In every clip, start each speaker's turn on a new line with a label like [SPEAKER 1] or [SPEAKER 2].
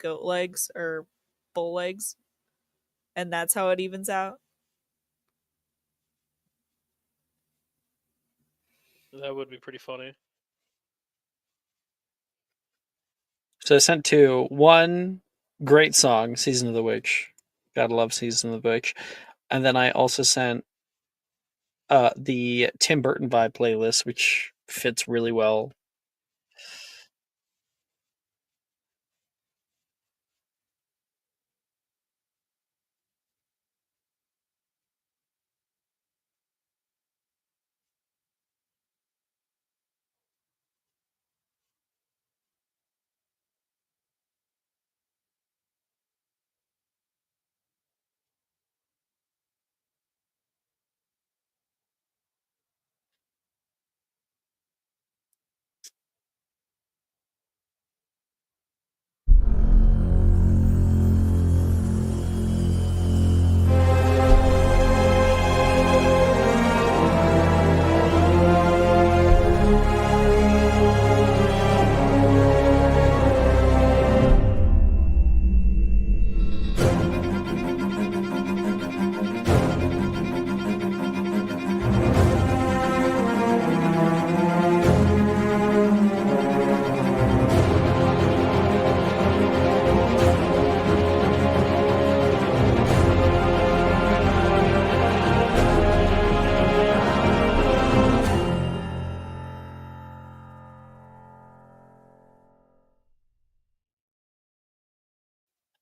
[SPEAKER 1] goat legs or bull legs, and that's how it evens out.
[SPEAKER 2] That would be pretty funny.
[SPEAKER 3] So I sent two. One, great song, Season of the Witch. Gotta love Season of the Witch. And then I also sent the Tim Burton vibe playlist, which fits really well.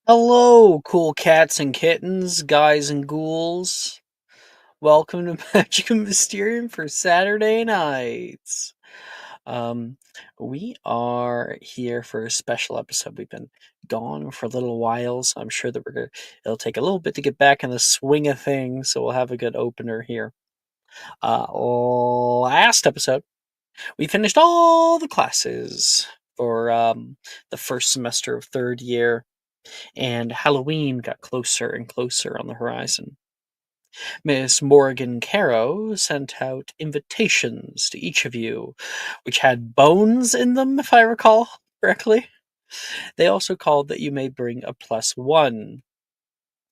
[SPEAKER 3] Hello, cool cats and kittens, guys and ghouls. Welcome to Magic and Mysterium for Saturday nights. We are here for a special episode. We've been gone for a little while, so I'm sure that it'll take a little bit to get back in the swing of things, so we'll have a good opener here. Last episode, we finished all the classes for the first semester of third year, and Halloween got closer and closer on the horizon. Miss Morgan Caro sent out invitations to each of you, which had bones in them, if I recall correctly. They also called that you may bring a +1.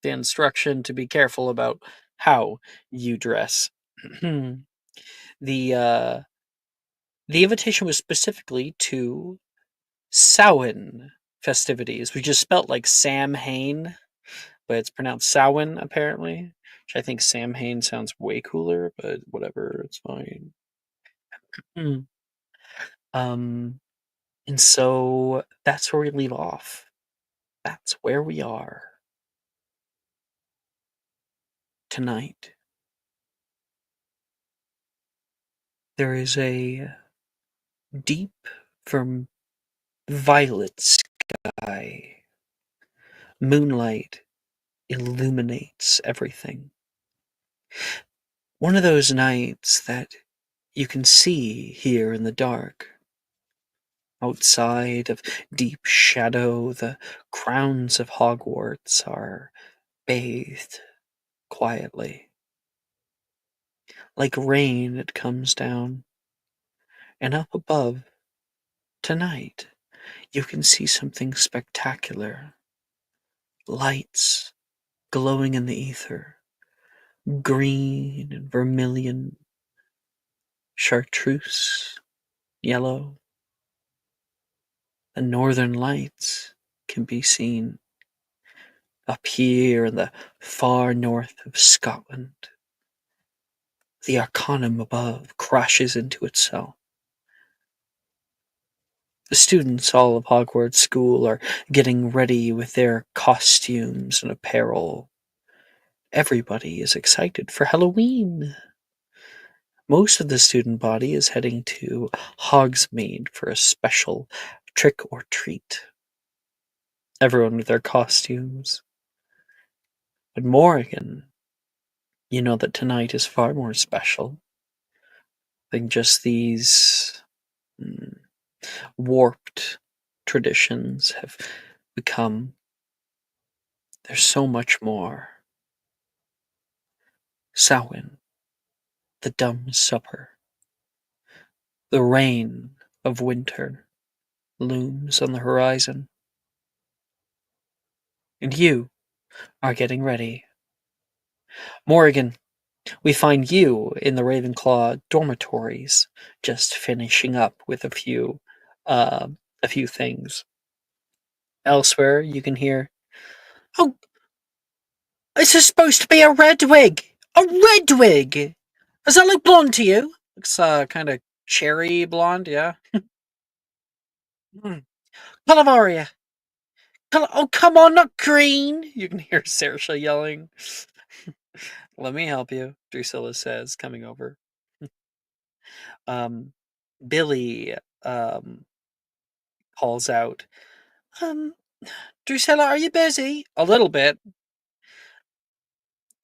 [SPEAKER 3] The instruction to be careful about how you dress. the the invitation was specifically to Samhain festivities, which is spelt like Sam Hain, but it's pronounced Samhain apparently. Which I think Sam Hain sounds way cooler, but whatever, it's fine. Mm. Um, and so that's where we leave off. That's where we are tonight. There is a deep from violet sky. Moonlight illuminates everything. One of those nights that you can see here in the dark. Outside of deep shadow, the grounds of Hogwarts are bathed quietly. Like rain, it comes down. And up above, tonight, you can see something spectacular. Lights glowing in the ether, green and vermilion, chartreuse, yellow. The northern lights can be seen up here in the far north of Scotland. The Arcanum above crashes into itself. The students all of Hogwarts School are getting ready with their costumes and apparel. Everybody is excited for Halloween. Most of the student body is heading to Hogsmeade for a special trick or treat. Everyone with their costumes. But Morrigan, you know that tonight is far more special than just these warped traditions have become. There's so much more. Samhain, the dumb supper, the reign of winter looms on the horizon. and you are getting ready. Morrigan, we find you in the Ravenclaw dormitories, just finishing up with uh, a few things. Elsewhere, you can hear, "Oh, this is supposed to be a red wig! A red wig! Does that look blonde to you?" Looks kind of cherry blonde, yeah. Hmm. Calavaria! Oh, come on, not green! You can hear Saoirse yelling. Let me help you, Drusilla says, coming over. Um, Billy calls out, um, Drusilla, are you busy? A little bit.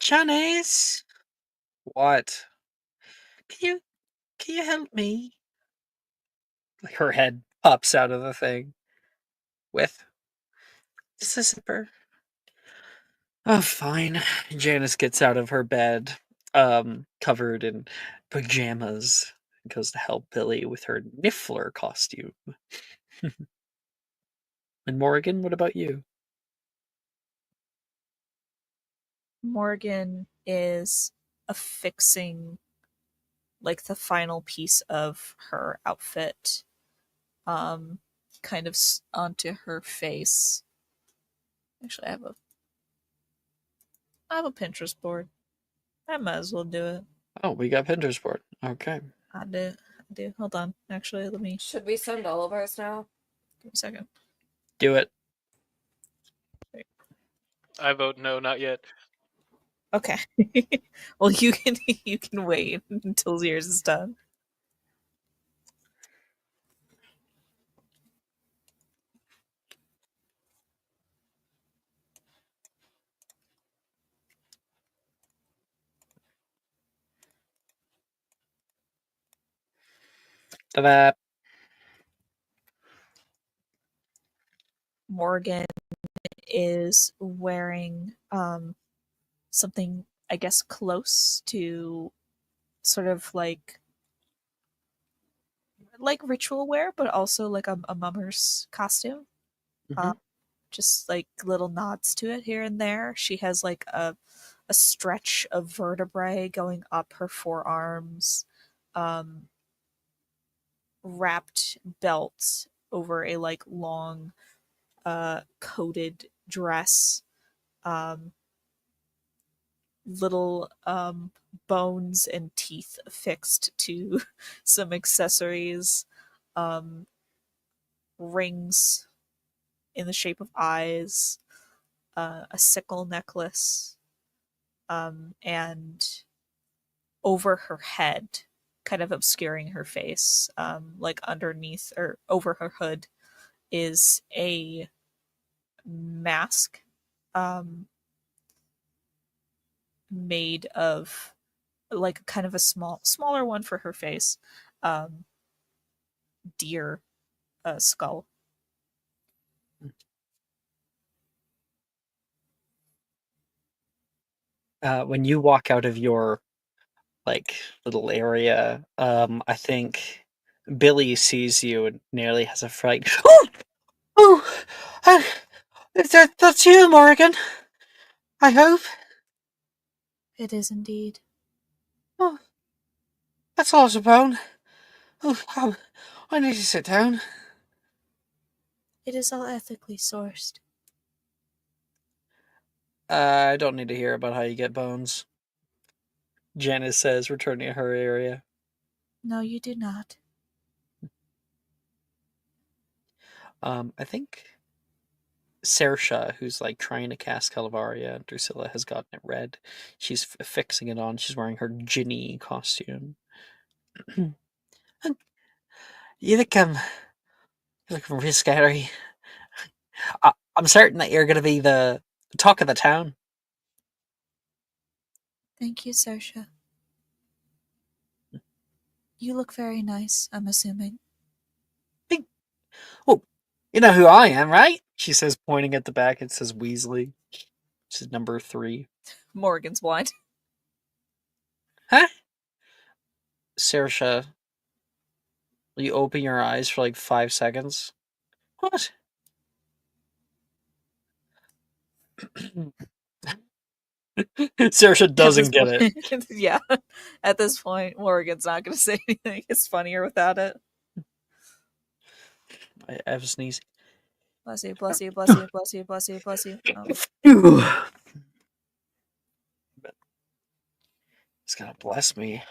[SPEAKER 3] Janice! What? Can you can you help me? Her head pops out of the thing. With just a zipper. Oh, fine. Janice gets out of her bed, covered in pajamas, and goes to help Billy with her Niffler costume. And Morgan, what about you?
[SPEAKER 1] Morgan is affixing like the final piece of her outfit um kind of onto her face. Actually, I have a Pinterest board. I might as well do it.
[SPEAKER 3] Oh, we got Pinterest board. Okay.
[SPEAKER 1] I do. I do. Hold on. Actually, let me
[SPEAKER 4] Should we send all of ours now?
[SPEAKER 1] give me a second.
[SPEAKER 3] Do it.
[SPEAKER 2] I vote no, not yet.
[SPEAKER 1] Okay. Well, you can wait until yours is done.
[SPEAKER 3] Ta-da.
[SPEAKER 1] Morgan is wearing something, I guess, close to sort of like ritual wear, but also like a mummer's costume.
[SPEAKER 3] Mhm.
[SPEAKER 1] Um, just like little nods to it here and there. She has like a stretch of vertebrae going up her forearms, um, wrapped belt over a like long coated dress, um, little bones and teeth affixed to some accessories, um, rings in the shape of eyes, a sickle necklace, and over her head, kind of obscuring her face, like underneath or over her hood, is a mask um, made of like kind of a smaller one for her face, um, deer skull.
[SPEAKER 3] When you walk out of your like little area, I think Billy sees you and nearly has a fright. Oh, oh, uh, that's you, Morgan. I hope.
[SPEAKER 1] It is indeed.
[SPEAKER 3] Oh, that's all, bone. Oh, I need to sit down.
[SPEAKER 1] It is all ethically sourced.
[SPEAKER 3] I don't need to hear about how you get bones. Janice says, returning to her area.
[SPEAKER 1] No, you do not.
[SPEAKER 3] I think Saoirse, who's like trying to cast Calvaria, and Drusilla has gotten it red. She's fixing it on. She's wearing her Ginny costume. You look you look real scary. I'm certain that you're going to be the talk of the town.
[SPEAKER 1] Thank you, Saoirse. You look very nice, I'm assuming.
[SPEAKER 3] Oh, you know who I am, right? She says, pointing at the back. It says Weasley. This is number 3.
[SPEAKER 1] Morgan's blind.
[SPEAKER 3] Huh? Saoirse, will you open your eyes for like 5 seconds? What? Saoirse
[SPEAKER 1] At this
[SPEAKER 3] doesn't get it.
[SPEAKER 1] point, yeah. At this point, Morgan's not going to say anything. It's funnier without it.
[SPEAKER 3] I have a sneeze.
[SPEAKER 1] Bless you, bless you, bless you, bless you, bless you, bless you. Oh.
[SPEAKER 3] He's gonna bless me.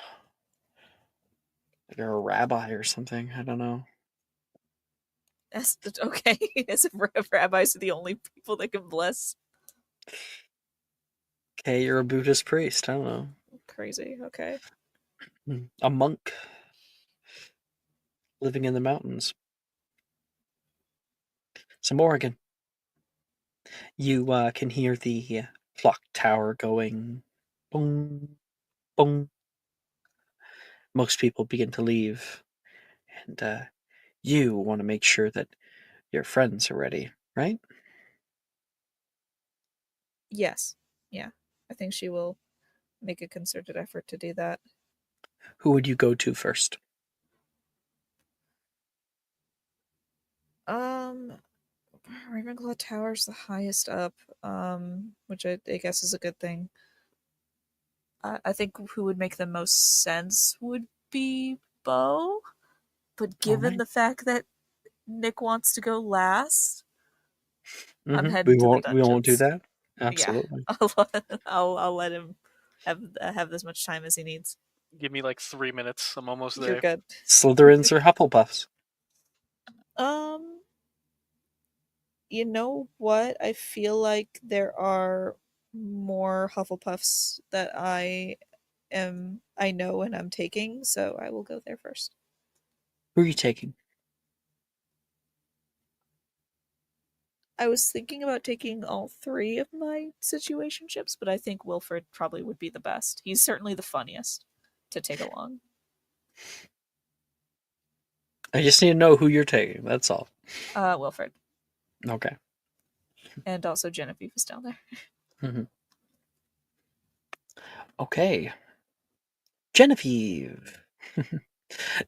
[SPEAKER 3] Like you're a rabbi or something. I don't know.
[SPEAKER 1] That's okay. As if rabbis are the only people that can bless.
[SPEAKER 3] Okay, you're a Buddhist priest. I don't know.
[SPEAKER 1] Crazy. Okay.
[SPEAKER 3] A monk living in the mountains. So Morgan, you can hear the clock tower going boom, boom. Most people begin to leave, and you want to make sure that your friends are ready, right?
[SPEAKER 1] Yes. Yeah. I think she will make a concerted effort to do that.
[SPEAKER 3] Who would you go to first?
[SPEAKER 1] Um, Ravenclaw Tower's the highest up, which I guess is a good thing. I think who would make the most sense would be Bo, but
[SPEAKER 3] All
[SPEAKER 1] given
[SPEAKER 3] right.
[SPEAKER 1] the fact that Nick wants to go last, I'm
[SPEAKER 3] Mm-hmm.
[SPEAKER 1] heading
[SPEAKER 3] We
[SPEAKER 1] to the
[SPEAKER 3] won't do
[SPEAKER 1] dungeons.
[SPEAKER 3] that.
[SPEAKER 1] Yeah,
[SPEAKER 3] Absolutely.
[SPEAKER 1] I'll let him have as much time as he needs.
[SPEAKER 2] Give me like 3 minutes. I'm almost
[SPEAKER 1] You're
[SPEAKER 2] there.
[SPEAKER 1] good.
[SPEAKER 3] Slytherins or Hufflepuffs?
[SPEAKER 1] Um, you know what? I feel like there are more Hufflepuffs that I know and I'm taking, so I will go there first.
[SPEAKER 3] Who are you taking?
[SPEAKER 1] I was thinking about taking all three of my situationships, but I think Wilfred probably would be the best. He's certainly the funniest to take along.
[SPEAKER 3] I just need to know who you're taking. That's all.
[SPEAKER 1] Wilfred.
[SPEAKER 3] Okay.
[SPEAKER 1] And also Genevieve is down there.
[SPEAKER 3] Mhm. Okay. Genevieve.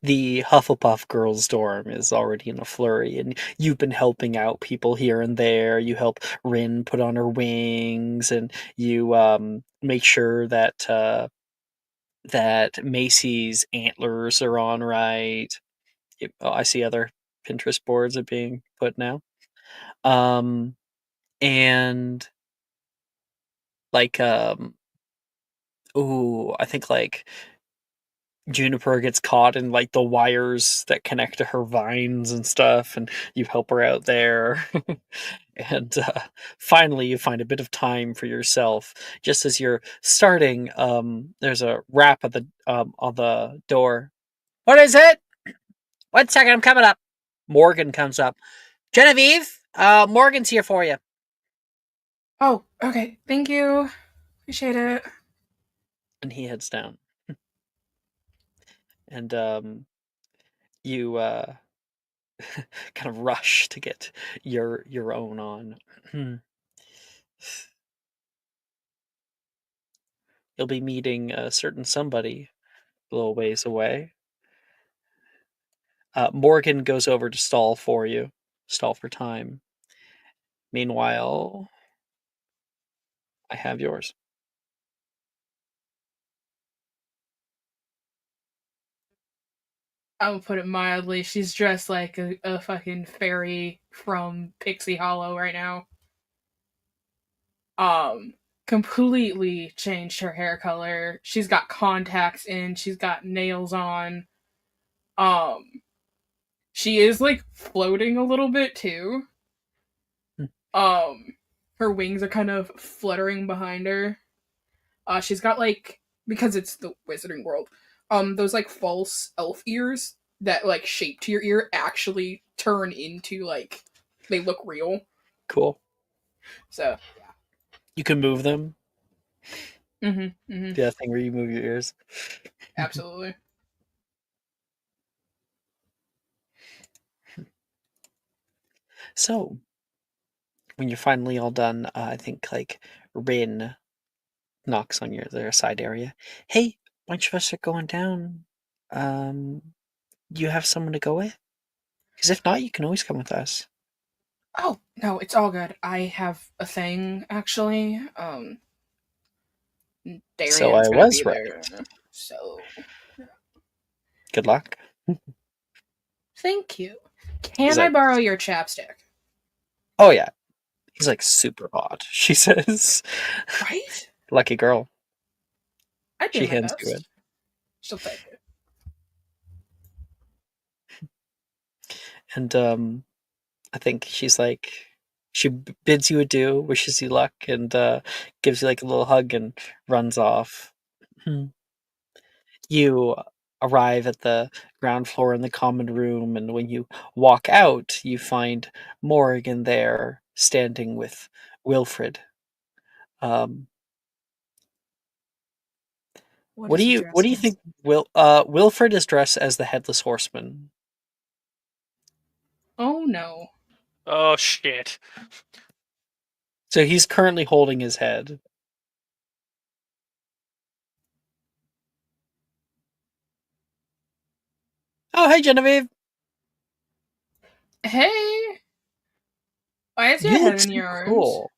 [SPEAKER 3] The Hufflepuff girls' dorm is already in a flurry, and you've been helping out people here and there. You help Rin put on her wings, and you make sure that that Macy's antlers are on right. Oh, I see other Pinterest boards are being put now. Um, and like ooh, I think like Juniper gets caught in like the wires that connect to her vines and stuff, and you help her out there. And finally, you find a bit of time for yourself. Just as you're starting, there's a rap at the on the door. What is it? 1 second, I'm coming up. Morgan comes up. Genevieve, Morgan's here for you.
[SPEAKER 4] Oh, okay. Thank you. Appreciate it.
[SPEAKER 3] And he heads down. And you kind of rush to get your own on. You'll be meeting a certain somebody a little ways away. Morgan goes over to stall for time. Meanwhile, I have yours.
[SPEAKER 4] I'll put it mildly. She's dressed like a fucking fairy from Pixie Hollow right now. Um, Completely changed her hair color. She's got contacts in. She's got nails on. Um, she is like floating a little bit too.
[SPEAKER 3] Hmm.
[SPEAKER 4] Her wings are kind of fluttering behind her. She's got like because it's the Wizarding World. Those like false elf ears that like shape to your ear actually turn into like they look real.
[SPEAKER 3] Cool.
[SPEAKER 4] So
[SPEAKER 3] You can move them.
[SPEAKER 4] yeah. Mm-hmm.
[SPEAKER 3] The thing where you move your ears.
[SPEAKER 4] Absolutely.
[SPEAKER 3] So, when you're finally all done, I think like Rin knocks on their side area. Hey, bunch of us are going down. Do you have someone to go with? Because if not, you can always come with us.
[SPEAKER 4] Oh, no, it's all good. I have a thing, actually.
[SPEAKER 3] So I
[SPEAKER 4] Darian's gonna be
[SPEAKER 3] was right.
[SPEAKER 4] there. So,
[SPEAKER 3] Good luck.
[SPEAKER 4] thank you.
[SPEAKER 3] He's
[SPEAKER 4] Can I
[SPEAKER 3] like,
[SPEAKER 4] borrow your chapstick?
[SPEAKER 3] oh yeah. He's like super hot, she says.
[SPEAKER 4] Right?
[SPEAKER 3] Lucky girl.
[SPEAKER 4] I do
[SPEAKER 3] She
[SPEAKER 4] my
[SPEAKER 3] hands you it.
[SPEAKER 4] best. So thank you.
[SPEAKER 3] And I think she's like, she bids you adieu, wishes you luck, and gives you like a little hug and runs off. Hmm. You arrive at the ground floor in the common room, and when you walk out, you find Morrigan there, standing with Wilfred. Um,
[SPEAKER 1] What is he
[SPEAKER 3] what do
[SPEAKER 1] dressed
[SPEAKER 3] you
[SPEAKER 1] as?
[SPEAKER 3] think? Wilfred is dressed as the headless horseman.
[SPEAKER 4] Oh no.
[SPEAKER 2] Oh shit.
[SPEAKER 3] So he's currently holding his head. Oh, hey, Genevieve.
[SPEAKER 4] Hey! Why is your
[SPEAKER 3] You
[SPEAKER 4] head
[SPEAKER 3] look
[SPEAKER 4] in your
[SPEAKER 3] super
[SPEAKER 4] arms?
[SPEAKER 3] cool.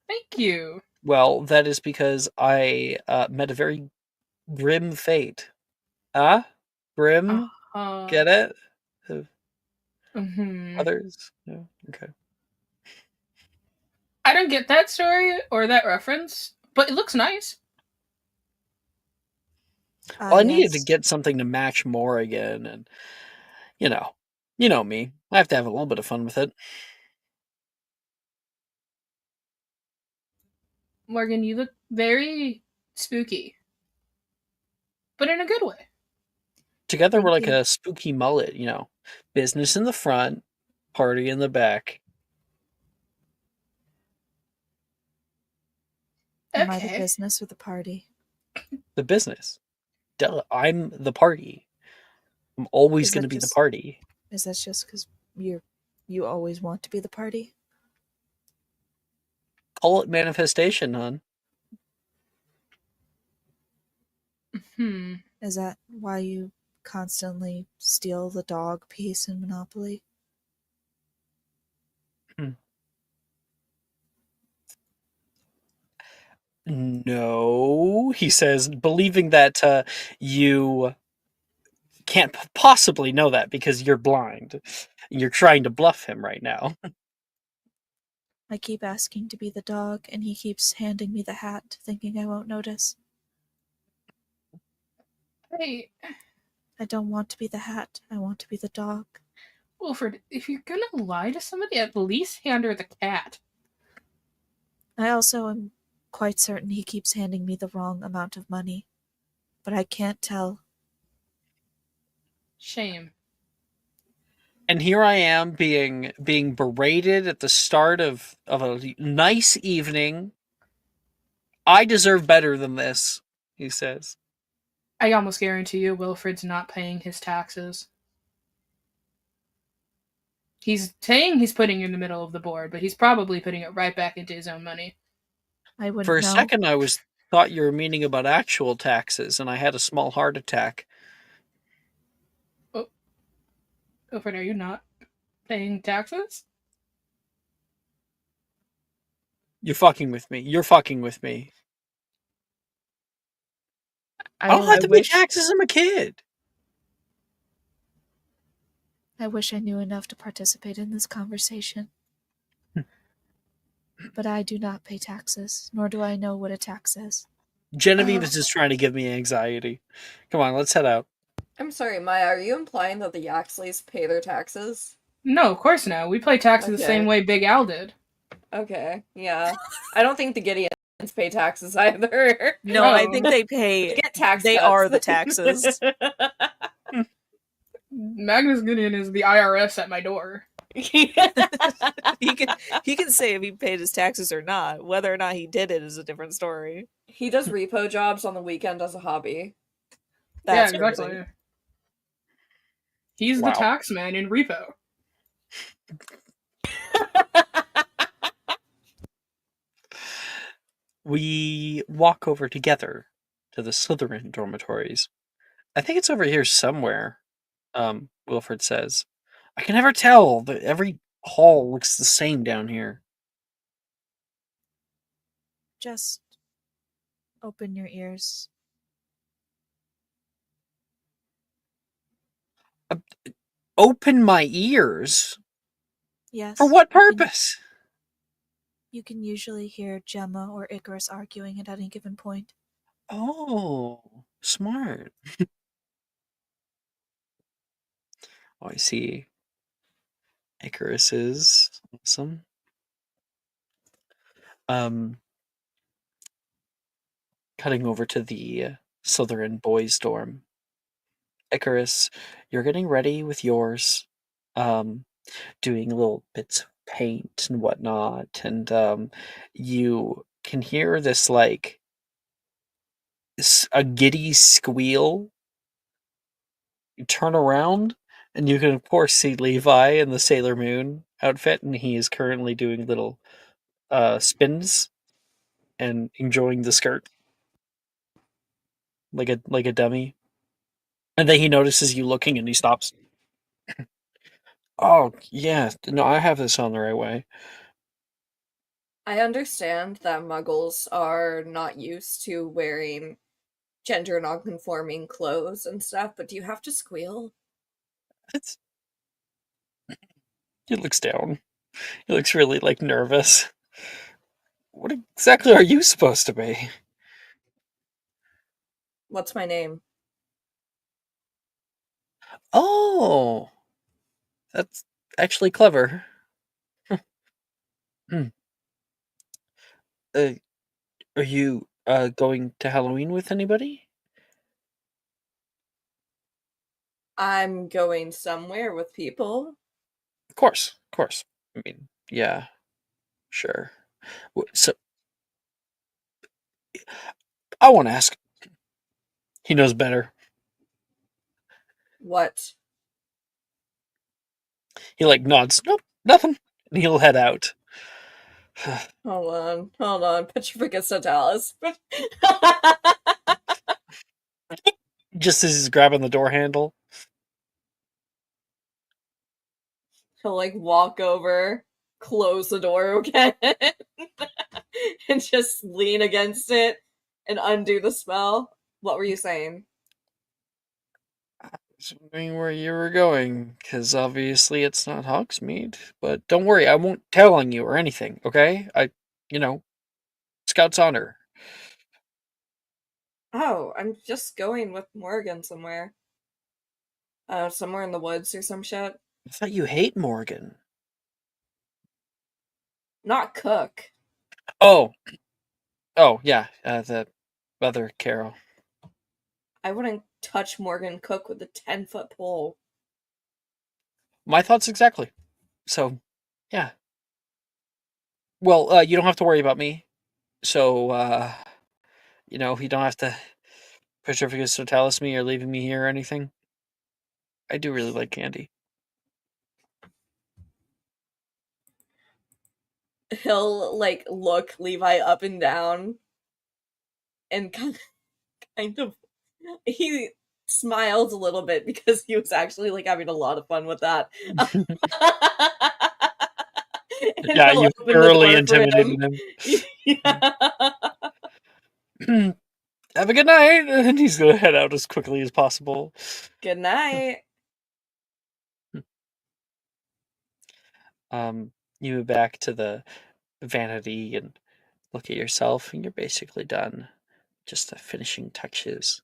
[SPEAKER 4] Thank you.
[SPEAKER 3] Well, that is because I met a very grim fate. Ah, grim.
[SPEAKER 4] Uh,
[SPEAKER 3] Get it? Uh,
[SPEAKER 4] hmm.
[SPEAKER 3] Others? No. Okay.
[SPEAKER 4] I don't get that story or that reference, but it looks nice.
[SPEAKER 3] Well, I needed to
[SPEAKER 1] Yes.
[SPEAKER 3] get something to match Morrigan, and you know, you know me. I have to have a little bit of fun with it.
[SPEAKER 4] Morgan, you look very spooky, but in a good way.
[SPEAKER 3] Together, we're
[SPEAKER 1] Thank
[SPEAKER 3] like
[SPEAKER 1] you.
[SPEAKER 3] a spooky mullet. Business in the front, party in the back.
[SPEAKER 1] Am I the
[SPEAKER 4] Okay.
[SPEAKER 1] business or the party?
[SPEAKER 3] The business. Duh, I'm the party. I'm always
[SPEAKER 1] Is
[SPEAKER 3] going to
[SPEAKER 1] that
[SPEAKER 3] be the
[SPEAKER 1] just
[SPEAKER 3] party.
[SPEAKER 1] is that just because you always want to be the party?
[SPEAKER 3] Call it manifestation, hon.
[SPEAKER 4] Hmm.
[SPEAKER 1] Is that why you constantly steal the dog piece in Monopoly?
[SPEAKER 3] Hmm. No, he says, believing that you can't possibly know that because you're blind. You're trying to bluff him right now.
[SPEAKER 1] I keep asking to be the dog, and he keeps handing me the hat, thinking I won't notice.
[SPEAKER 4] Hey,
[SPEAKER 1] I don't want to be the hat. I want to be the dog.
[SPEAKER 4] Wilfred, if you're gonna lie to somebody, at least hand her the cat.
[SPEAKER 1] I also am quite certain he keeps handing me the wrong amount of money, but I can't tell.
[SPEAKER 4] Shame.
[SPEAKER 3] And here I am being berated at the start of a nice evening. I deserve better than this, he says.
[SPEAKER 4] I almost guarantee you Wilfred's not paying his taxes. He's saying he's putting you in the middle of the board, but he's probably putting it right back into his own money.
[SPEAKER 1] I
[SPEAKER 3] For
[SPEAKER 1] wouldn't
[SPEAKER 3] a
[SPEAKER 1] know.
[SPEAKER 3] second I was thought you were meaning about actual taxes, and I had a small heart attack.
[SPEAKER 4] Oh, Wilfred, are you not paying taxes?
[SPEAKER 3] You're fucking with me. You're fucking with me. I don't
[SPEAKER 1] I
[SPEAKER 3] have
[SPEAKER 1] I
[SPEAKER 3] to pay
[SPEAKER 1] wish
[SPEAKER 3] taxes. I'm a kid.
[SPEAKER 1] I wish I knew enough to participate in this conversation. But I do not pay taxes, nor do I know what a tax is.
[SPEAKER 3] Genevieve is
[SPEAKER 4] Oh,
[SPEAKER 3] just trying to give me anxiety. Come on, let's head out.
[SPEAKER 5] I'm sorry, Maya, are you implying that the Yaxleys pay their taxes?
[SPEAKER 4] no, of course not. We play taxes the same
[SPEAKER 5] Okay.
[SPEAKER 4] way Big Al did.
[SPEAKER 5] Okay, yeah. I don't think the Gideons pay taxes either.
[SPEAKER 1] No, I
[SPEAKER 4] Oh.
[SPEAKER 1] think they
[SPEAKER 5] They
[SPEAKER 1] pay.
[SPEAKER 5] get tax
[SPEAKER 1] They
[SPEAKER 5] cuts.
[SPEAKER 1] are the taxes.
[SPEAKER 4] Magnus Gideon is the IRS at my door.
[SPEAKER 1] he can say if he paid his taxes or not. Whether or not he did it is a different story.
[SPEAKER 5] He does repo jobs on the weekend as a hobby.
[SPEAKER 4] Yeah,
[SPEAKER 1] That's
[SPEAKER 4] exactly.
[SPEAKER 1] crazy.
[SPEAKER 4] He's the
[SPEAKER 3] Wow.
[SPEAKER 4] tax man in repo.
[SPEAKER 3] We walk over together to the Slytherin dormitories. I think it's over here somewhere, Wilfred says. I can never tell. Every hall looks the same down here.
[SPEAKER 1] Just open your ears.
[SPEAKER 3] Open my ears?
[SPEAKER 1] Yes.
[SPEAKER 3] For what
[SPEAKER 1] you can-
[SPEAKER 3] purpose?
[SPEAKER 1] You can usually hear Gemma or Icarus arguing at any given point.
[SPEAKER 3] Oh, smart. Oh, I see. Icarus is awesome. Cutting over to the Slytherin boys' dorm. Icarus, you're getting ready with yours, doing little bits of paint and whatnot, and you can hear this like a giddy squeal. You turn around, and you can of course see Levi in the Sailor Moon outfit, and he is currently doing little spins and enjoying the skirt like a dummy. And then he notices you looking, and he stops. Oh yeah, no, I have this on the right way.
[SPEAKER 5] I understand that muggles are not used to wearing gender nonconforming clothes and stuff, but do you have to squeal?
[SPEAKER 3] It's, he looks down. He looks really like nervous. What exactly are you supposed to be?
[SPEAKER 5] What's my name?
[SPEAKER 3] Oh, that's actually clever. Hmm. Uh, are you going to Halloween with anybody?
[SPEAKER 5] I'm going somewhere with people.
[SPEAKER 3] Of course, of course. I mean, yeah, sure. So I want to ask. He knows better.
[SPEAKER 5] What?
[SPEAKER 3] He like nods. Nope, nothing. And he'll head out.
[SPEAKER 5] Hold on. Petrificus Totalis.
[SPEAKER 3] Just as he's grabbing the door handle.
[SPEAKER 5] He'll like walk over, close the door again, and just lean against it and undo the spell. What were you saying?
[SPEAKER 3] Was wondering where you were going, because obviously it's not Hogsmeade. But don't worry, I won't tell on you or anything, okay? You know, Scout's honor.
[SPEAKER 5] Oh, I'm just going with Morgan somewhere. Somewhere in the woods or some shit.
[SPEAKER 3] I thought you hate Morgan.
[SPEAKER 5] Not Cook.
[SPEAKER 3] Oh, oh yeah, the other Carol.
[SPEAKER 5] I wouldn't touch Morgan Cook with a 10-foot pole.
[SPEAKER 3] My thoughts exactly. So, yeah. Well, you don't have to worry about me. So, you don't have to Petrificus Totalis me or leaving me here or anything. I do really like candy.
[SPEAKER 5] He'll like look Levi up and down and kind of he smiles a little bit because he was actually like having a lot of fun with that. And
[SPEAKER 3] Yeah,
[SPEAKER 5] he'll
[SPEAKER 3] you
[SPEAKER 5] open the
[SPEAKER 3] thoroughly
[SPEAKER 5] door for
[SPEAKER 3] intimidated
[SPEAKER 5] him.
[SPEAKER 3] him.
[SPEAKER 5] Yeah.
[SPEAKER 3] Have a good night, and he's gonna head out as quickly as possible.
[SPEAKER 5] Good night.
[SPEAKER 3] You move back to the vanity and look at yourself, and you're basically done. Just the finishing touches.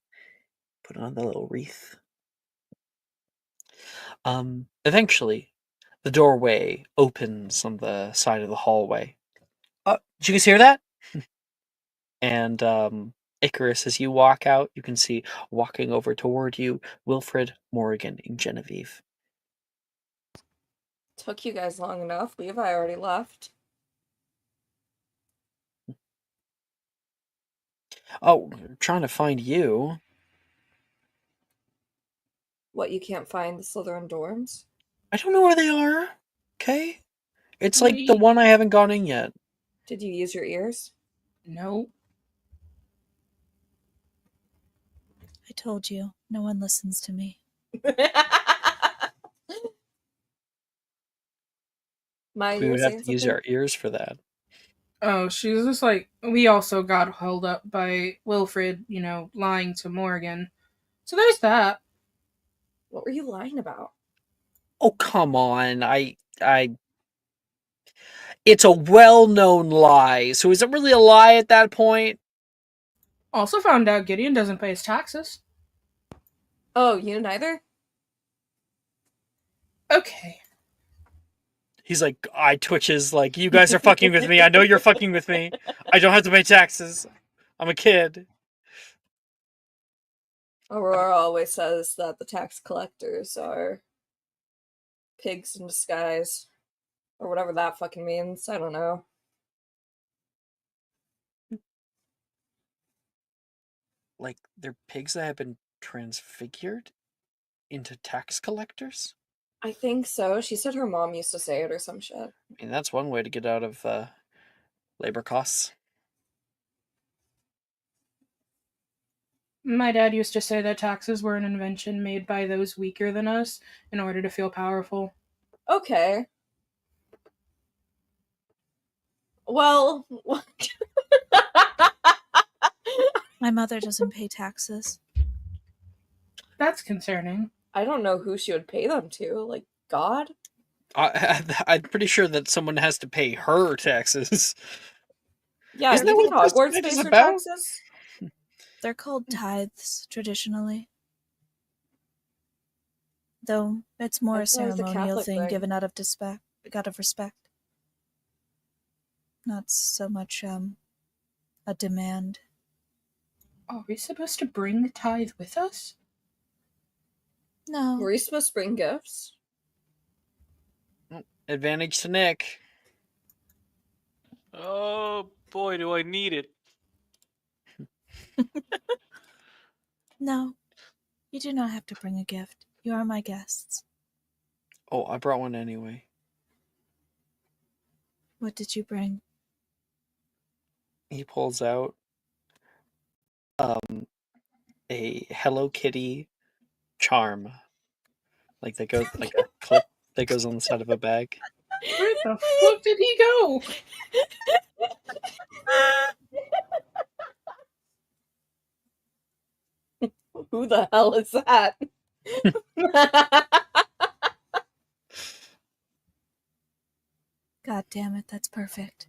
[SPEAKER 3] Put on the little wreath. Eventually, the doorway opens on the side of the hallway. Did you guys hear that? And Icarus, as you walk out, you can see walking over toward you Wilfred, Morgan, and Genevieve.
[SPEAKER 5] Took you guys long enough. Levi already left.
[SPEAKER 3] Oh, trying to find you.
[SPEAKER 5] What, you can't find the Slytherin dorms?
[SPEAKER 3] I don't know where they are. Okay? It's like the
[SPEAKER 4] Wait.
[SPEAKER 3] one I haven't gone in yet.
[SPEAKER 5] Did you use your ears?
[SPEAKER 4] No.
[SPEAKER 1] I told you, no one listens to me.
[SPEAKER 5] Maya,
[SPEAKER 3] We
[SPEAKER 5] you were
[SPEAKER 3] would have
[SPEAKER 5] saying
[SPEAKER 3] to use
[SPEAKER 5] something?
[SPEAKER 3] our ears for that.
[SPEAKER 4] Oh, she was just like, we also got held up by Wilfred, lying to Morgan. So there's that.
[SPEAKER 5] What were you lying about?
[SPEAKER 3] Oh, come on. It's a well-known lie. So is it really a lie at that point?
[SPEAKER 4] Also found out Gideon doesn't pay his taxes.
[SPEAKER 5] Oh, you neither?
[SPEAKER 4] Okay.
[SPEAKER 3] He's like, I twitches like, you guys are fucking with me. I know you're fucking with me. I don't have to pay taxes. I'm a kid.
[SPEAKER 5] Aurora always says that the tax collectors are pigs in disguise. Or whatever that fucking means. I don't know.
[SPEAKER 3] Like, they're pigs that have been transfigured into tax collectors?
[SPEAKER 5] I think so. She said her mom used to say it or some shit.
[SPEAKER 3] I mean, that's one way to get out of labor costs.
[SPEAKER 4] My dad used to say that taxes were an invention made by those weaker than us in order to feel powerful.
[SPEAKER 5] Okay. Well,
[SPEAKER 1] My mother doesn't pay taxes.
[SPEAKER 4] That's concerning.
[SPEAKER 5] I don't know who she would pay them to. Like, God?
[SPEAKER 3] I'm pretty sure that someone has to pay her taxes.
[SPEAKER 5] Yeah,
[SPEAKER 3] Isn't
[SPEAKER 5] do
[SPEAKER 3] that
[SPEAKER 5] you think
[SPEAKER 3] what this
[SPEAKER 5] Hogwarts
[SPEAKER 3] night is
[SPEAKER 5] pays her
[SPEAKER 3] about?
[SPEAKER 5] taxes?
[SPEAKER 1] They're called tithes traditionally. Though it's more
[SPEAKER 5] I
[SPEAKER 1] a
[SPEAKER 5] thought it was a
[SPEAKER 1] ceremonial
[SPEAKER 5] Catholic
[SPEAKER 1] thing
[SPEAKER 5] thing.
[SPEAKER 1] given out of respect. Not so much a demand.
[SPEAKER 4] Are we supposed to bring the tithe with us?
[SPEAKER 1] No.
[SPEAKER 5] Were you supposed to bring gifts?
[SPEAKER 3] Advantage to Nick.
[SPEAKER 2] Oh boy, do I need it.
[SPEAKER 1] No. You do not have to bring a gift. You are my guests.
[SPEAKER 3] Oh, I brought one anyway.
[SPEAKER 1] What did you bring?
[SPEAKER 3] He pulls out a Hello Kitty charm. Like that goes like a clip that goes on the side of a bag.
[SPEAKER 4] Where the fuck did he go?
[SPEAKER 5] Who the hell is that?
[SPEAKER 1] God damn it, that's perfect.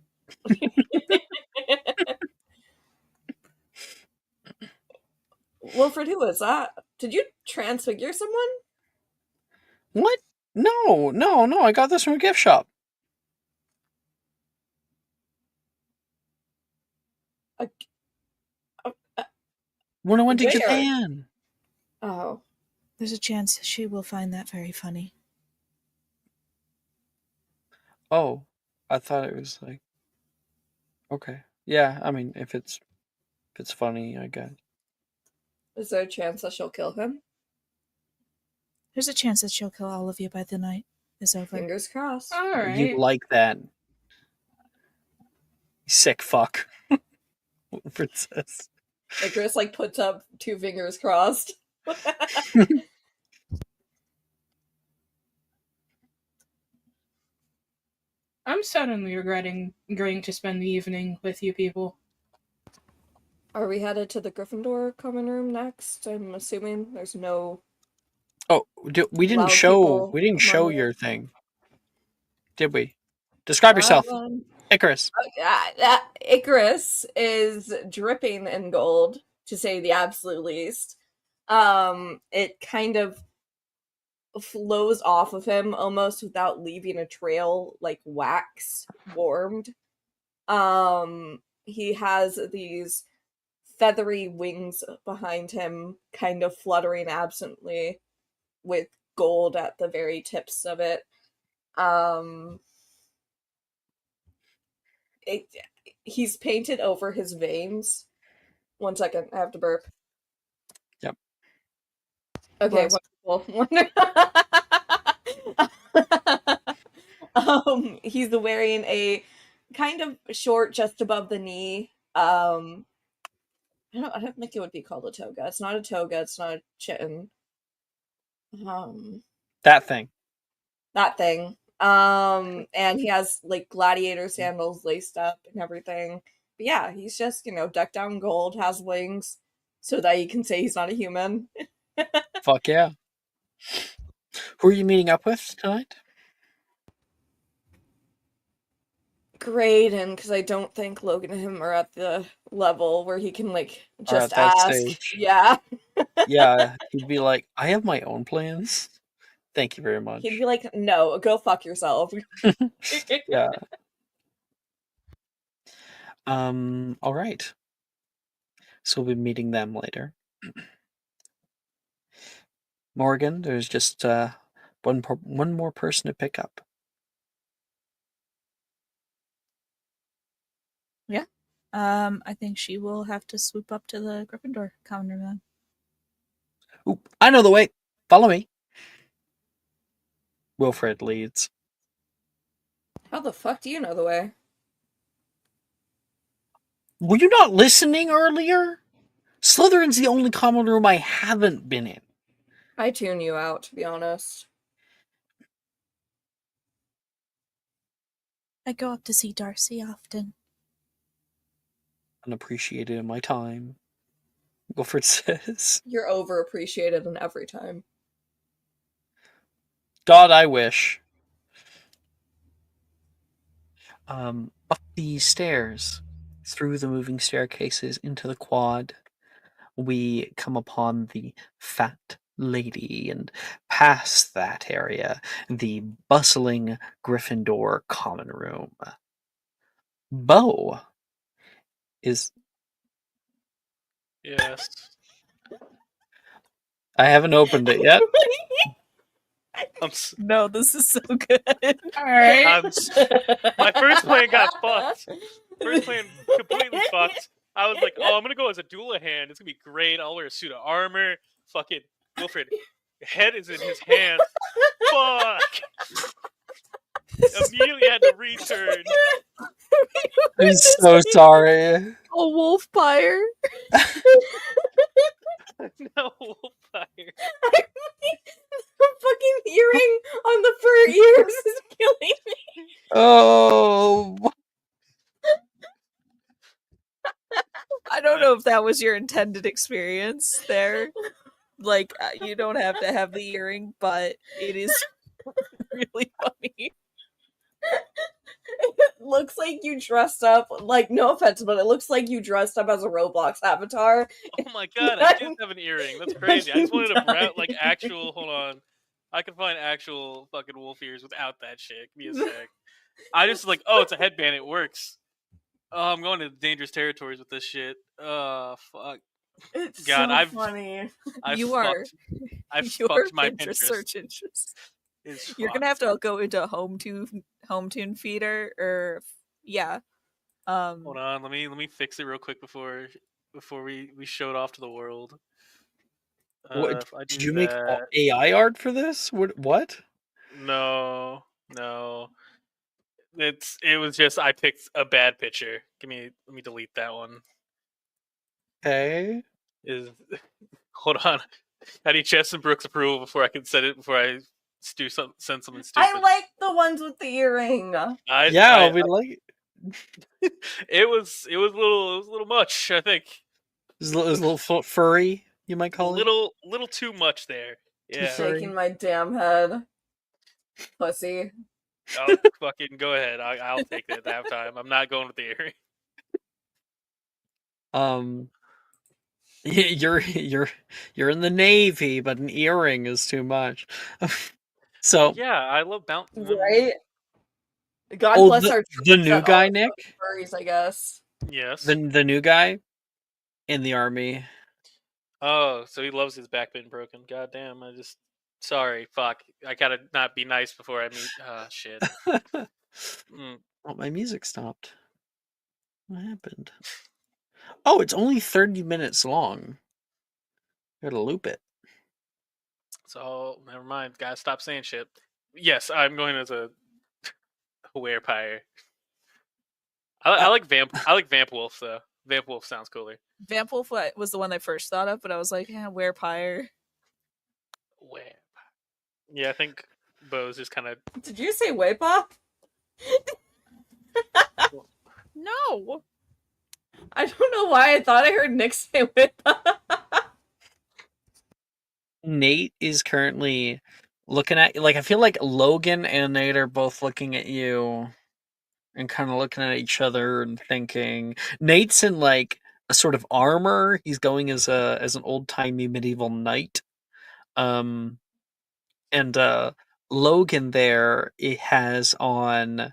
[SPEAKER 5] Wilfred, who is that? Did you transfigure someone?
[SPEAKER 3] What? No. I got this from a gift shop.
[SPEAKER 5] A-
[SPEAKER 3] When I went to
[SPEAKER 5] Where?
[SPEAKER 3] Japan.
[SPEAKER 5] Oh.
[SPEAKER 1] There's a chance she will find that very funny.
[SPEAKER 3] Oh, I thought it was like, okay, yeah. I mean, if it's funny, I guess.
[SPEAKER 5] Is there a chance that she'll kill him?
[SPEAKER 1] There's a chance that she'll kill all of you by the night is over.
[SPEAKER 5] Fingers crossed.
[SPEAKER 4] All right.
[SPEAKER 3] You like that? Sick fuck. Princess.
[SPEAKER 5] Icarus puts up 2 fingers crossed.
[SPEAKER 4] I'm suddenly regretting agreeing to spend the evening with you people.
[SPEAKER 5] Are we headed to the Gryffindor common room next? I'm assuming there's no.
[SPEAKER 3] Oh, we didn't
[SPEAKER 5] Loud
[SPEAKER 3] show.
[SPEAKER 5] people
[SPEAKER 3] We didn't show
[SPEAKER 5] among
[SPEAKER 3] your thing, did we? Describe yourself,
[SPEAKER 5] Then.
[SPEAKER 3] Icarus.
[SPEAKER 5] Icarus is dripping in gold, to say the absolute least. It kind of flows off of him almost without leaving a trail, like wax warmed. He has these feathery wings behind him, kind of fluttering absently, with gold at the very tips of it. It, he's painted over his veins. 1 second, I have to burp.
[SPEAKER 3] Yep.
[SPEAKER 5] Okay,
[SPEAKER 1] Bless.
[SPEAKER 5] wonderful. He's wearing a kind of short, just above the knee. I don't think it would be called a toga. It's not a toga. It's not a chitin.
[SPEAKER 3] That thing.
[SPEAKER 5] That thing. And he has like gladiator sandals laced up and everything. But yeah, he's just, decked out in gold, has wings, so that you can say he's not a human.
[SPEAKER 3] Fuck yeah. Who are you meeting up with tonight?
[SPEAKER 5] Great, and because I don't think Logan and him are at the level where he can like
[SPEAKER 3] Or
[SPEAKER 5] just
[SPEAKER 3] at that
[SPEAKER 5] ask.
[SPEAKER 3] stage?
[SPEAKER 5] Yeah.
[SPEAKER 3] Yeah, he'd be like, I have my own plans. Thank you very much.
[SPEAKER 5] He'd be like, no, go fuck yourself.
[SPEAKER 3] Yeah. All right. So we'll be meeting them later. Morgan, there's just one more person to pick up.
[SPEAKER 1] Yeah. I think she will have to swoop up to the Gryffindor common room then.
[SPEAKER 3] Ooh, I know the way. Follow me. Wilfred leads.
[SPEAKER 5] How the fuck do you know the way?
[SPEAKER 3] Were you not listening earlier? Slytherin's the only common room I haven't been in.
[SPEAKER 5] I tune you out, to be honest.
[SPEAKER 1] I go up to see Darcy often.
[SPEAKER 3] Unappreciated in my time, Wilfred says.
[SPEAKER 5] You're overappreciated in every time.
[SPEAKER 3] God, I wish. Up the stairs, through the moving staircases into the quad, we come upon the fat lady, and past that area, the bustling Gryffindor common room. Bo is.
[SPEAKER 2] Yes.
[SPEAKER 3] I haven't opened it yet.
[SPEAKER 2] I'm s-
[SPEAKER 1] No, this is so good.
[SPEAKER 4] Alright.
[SPEAKER 2] I'm s- My first plan got fucked. First plan completely fucked. I was like, oh, I'm gonna go as a Doulahan. It's gonna be great. I'll wear a suit of armor. Fucking Wilfred, head is in his hand. Fuck. Immediately had to return.
[SPEAKER 3] I'm so sorry.
[SPEAKER 1] A wolf pyre.
[SPEAKER 2] No, Wolfire.
[SPEAKER 5] The fucking earring on the fur ears is killing me.
[SPEAKER 3] Oh,
[SPEAKER 1] I don't know if that was your intended experience there. Like, you don't have to have the earring, but it is really funny.
[SPEAKER 5] It looks like you dressed up, like, no offense, but it looks like you dressed up as a Roblox avatar.
[SPEAKER 2] Oh my god, I did have an earring. That's crazy. I just wanted to brow like actual. Hold on, I can find actual fucking wolf ears without that shit. Give me a sec. I just like, oh, it's a headband. It works. Oh, I'm going to dangerous territories with this shit. Fuck.
[SPEAKER 5] It's
[SPEAKER 2] God,
[SPEAKER 5] so funny.
[SPEAKER 2] I
[SPEAKER 1] You are your
[SPEAKER 2] fucked my
[SPEAKER 1] Pinterest
[SPEAKER 2] Pinterest.
[SPEAKER 1] search interest.
[SPEAKER 2] Is
[SPEAKER 1] You're gonna have to go into home tune feeder or yeah.
[SPEAKER 2] Hold on, let me fix it real quick before we show it off to the world.
[SPEAKER 3] what,
[SPEAKER 2] If I
[SPEAKER 3] did
[SPEAKER 2] do
[SPEAKER 3] you make
[SPEAKER 2] that,
[SPEAKER 3] AI art for this? What?
[SPEAKER 2] no. It was just I picked a bad picture. Let me delete that one.
[SPEAKER 3] Okay.
[SPEAKER 2] Is hold on. I need Chess and Brooks' approval before I can send it. Before I send something stupid.
[SPEAKER 5] I like the ones with the earring.
[SPEAKER 3] Yeah, we like.
[SPEAKER 2] It was a little much. I think
[SPEAKER 3] It's a little furry, you might call it.
[SPEAKER 2] little too much there.
[SPEAKER 3] Too
[SPEAKER 2] Yeah,
[SPEAKER 3] furry.
[SPEAKER 5] Shaking my damn head. Pussy.
[SPEAKER 2] I'll fucking go ahead. I'll take it at that time. I'm not going with the earring.
[SPEAKER 3] You're in the Navy, but an earring is too much. So
[SPEAKER 2] Yeah, I love bouncing.
[SPEAKER 5] Right? God bless our
[SPEAKER 3] the
[SPEAKER 5] troops
[SPEAKER 3] new
[SPEAKER 5] that
[SPEAKER 3] guy,
[SPEAKER 5] are
[SPEAKER 3] Nick,
[SPEAKER 5] furries, I guess.
[SPEAKER 2] Yes.
[SPEAKER 3] the new guy in the army.
[SPEAKER 2] Oh, so he loves his back being broken. God damn, sorry, fuck. I gotta not be nice before I meet shit.
[SPEAKER 3] Oh, my music stopped. What happened? Oh, it's only 30 minutes long. Gotta loop it.
[SPEAKER 2] So never mind. Gotta stop saying shit. Yes, I'm going as a werepire. I like Vamp Wolf though. Vamp Wolf sounds cooler.
[SPEAKER 1] Vamp Wolf was the one I first thought of, but I was like, yeah, werepire.
[SPEAKER 2] Where? Yeah, I think Bo's just kind of.
[SPEAKER 5] Did you say Wepa?
[SPEAKER 1] No.
[SPEAKER 5] I don't know why I thought I heard Nick say Wepa.
[SPEAKER 3] Nate is currently looking at, like, I feel like Logan and Nate are both looking at you and kind of looking at each other and thinking. Nate's in like a sort of armor. He's going as an old-timey medieval knight. And Logan there, it has on,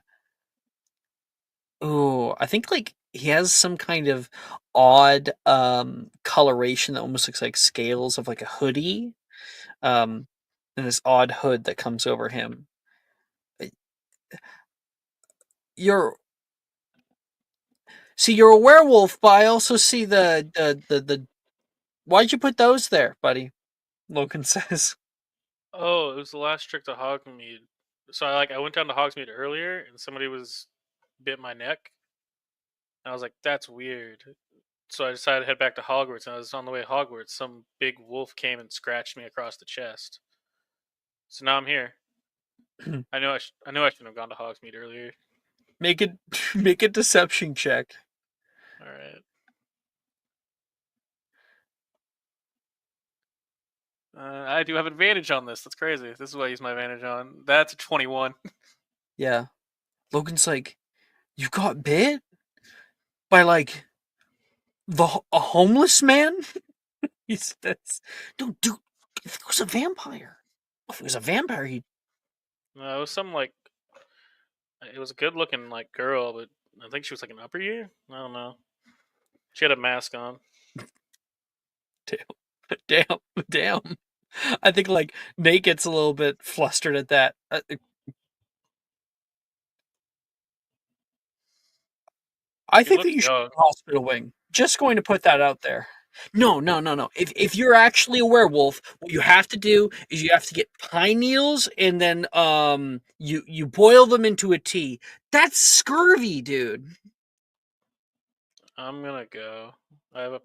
[SPEAKER 3] I think like he has some kind of odd coloration that almost looks like scales of like a hoodie. And this odd hood that comes over him. You're you're a werewolf, but I also see the why'd you put those there, buddy? Logan says.
[SPEAKER 2] Oh, it was the last trick to Hogsmeade. So I went down to Hogsmeade earlier, and somebody was bit my neck. And I was like, that's weird. So I decided to head back to Hogwarts. And I was on the way to Hogwarts. Some big wolf came and scratched me across the chest. So now I'm here. I know I shouldn't have gone to Hogsmeade earlier.
[SPEAKER 3] Make a deception check.
[SPEAKER 2] All right. I do have advantage on this. That's crazy. This is what I use my advantage on. That's a 21.
[SPEAKER 3] Yeah. Logan's like, you got bit by like a homeless man? He says, "Don't do. If it was a vampire, if it was a vampire, he."
[SPEAKER 2] No, it was some like. It was a good looking like girl, but I think she was like an upper year. I don't know. She had a mask on.
[SPEAKER 3] Damn. I think like Nate gets a little bit flustered at that. I
[SPEAKER 2] She
[SPEAKER 3] think that
[SPEAKER 2] looked
[SPEAKER 3] you should
[SPEAKER 2] young.
[SPEAKER 3] go to the hospital wing. Just going to put that out there. No. If you're actually a werewolf, what you have to do is you have to get pine needles and then you boil them into a tea. That's scurvy, dude.
[SPEAKER 2] I'm gonna go. I have a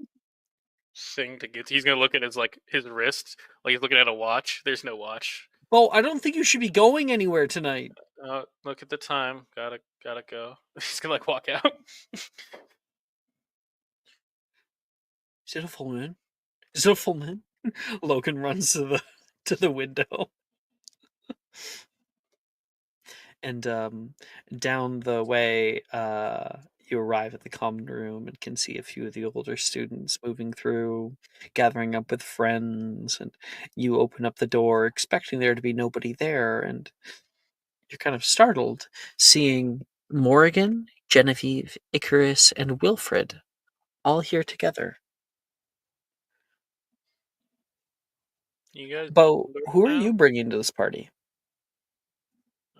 [SPEAKER 2] thing to get. He's gonna look at his wrist, like he's looking at a watch. There's no watch.
[SPEAKER 3] Well, I don't think you should be going anywhere tonight.
[SPEAKER 2] Look at the time. Gotta go. He's gonna like walk out.
[SPEAKER 3] Is it a full moon? Is it a full moon? Logan runs to the window. And down the way, you arrive at the common room and can see a few of the older students moving through, gathering up with friends, and you open up the door expecting there to be nobody there, and you're kind of startled seeing Morrigan, Genevieve, Icarus, and Wilfred all here together.
[SPEAKER 2] You guys.
[SPEAKER 3] Bo, who are
[SPEAKER 2] now?
[SPEAKER 3] you bringing to this party?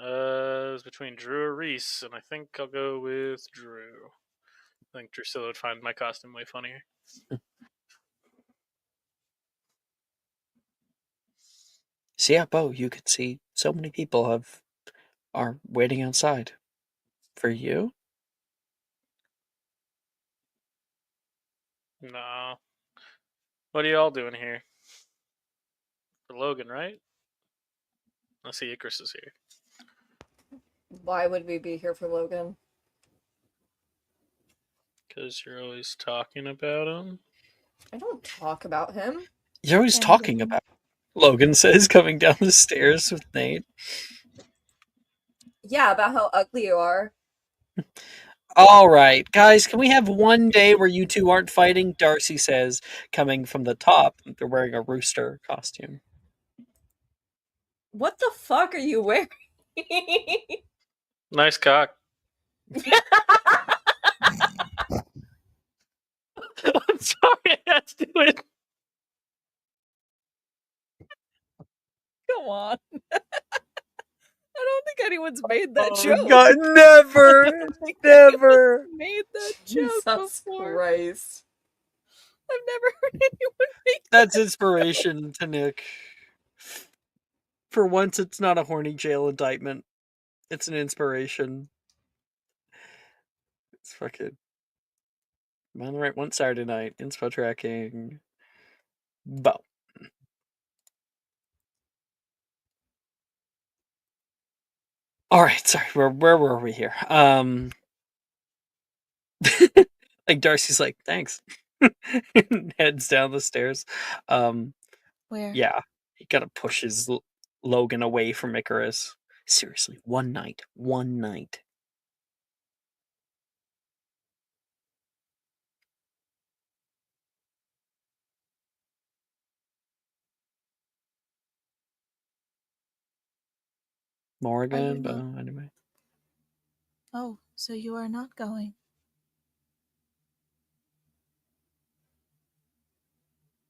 [SPEAKER 2] It was between Drew or Reese, and I think I'll go with Drew. I think Drusilla would find my costume way funnier.
[SPEAKER 3] So yeah, Bo, you could see so many people are waiting outside for you.
[SPEAKER 2] No. What are y'all doing here? For Logan, right? I see Icarus is here.
[SPEAKER 5] Why would we be here for Logan?
[SPEAKER 2] Because you're always talking about him.
[SPEAKER 5] I don't talk about him.
[SPEAKER 3] You're always talking about it, Logan says, coming down the stairs with Nate.
[SPEAKER 5] Yeah, about how ugly you are.
[SPEAKER 3] All right, guys, can we have one day where you two aren't fighting? Darcy says, coming from the top. They're wearing a rooster costume.
[SPEAKER 5] What the fuck are you wearing?
[SPEAKER 2] Nice cock. I'm sorry, I had to do it.
[SPEAKER 1] Come on. I don't think anyone's made that
[SPEAKER 3] Oh,
[SPEAKER 1] joke.
[SPEAKER 3] God,
[SPEAKER 1] I
[SPEAKER 3] never,
[SPEAKER 1] don't think
[SPEAKER 3] never.
[SPEAKER 1] anyone's made that joke
[SPEAKER 5] Jesus
[SPEAKER 1] before.
[SPEAKER 5] Christ.
[SPEAKER 1] I've never heard anyone make
[SPEAKER 3] That's inspiration to Nick. For once, it's not a horny jail indictment. It's an inspiration. It's fucking. I'm on the right one Saturday night. Inspo tracking. Bo. All right, sorry. Where were we here? Like Darcy's like, thanks. Heads down the stairs.
[SPEAKER 1] Where?
[SPEAKER 3] Yeah, he kind of pushes Logan away from Icarus. Seriously, one night. Morgan, but
[SPEAKER 1] not?
[SPEAKER 3] anyway.
[SPEAKER 1] Oh, so you are not going.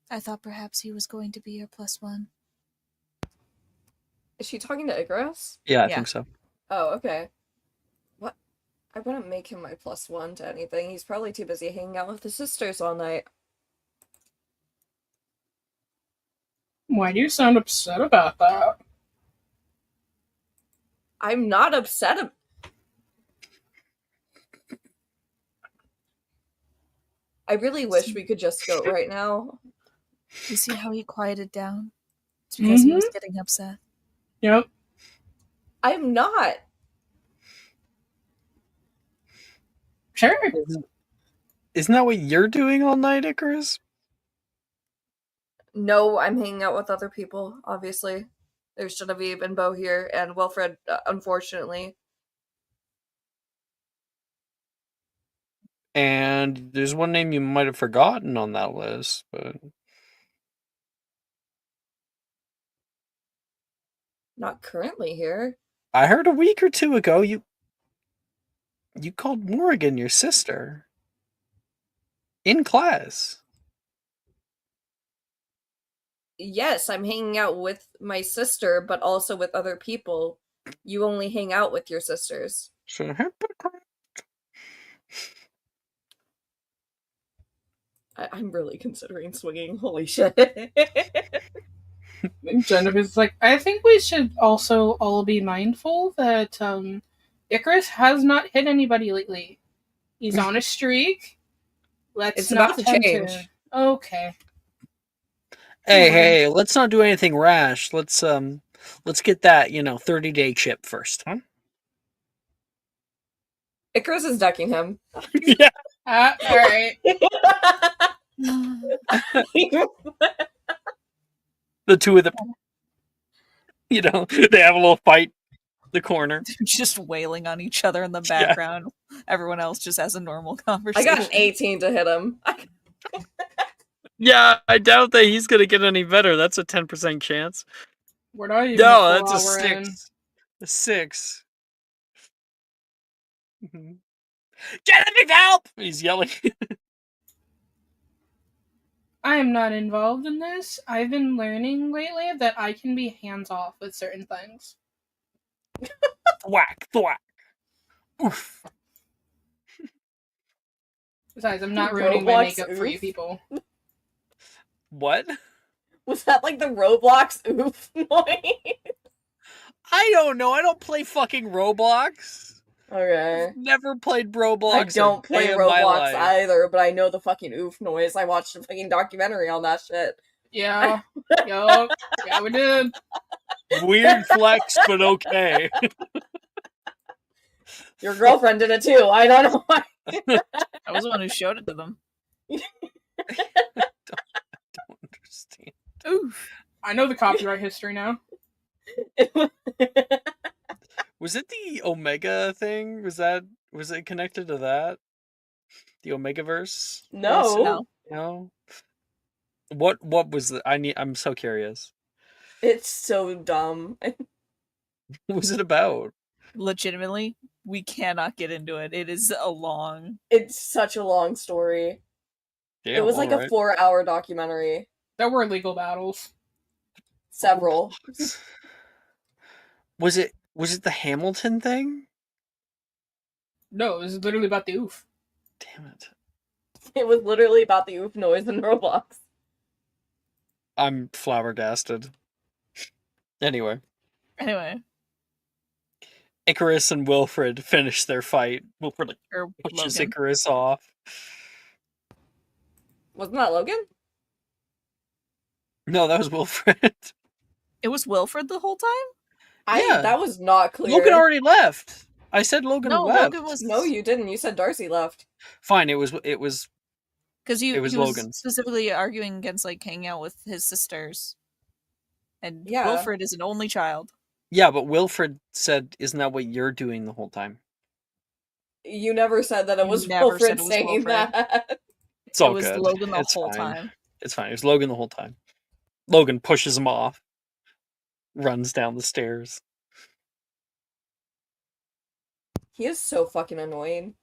[SPEAKER 1] I thought perhaps he was going to be your +1.
[SPEAKER 5] Is she talking to Icarus?
[SPEAKER 3] Yeah, I
[SPEAKER 1] Yeah.
[SPEAKER 3] think so.
[SPEAKER 5] Oh, okay. What? I wouldn't make him my +1 to anything. He's probably too busy hanging out with his sisters all night.
[SPEAKER 4] Why do you sound upset about that?
[SPEAKER 5] I'm not upset. I really wish we could just go right now.
[SPEAKER 1] You see how he quieted down? It's because he was getting upset.
[SPEAKER 4] Yep.
[SPEAKER 5] I'm not.
[SPEAKER 4] Sure.
[SPEAKER 3] Isn't that what you're doing all night, Icarus?
[SPEAKER 5] No, I'm hanging out with other people, obviously. There's Genevieve and Bo here, and Wilfred, unfortunately.
[SPEAKER 3] And there's one name you might have forgotten on that list, but
[SPEAKER 5] Not currently here.
[SPEAKER 3] I heard a week or two ago you called Morrigan your sister. In class.
[SPEAKER 5] Yes, I'm hanging out with my sister, but also with other people. You only hang out with your sisters.
[SPEAKER 3] So hypocrite.
[SPEAKER 5] I'm really considering swinging. Holy shit.
[SPEAKER 4] Genevieve's like, I think we should also all be mindful that Icarus has not hit anybody lately. He's on a streak. Let's
[SPEAKER 5] It's
[SPEAKER 4] not
[SPEAKER 5] about to
[SPEAKER 4] tempt
[SPEAKER 5] change.
[SPEAKER 4] him. Okay.
[SPEAKER 3] Hey, let's not do anything rash. Let's get that, 30-day chip first, huh?
[SPEAKER 5] Icarus is ducking him.
[SPEAKER 3] Yeah.
[SPEAKER 4] Alright.
[SPEAKER 3] The two of them, they have a little fight in the corner.
[SPEAKER 1] Just wailing on each other in the background. Yeah. Everyone else just has a normal
[SPEAKER 5] I
[SPEAKER 1] conversation.
[SPEAKER 5] got an 18 to hit him.
[SPEAKER 3] Yeah, I doubt that he's gonna get any better. That's a 10% chance.
[SPEAKER 4] We're not even
[SPEAKER 3] No,
[SPEAKER 4] a
[SPEAKER 3] that's a 6.
[SPEAKER 4] in.
[SPEAKER 3] A 6. Genevieve, help! He's yelling.
[SPEAKER 4] I am not involved in this. I've been learning lately that I can be hands off with certain things.
[SPEAKER 3] Thwack, thwack. Oof.
[SPEAKER 4] Besides, I'm not ruining my
[SPEAKER 5] Roblox
[SPEAKER 4] makeup for you
[SPEAKER 5] oof.
[SPEAKER 4] people.
[SPEAKER 3] What?
[SPEAKER 5] Was that like the Roblox oof noise?
[SPEAKER 3] I don't know. I don't play fucking Roblox.
[SPEAKER 5] Okay.
[SPEAKER 3] Never played Roblox.
[SPEAKER 5] I don't play
[SPEAKER 3] in my
[SPEAKER 5] Roblox
[SPEAKER 3] life.
[SPEAKER 5] either, but I know the fucking oof noise. I watched a fucking documentary on that shit.
[SPEAKER 4] Yeah. Yup. Yeah, we did.
[SPEAKER 3] Weird flex, but okay.
[SPEAKER 5] Your girlfriend did it too. I don't know why.
[SPEAKER 1] I was the one who showed it to them.
[SPEAKER 3] Don't understand.
[SPEAKER 1] Oof.
[SPEAKER 4] I know the copyright history now.
[SPEAKER 3] Was it the Omega thing? Was it connected to that? The Omegaverse?
[SPEAKER 5] No.
[SPEAKER 1] No.
[SPEAKER 3] What was the I'm so curious.
[SPEAKER 5] It's so dumb.
[SPEAKER 3] What was it about?
[SPEAKER 1] Legitimately, we cannot get into it. It is a long.
[SPEAKER 5] It's such a long story.
[SPEAKER 3] Damn,
[SPEAKER 5] It was like a 4-hour documentary.
[SPEAKER 4] There were legal battles.
[SPEAKER 5] Several.
[SPEAKER 3] Was it the Hamilton thing?
[SPEAKER 4] No, it was literally about the oof.
[SPEAKER 3] Damn it.
[SPEAKER 5] It was literally about the oof noise in Roblox.
[SPEAKER 3] I'm flabbergasted. Anyway. Icarus and Wilfred finish their fight. Wilfred pushes
[SPEAKER 1] Logan.
[SPEAKER 3] Icarus off.
[SPEAKER 5] Wasn't that Logan?
[SPEAKER 3] No, that was Wilfred.
[SPEAKER 1] It was Wilfred the whole time?
[SPEAKER 3] Yeah.
[SPEAKER 5] That was not clear.
[SPEAKER 3] Logan already left. I said Logan
[SPEAKER 1] No,
[SPEAKER 3] left.
[SPEAKER 1] Logan was
[SPEAKER 5] No, you didn't. You said Darcy left.
[SPEAKER 3] Fine. It was
[SPEAKER 1] because he was
[SPEAKER 3] Logan.
[SPEAKER 1] specifically arguing against like hanging out with his sisters, and
[SPEAKER 5] Yeah.
[SPEAKER 1] Wilfred is an only child.
[SPEAKER 3] Yeah, but Wilfred said, "Isn't that what you're doing the whole time?"
[SPEAKER 5] You never said that it
[SPEAKER 1] You
[SPEAKER 5] was
[SPEAKER 1] never said
[SPEAKER 5] Wilfred
[SPEAKER 1] it was
[SPEAKER 5] saying
[SPEAKER 1] Wilfred.
[SPEAKER 5] that.
[SPEAKER 3] It's all
[SPEAKER 1] It was
[SPEAKER 3] good.
[SPEAKER 1] Logan the
[SPEAKER 3] It's
[SPEAKER 1] whole
[SPEAKER 3] fine.
[SPEAKER 1] time.
[SPEAKER 3] It's fine. It was Logan the whole time. Logan pushes him off, runs down the stairs.
[SPEAKER 5] He is so fucking annoying.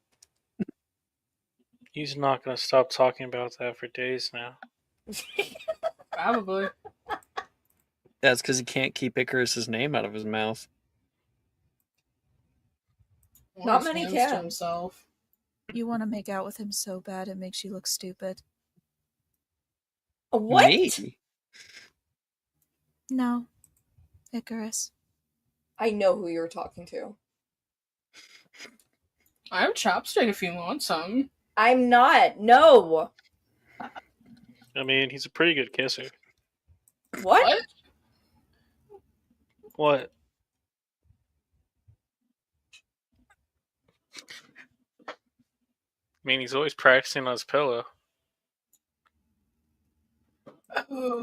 [SPEAKER 2] He's not gonna stop talking about that for days now.
[SPEAKER 4] Probably.
[SPEAKER 3] That's because he can't keep Icarus's name out of his mouth.
[SPEAKER 5] Not many
[SPEAKER 4] Stands to
[SPEAKER 5] can.
[SPEAKER 4] himself.
[SPEAKER 1] You want to make out with him so bad it makes you look stupid.
[SPEAKER 5] What?
[SPEAKER 3] Me?
[SPEAKER 1] No, Icarus.
[SPEAKER 5] I know who you're talking to.
[SPEAKER 4] I have chopstick if you want some.
[SPEAKER 5] I'm not. No.
[SPEAKER 2] I mean, he's a pretty good kisser.
[SPEAKER 5] What?
[SPEAKER 2] What? I mean, he's always practicing on his pillow.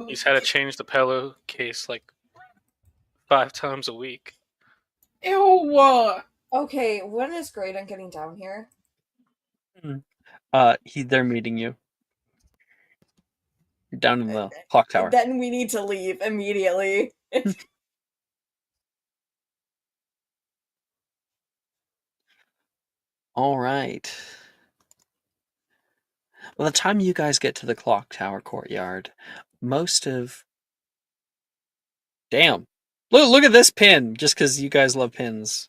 [SPEAKER 2] He's had to change the pillow case like 5 times a week.
[SPEAKER 4] Ew.
[SPEAKER 5] Okay, when is Graydon getting down here?
[SPEAKER 3] They're meeting you. You're down in the clock tower.
[SPEAKER 5] Then we need to leave immediately.
[SPEAKER 3] All right. By the time you guys get to the clock tower courtyard, most of... Damn. Look at this pin, just because you guys love pins.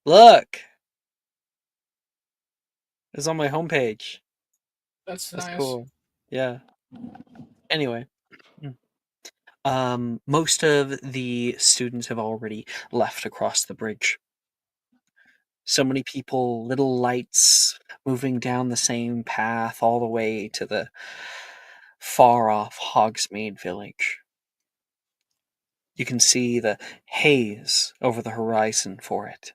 [SPEAKER 3] Look! It's on my homepage.
[SPEAKER 4] That's
[SPEAKER 3] That's
[SPEAKER 4] nice.
[SPEAKER 3] cool. Yeah. Anyway. Most of the students have already left across the bridge. So many people, little lights moving down the same path all the way to the far off Hogsmeade village. You can see the haze over the horizon for it.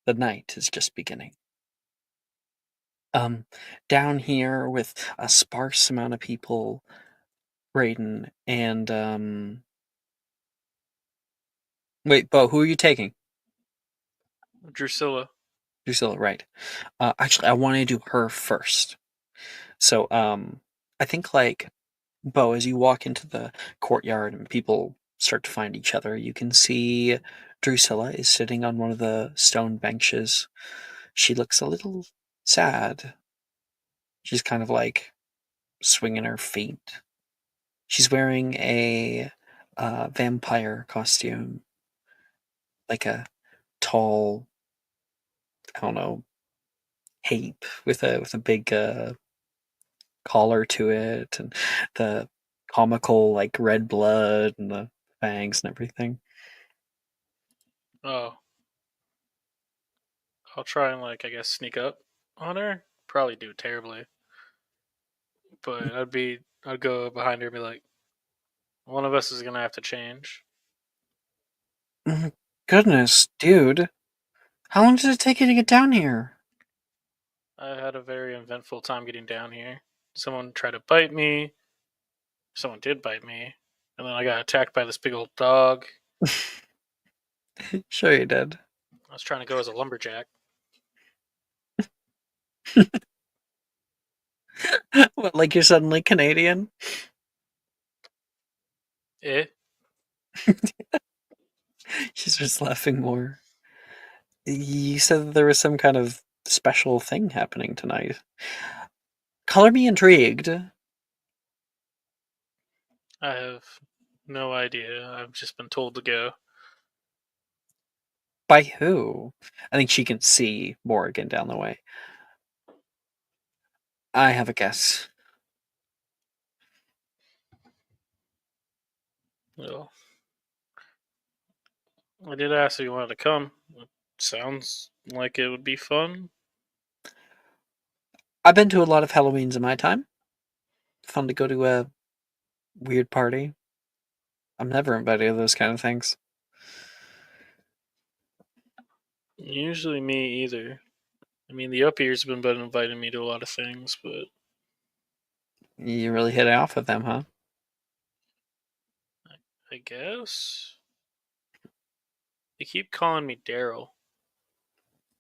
[SPEAKER 3] The night is just beginning. Down here with a sparse amount of people, Raiden and wait, Bo, who are you taking?
[SPEAKER 2] Drusilla.
[SPEAKER 3] Drusilla, right. Actually, I want to do her first. So, I think, like, Bo, as you walk into the courtyard and people start to find each other, you can see Drusilla is sitting on one of the stone benches. She looks a little sad. She's kind of, like, swinging her feet. She's wearing a vampire costume. Like a tall, I don't know, cape with a big collar to it, and the comical like red blood and the fangs and everything.
[SPEAKER 2] Oh. I'll try and, like, I guess, sneak up on her. Probably do terribly. But I'd go behind her and be like, one of us is gonna have to change.
[SPEAKER 3] Goodness, dude. How long did it take you to get down here?
[SPEAKER 2] I had a very eventful time getting down here. Someone tried to bite me. Someone did bite me. And then I got attacked by this big old dog.
[SPEAKER 3] Sure you did.
[SPEAKER 2] I was trying to go as a lumberjack.
[SPEAKER 3] What, like you're suddenly Canadian?
[SPEAKER 2] Eh?
[SPEAKER 3] She's just laughing more. You said that there was some kind of special thing happening tonight. Color me intrigued.
[SPEAKER 2] I have no idea. I've just been told to go.
[SPEAKER 3] By who? I think she can see Morrigan down the way. I have a guess.
[SPEAKER 2] Well, I did ask if you wanted to come. It sounds like it would be fun.
[SPEAKER 3] I've been to a lot of Halloweens in my time. Fun to go to a weird party. I'm never invited to those kind of things.
[SPEAKER 2] Usually me either. I mean, the up ears have been inviting me to a lot of things, but
[SPEAKER 3] You really hit it off with them, huh?
[SPEAKER 2] I guess they keep calling me Daryl.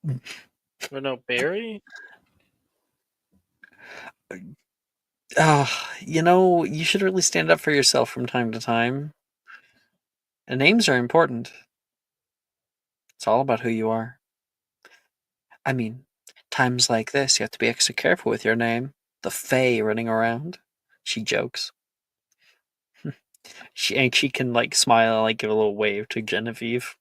[SPEAKER 2] But no, Barry.
[SPEAKER 3] You should really stand up for yourself from time to time. And names are important. It's all about who you are. I mean, times like this, you have to be extra careful with your name. The Fae running around. She jokes. She can like smile and like give a little wave to Genevieve.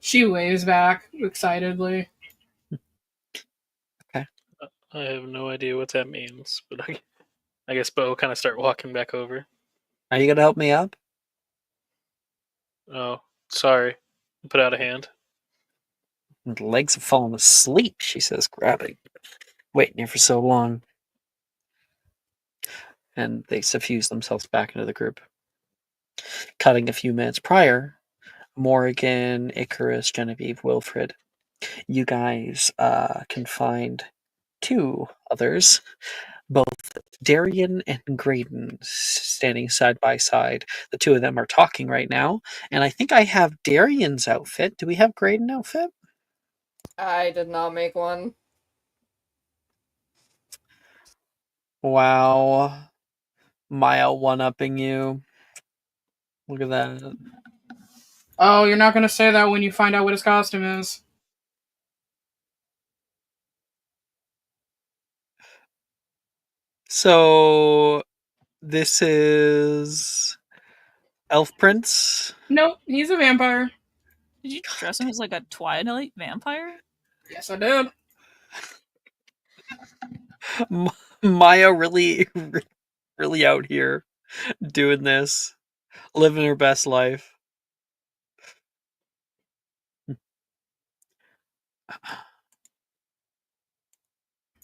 [SPEAKER 4] She waves back excitedly.
[SPEAKER 3] Okay.
[SPEAKER 2] I have no idea what that means, but I guess Bo will kind of start walking back over.
[SPEAKER 3] Are you gonna help me up?
[SPEAKER 2] Oh, sorry. Put out a hand.
[SPEAKER 3] The legs have fallen asleep, she says, grabbing. Waiting here for so long. And they suffuse themselves back into the group. Cutting a few minutes prior, Morrigan, Icarus, Genevieve, Wilfred. You guys can find two others, both Darian and Graydon, standing side by side. The two of them are talking right now, and I think I have Darian's outfit. Do we have Graydon outfit?
[SPEAKER 5] I did not make one.
[SPEAKER 3] Wow. Maya one-upping you. Look at that.
[SPEAKER 4] Oh, you're not gonna say that when you find out what his costume is.
[SPEAKER 3] So, this is Elf Prince.
[SPEAKER 4] Nope, he's a vampire.
[SPEAKER 1] Did you dress him as like a Twilight vampire?
[SPEAKER 4] Yes, I did.
[SPEAKER 3] Maya really, really out here doing this, living her best life.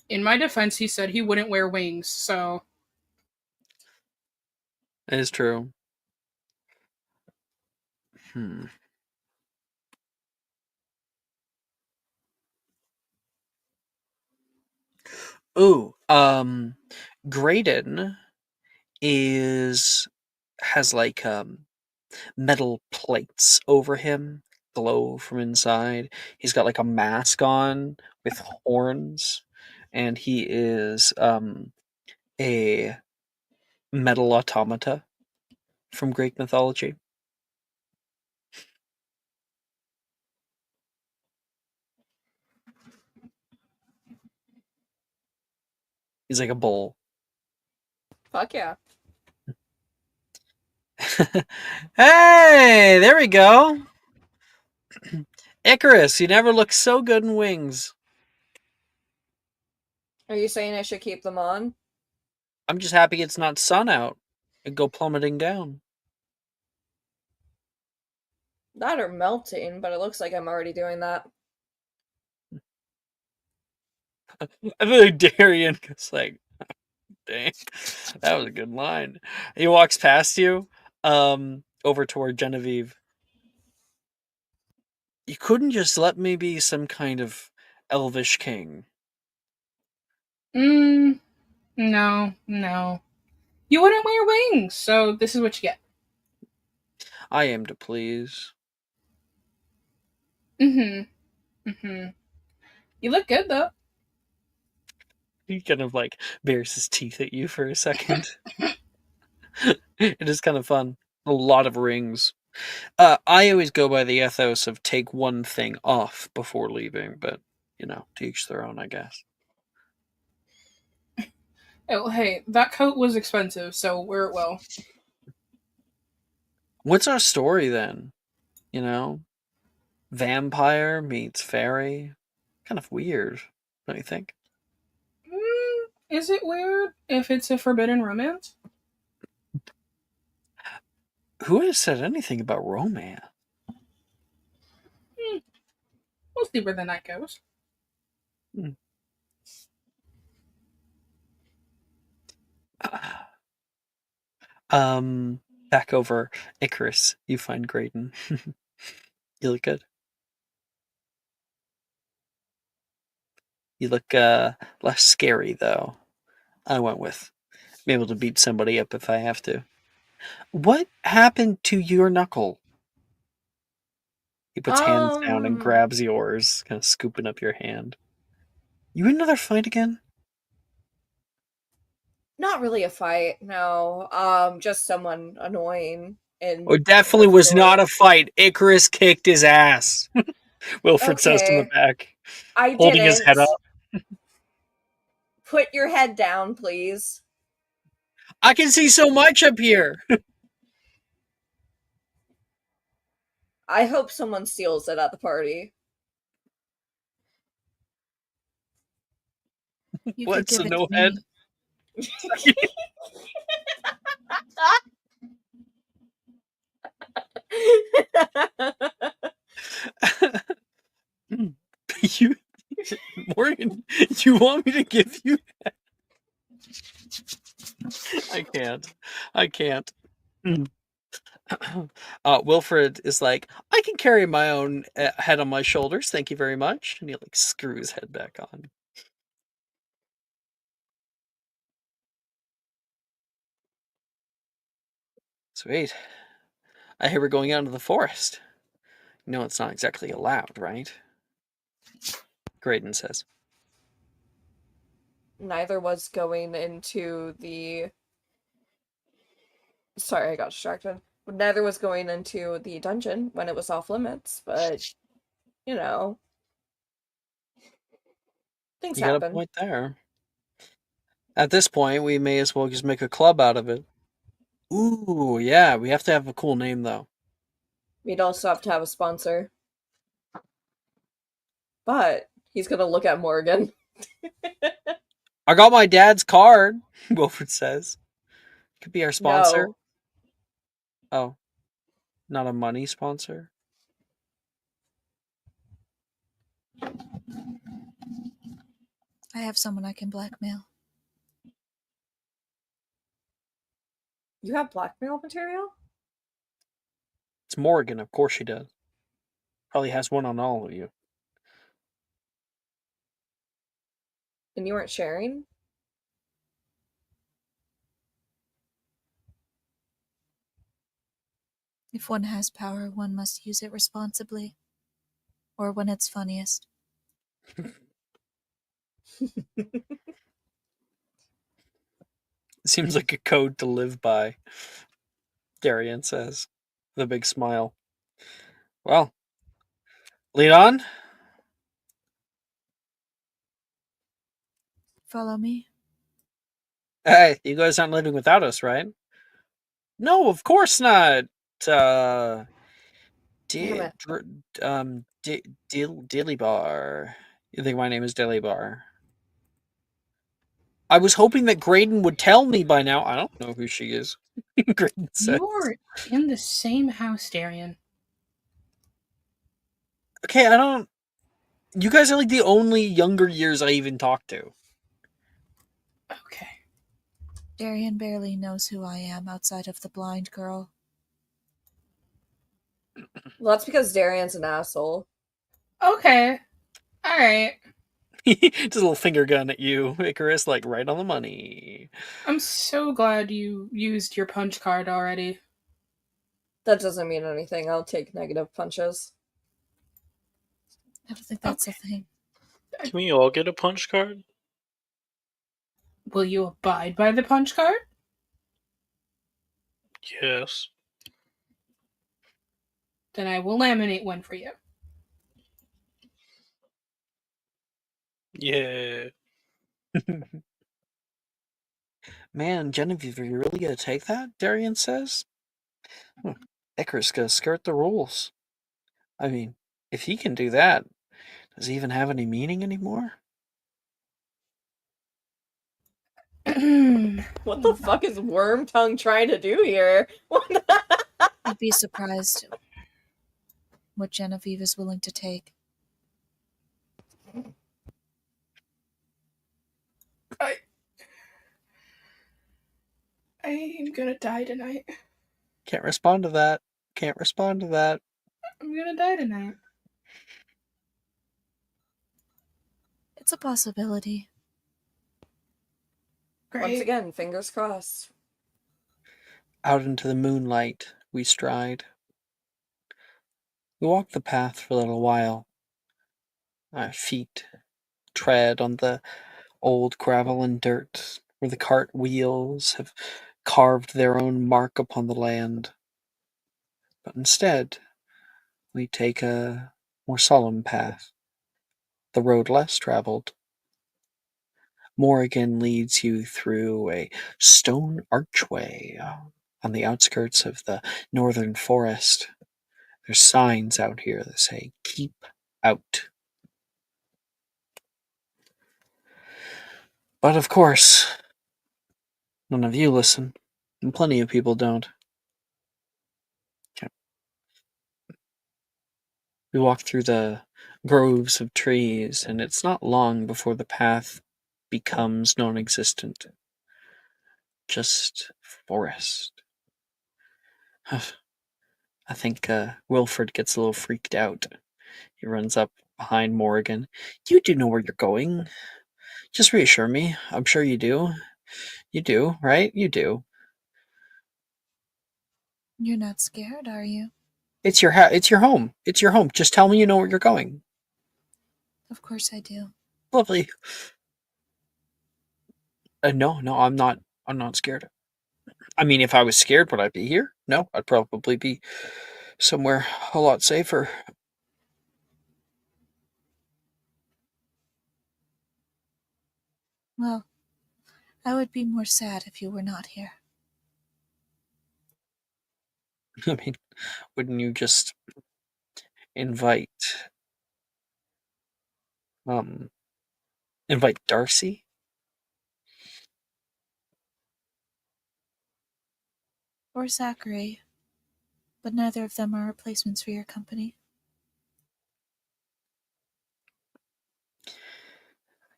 [SPEAKER 4] In my defense, he said he wouldn't wear wings, so
[SPEAKER 3] It is true. Ooh, Graydon has like metal plates over him, glow from inside. He's got like a mask on with horns, and he is a metal automata from Greek mythology. He's like a bull.
[SPEAKER 5] Fuck yeah.
[SPEAKER 3] Hey, there we go. Icarus, you never look so good in wings.
[SPEAKER 5] Are you saying I should keep them on?
[SPEAKER 3] I'm just happy it's not sun out and go plummeting down.
[SPEAKER 5] That or melting, but it looks like I'm already doing that.
[SPEAKER 3] I feel like Darian goes like, dang, that was a good line. He walks past you, over toward Genevieve. You couldn't just let me be some kind of elvish king.
[SPEAKER 4] no, no. You wouldn't wear wings, so this is what you get.
[SPEAKER 3] I am to please.
[SPEAKER 4] Mm-hmm. You look good though.
[SPEAKER 3] He kind of like bares his teeth at you for a second. It is kind of fun. A lot of rings. I always go by the ethos of take one thing off before leaving, but to each their own, I guess.
[SPEAKER 4] Oh, hey, that coat was expensive, so wear it well.
[SPEAKER 3] What's our story then? Vampire meets fairy. Kind of weird, don't you think?
[SPEAKER 4] Is it weird if it's a forbidden romance?
[SPEAKER 3] Who has said anything about romance?
[SPEAKER 4] We'll see where the night goes.
[SPEAKER 3] Back over Icarus, you find Graydon. You look good. You look less scary though. I went with be able to beat somebody up if I have to. What happened to your knuckle? He puts hands down and
[SPEAKER 5] Um,
[SPEAKER 3] grabs yours, kind of scooping up your hand. You in another fight again?
[SPEAKER 5] not really a fight, no. Just someone annoying
[SPEAKER 3] Oh,
[SPEAKER 5] in
[SPEAKER 3] definitely
[SPEAKER 5] the
[SPEAKER 3] was
[SPEAKER 5] store.
[SPEAKER 3] not a fight. Icarus kicked his ass. Wilfred says from the
[SPEAKER 5] Okay,
[SPEAKER 3] back,
[SPEAKER 5] I
[SPEAKER 3] holding his head
[SPEAKER 5] didn't.
[SPEAKER 3] up.
[SPEAKER 5] Put your head down, please.
[SPEAKER 3] I can see so much up here.
[SPEAKER 5] I hope someone steals it at the party.
[SPEAKER 1] You could
[SPEAKER 3] What's a
[SPEAKER 1] give it to
[SPEAKER 3] no head?
[SPEAKER 1] me.
[SPEAKER 3] You, Morgan, you want me to give you? I can't. I can't. Wilfred is like, I can carry my own head on my shoulders. Thank you very much. And he like screw his head back on. Sweet. I hear we're going out into the forest. No, it's not exactly allowed, right? Graydon says.
[SPEAKER 5] Neither was going into the. Sorry, I got distracted. Neither was going into the dungeon when it was off limits, but, you know, things
[SPEAKER 3] You got a
[SPEAKER 5] happen.
[SPEAKER 3] point there. At this point, we may as well just make a club out of it. Ooh, yeah, we have to have a cool name though.
[SPEAKER 5] We'd also have to have a sponsor. But he's gonna look at Morgan.
[SPEAKER 3] I got my dad's card, Wilfred says. Could be our sponsor.
[SPEAKER 5] No.
[SPEAKER 3] Oh, not a money sponsor?
[SPEAKER 1] I have someone I can blackmail.
[SPEAKER 5] You have blackmail material?
[SPEAKER 3] It's Morgan, of course she does. Probably has one on all of you.
[SPEAKER 5] And you weren't sharing?
[SPEAKER 1] If one has power, one must use it responsibly. Or when it's funniest.
[SPEAKER 3] It seems like a code to live by, Darian says, with a big smile. Well, lead on.
[SPEAKER 1] Follow me?
[SPEAKER 3] Hey, you guys aren't living without us, right? No, of course not.
[SPEAKER 5] Damn it.
[SPEAKER 3] Dilly Bar. You think my name is Dilly Bar? I was hoping that Graydon would tell me by now. I don't know who she is. Graydon says.
[SPEAKER 4] You're in the same house, Darian.
[SPEAKER 3] Okay, I don't. You guys are like the only younger years I even talk to.
[SPEAKER 4] Okay.
[SPEAKER 1] Darian barely knows who I am outside of the blind girl.
[SPEAKER 5] Well, that's because Darian's an asshole.
[SPEAKER 4] Okay. Alright.
[SPEAKER 3] Just a little finger gun at you, Icarus, like right on the money.
[SPEAKER 4] I'm so glad you used your punch card already.
[SPEAKER 5] That doesn't mean anything. I'll take negative punches.
[SPEAKER 1] I don't think that's
[SPEAKER 4] Okay.
[SPEAKER 1] a thing.
[SPEAKER 2] Can we all get a punch card?
[SPEAKER 4] Will you abide by the punch card?
[SPEAKER 2] Yes.
[SPEAKER 4] Then I will laminate one for you.
[SPEAKER 2] Yeah.
[SPEAKER 3] Man, Genevieve, are you really gonna take that? Darian says. Icarus gonna skirt the rules. I mean, if he can do that, does he even have any meaning anymore?
[SPEAKER 5] What the fuck is Worm Tongue trying to do here?
[SPEAKER 1] You'd be surprised what Genevieve is willing to take.
[SPEAKER 4] I'm gonna die tonight.
[SPEAKER 3] Can't respond to that. Can't respond to that.
[SPEAKER 4] I'm gonna die tonight.
[SPEAKER 1] It's a possibility.
[SPEAKER 4] Great.
[SPEAKER 5] Once again, fingers crossed.
[SPEAKER 3] Out into the moonlight we stride. We walk the path for a little while. Our feet tread on the old gravel and dirt, where the cart wheels have carved their own mark upon the land. But instead, we take a more solemn path, the road less traveled. Morrigan leads you through a stone archway on the outskirts of the northern forest. There's signs out here that say, "Keep out." But of course, none of you listen, and plenty of people don't. We walk through the groves of trees, and it's not long before the path becomes non existent. Just forest. I think Wilfred gets a little freaked out. He runs up behind Morrigan. You do know where you're going. Just reassure me. I'm sure you do. You do, right? You do.
[SPEAKER 1] You're not scared, are you?
[SPEAKER 3] It's your it's your home. It's your home. Just tell me you know where you're going.
[SPEAKER 1] Of course I do.
[SPEAKER 3] Lovely. No, no, I'm not. I'm not scared. I mean, if I was scared, would I be here? No, I'd probably be somewhere a lot safer.
[SPEAKER 1] Well, I would be more sad if you were not here.
[SPEAKER 3] I mean, wouldn't you just invite um invite Darcy?
[SPEAKER 1] Or Zachary. But neither of them are replacements for your company.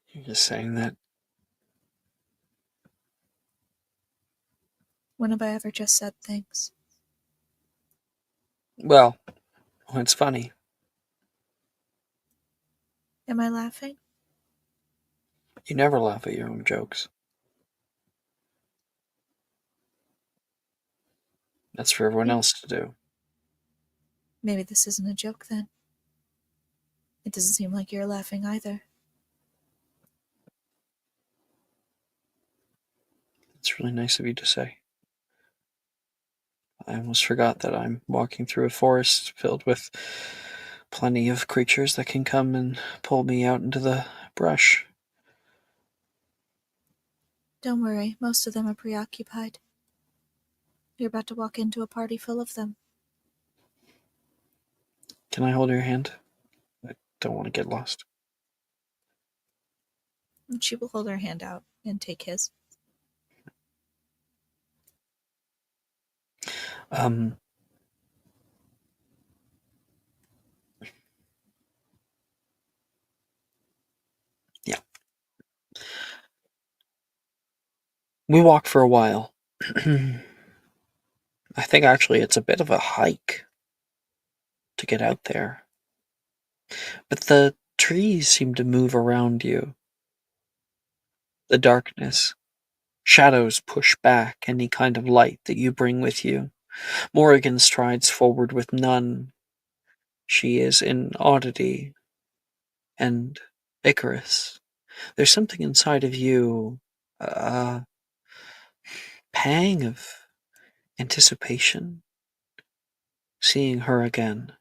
[SPEAKER 3] You're just saying that.
[SPEAKER 1] When have I ever just said things?
[SPEAKER 3] Well, it's funny.
[SPEAKER 1] Am I laughing?
[SPEAKER 3] You never laugh at your own jokes. That's for everyone else to do.
[SPEAKER 1] Maybe this isn't a joke then. It doesn't seem like you're laughing either.
[SPEAKER 3] It's really nice of you to say. I almost forgot that I'm walking through a forest filled with plenty of creatures that can come and pull me out into the brush.
[SPEAKER 1] Don't worry, most of them are preoccupied. You're about to walk into a party full of them.
[SPEAKER 3] Can I hold your hand? I don't want to get lost.
[SPEAKER 1] And she will hold her hand out and take his.
[SPEAKER 3] Um, yeah. We walk for a while. I think actually it's a bit of a hike to get out there. But the trees seem to move around you. The darkness. Shadows push back any kind of light that you bring with you. Morrigan strides forward with none. She is in oddity and Icarus. There's something inside of you, a pang of anticipation, seeing her again.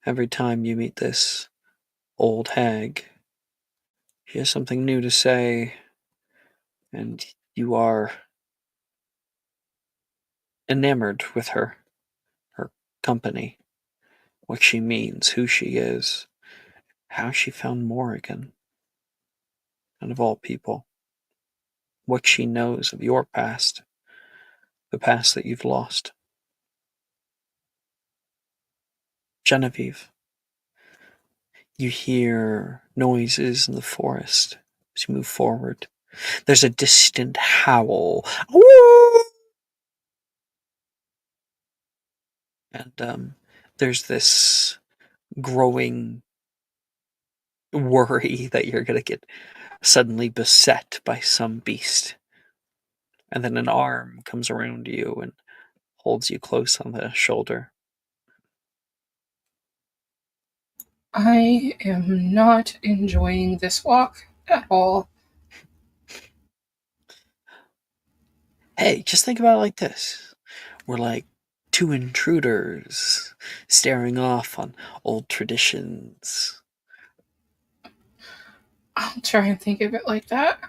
[SPEAKER 3] Every time you meet this old hag, she has something new to say, and you are enamored with her company, what she means, who she is, how she found Morrigan, and of all people, what she knows of your past, the past that you've lost. Genevieve, you hear noises in the forest as you move forward. There's a distant howl. Woo! And there's this growing worry that you're going to get suddenly beset by some beast. And then an arm comes around you and holds you close on the shoulder.
[SPEAKER 4] I am not enjoying this walk at all.
[SPEAKER 3] Hey, just think about it like this. We're like two intruders staring off on old traditions.
[SPEAKER 4] I'll try and think of it like that.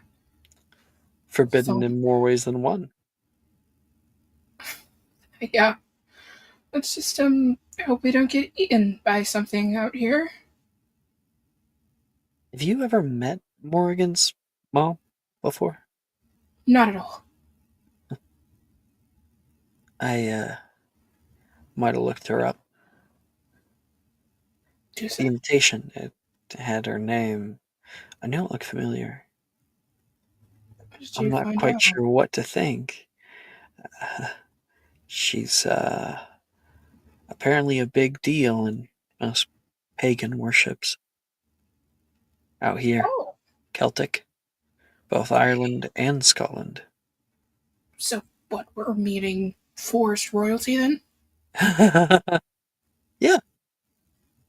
[SPEAKER 3] Forbidden
[SPEAKER 4] So,
[SPEAKER 3] in more ways than one.
[SPEAKER 4] yeah. Let's just, I hope we don't get eaten by something out here.
[SPEAKER 3] Have you ever met Morrigan's mom before?
[SPEAKER 4] Not at all.
[SPEAKER 3] I might have looked her up.
[SPEAKER 4] Do
[SPEAKER 3] The
[SPEAKER 4] so.
[SPEAKER 3] invitation, it had her name. I know it looked familiar.
[SPEAKER 4] What did
[SPEAKER 3] I'm
[SPEAKER 4] you
[SPEAKER 3] not
[SPEAKER 4] find
[SPEAKER 3] quite
[SPEAKER 4] out?
[SPEAKER 3] sure what to think. She's apparently a big deal in most pagan worships out here.
[SPEAKER 4] Oh,
[SPEAKER 3] Celtic, both Ireland and Scotland.
[SPEAKER 4] so what? We're meeting forest royalty then?
[SPEAKER 3] Yeah,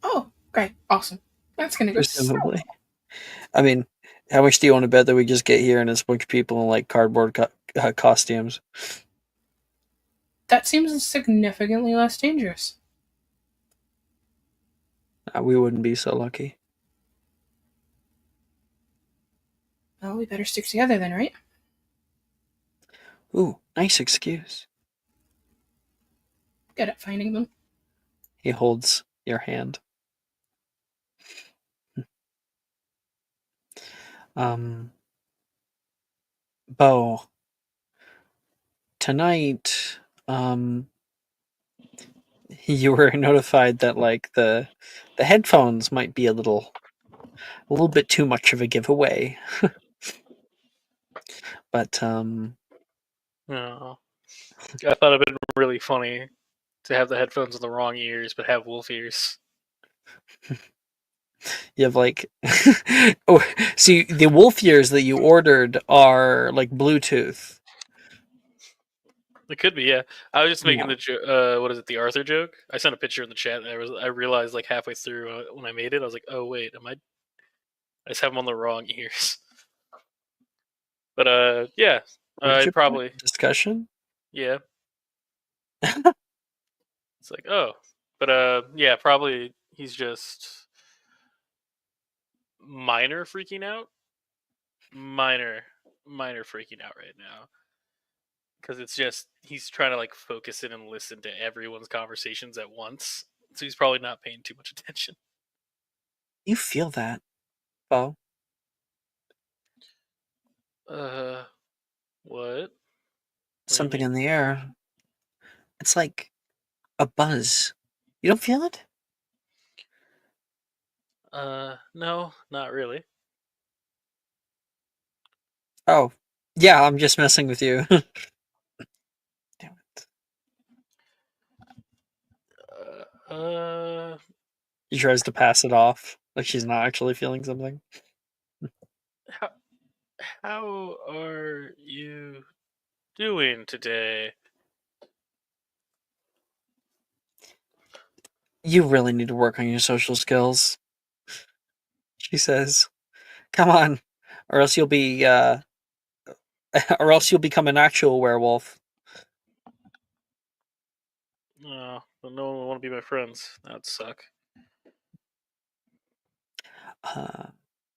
[SPEAKER 4] Oh, great. Awesome. That's gonna go so
[SPEAKER 3] presumably.
[SPEAKER 4] well.
[SPEAKER 3] I mean, how much do you want to bet that we just get here and it's a bunch of people in like cardboard costumes?
[SPEAKER 4] That seems significantly less dangerous.
[SPEAKER 3] We wouldn't be so lucky.
[SPEAKER 4] Well, we better stick together then, right?
[SPEAKER 3] Ooh, nice excuse.
[SPEAKER 4] Good at finding them.
[SPEAKER 3] He holds your hand. Um, Bo, tonight, you were notified that like the headphones might be a little bit too much of a giveaway. But
[SPEAKER 2] Oh, I thought it'd been really funny to have the headphones in the wrong ears, but have wolf ears.
[SPEAKER 3] you have like oh, see the wolf ears that you ordered are like Bluetooth.
[SPEAKER 2] It could be, yeah. I was just making
[SPEAKER 3] Yeah.
[SPEAKER 2] the what is it? The Arthur joke. I sent a picture in the chat, and I realized like halfway through when I made it, I was like, oh wait, I just have them on the wrong ears. But yeah,
[SPEAKER 3] What did you put?
[SPEAKER 2] probably
[SPEAKER 3] Discussion?
[SPEAKER 2] yeah. It's like oh, but yeah, probably he's just minor freaking out, minor freaking out right now because it's just he's trying to like focus in and listen to everyone's conversations at once, so he's probably not paying too much attention.
[SPEAKER 3] You feel that, Bo?
[SPEAKER 2] Uh, what? What do you
[SPEAKER 3] Something
[SPEAKER 2] mean?
[SPEAKER 3] in the air. It's like a buzz. You don't feel it?
[SPEAKER 2] No, not really.
[SPEAKER 3] Oh, yeah. I'm just messing with you. Damn it.
[SPEAKER 2] Uh,
[SPEAKER 3] She tries to pass it off, like she's not actually feeling something.
[SPEAKER 2] how are you doing today?
[SPEAKER 3] You really need to work on your social skills, she says. Come on, or else you'll be, or else you'll become an actual werewolf.
[SPEAKER 2] But no one will want to be my friends. That'd suck.
[SPEAKER 3] Uh,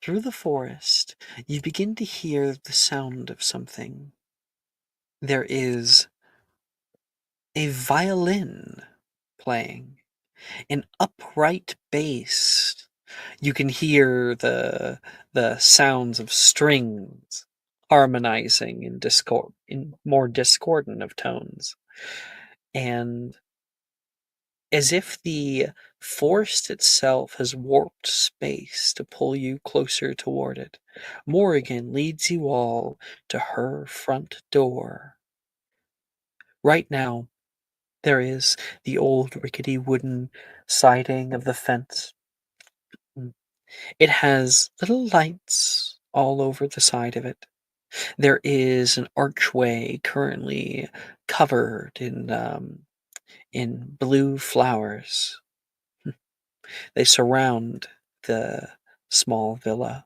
[SPEAKER 3] Through the forest, you begin to hear the sound of something. There is a violin playing, an upright bass. You can hear the sounds of strings harmonizing in more discordant of tones. And as if the forest itself has warped space to pull you closer toward it. Morrigan leads you all to her front door. Right now, there is the old rickety wooden siding of the fence. It has little lights all over the side of it. There is an archway currently covered in blue flowers. They surround the small villa.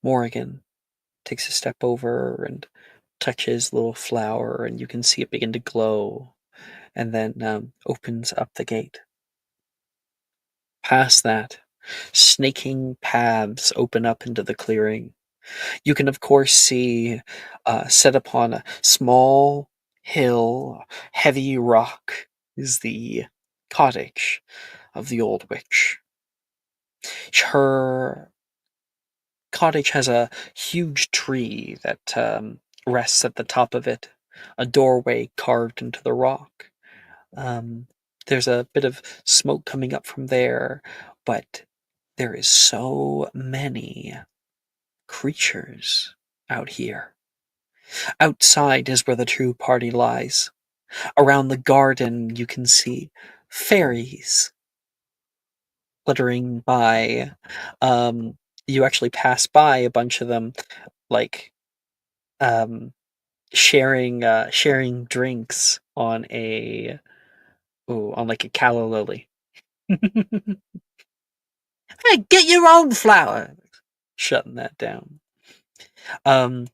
[SPEAKER 3] Morrigan takes a step over and touches the little flower, and you can see it begin to glow, and then opens up the gate. Past that, snaking paths open up into the clearing. You can, of course, see set upon a small hill, heavy rock, is the cottage of the old witch. Her cottage has a huge tree that rests at the top of it, a doorway carved into the rock. There's a bit of smoke coming up from there, but there is so many creatures out here. Outside is where the true party lies. Around the garden, you can see fairies fluttering by. You actually pass by a bunch of them, like sharing drinks on like a calla lily. Hey, get your own flower. Shutting that down. And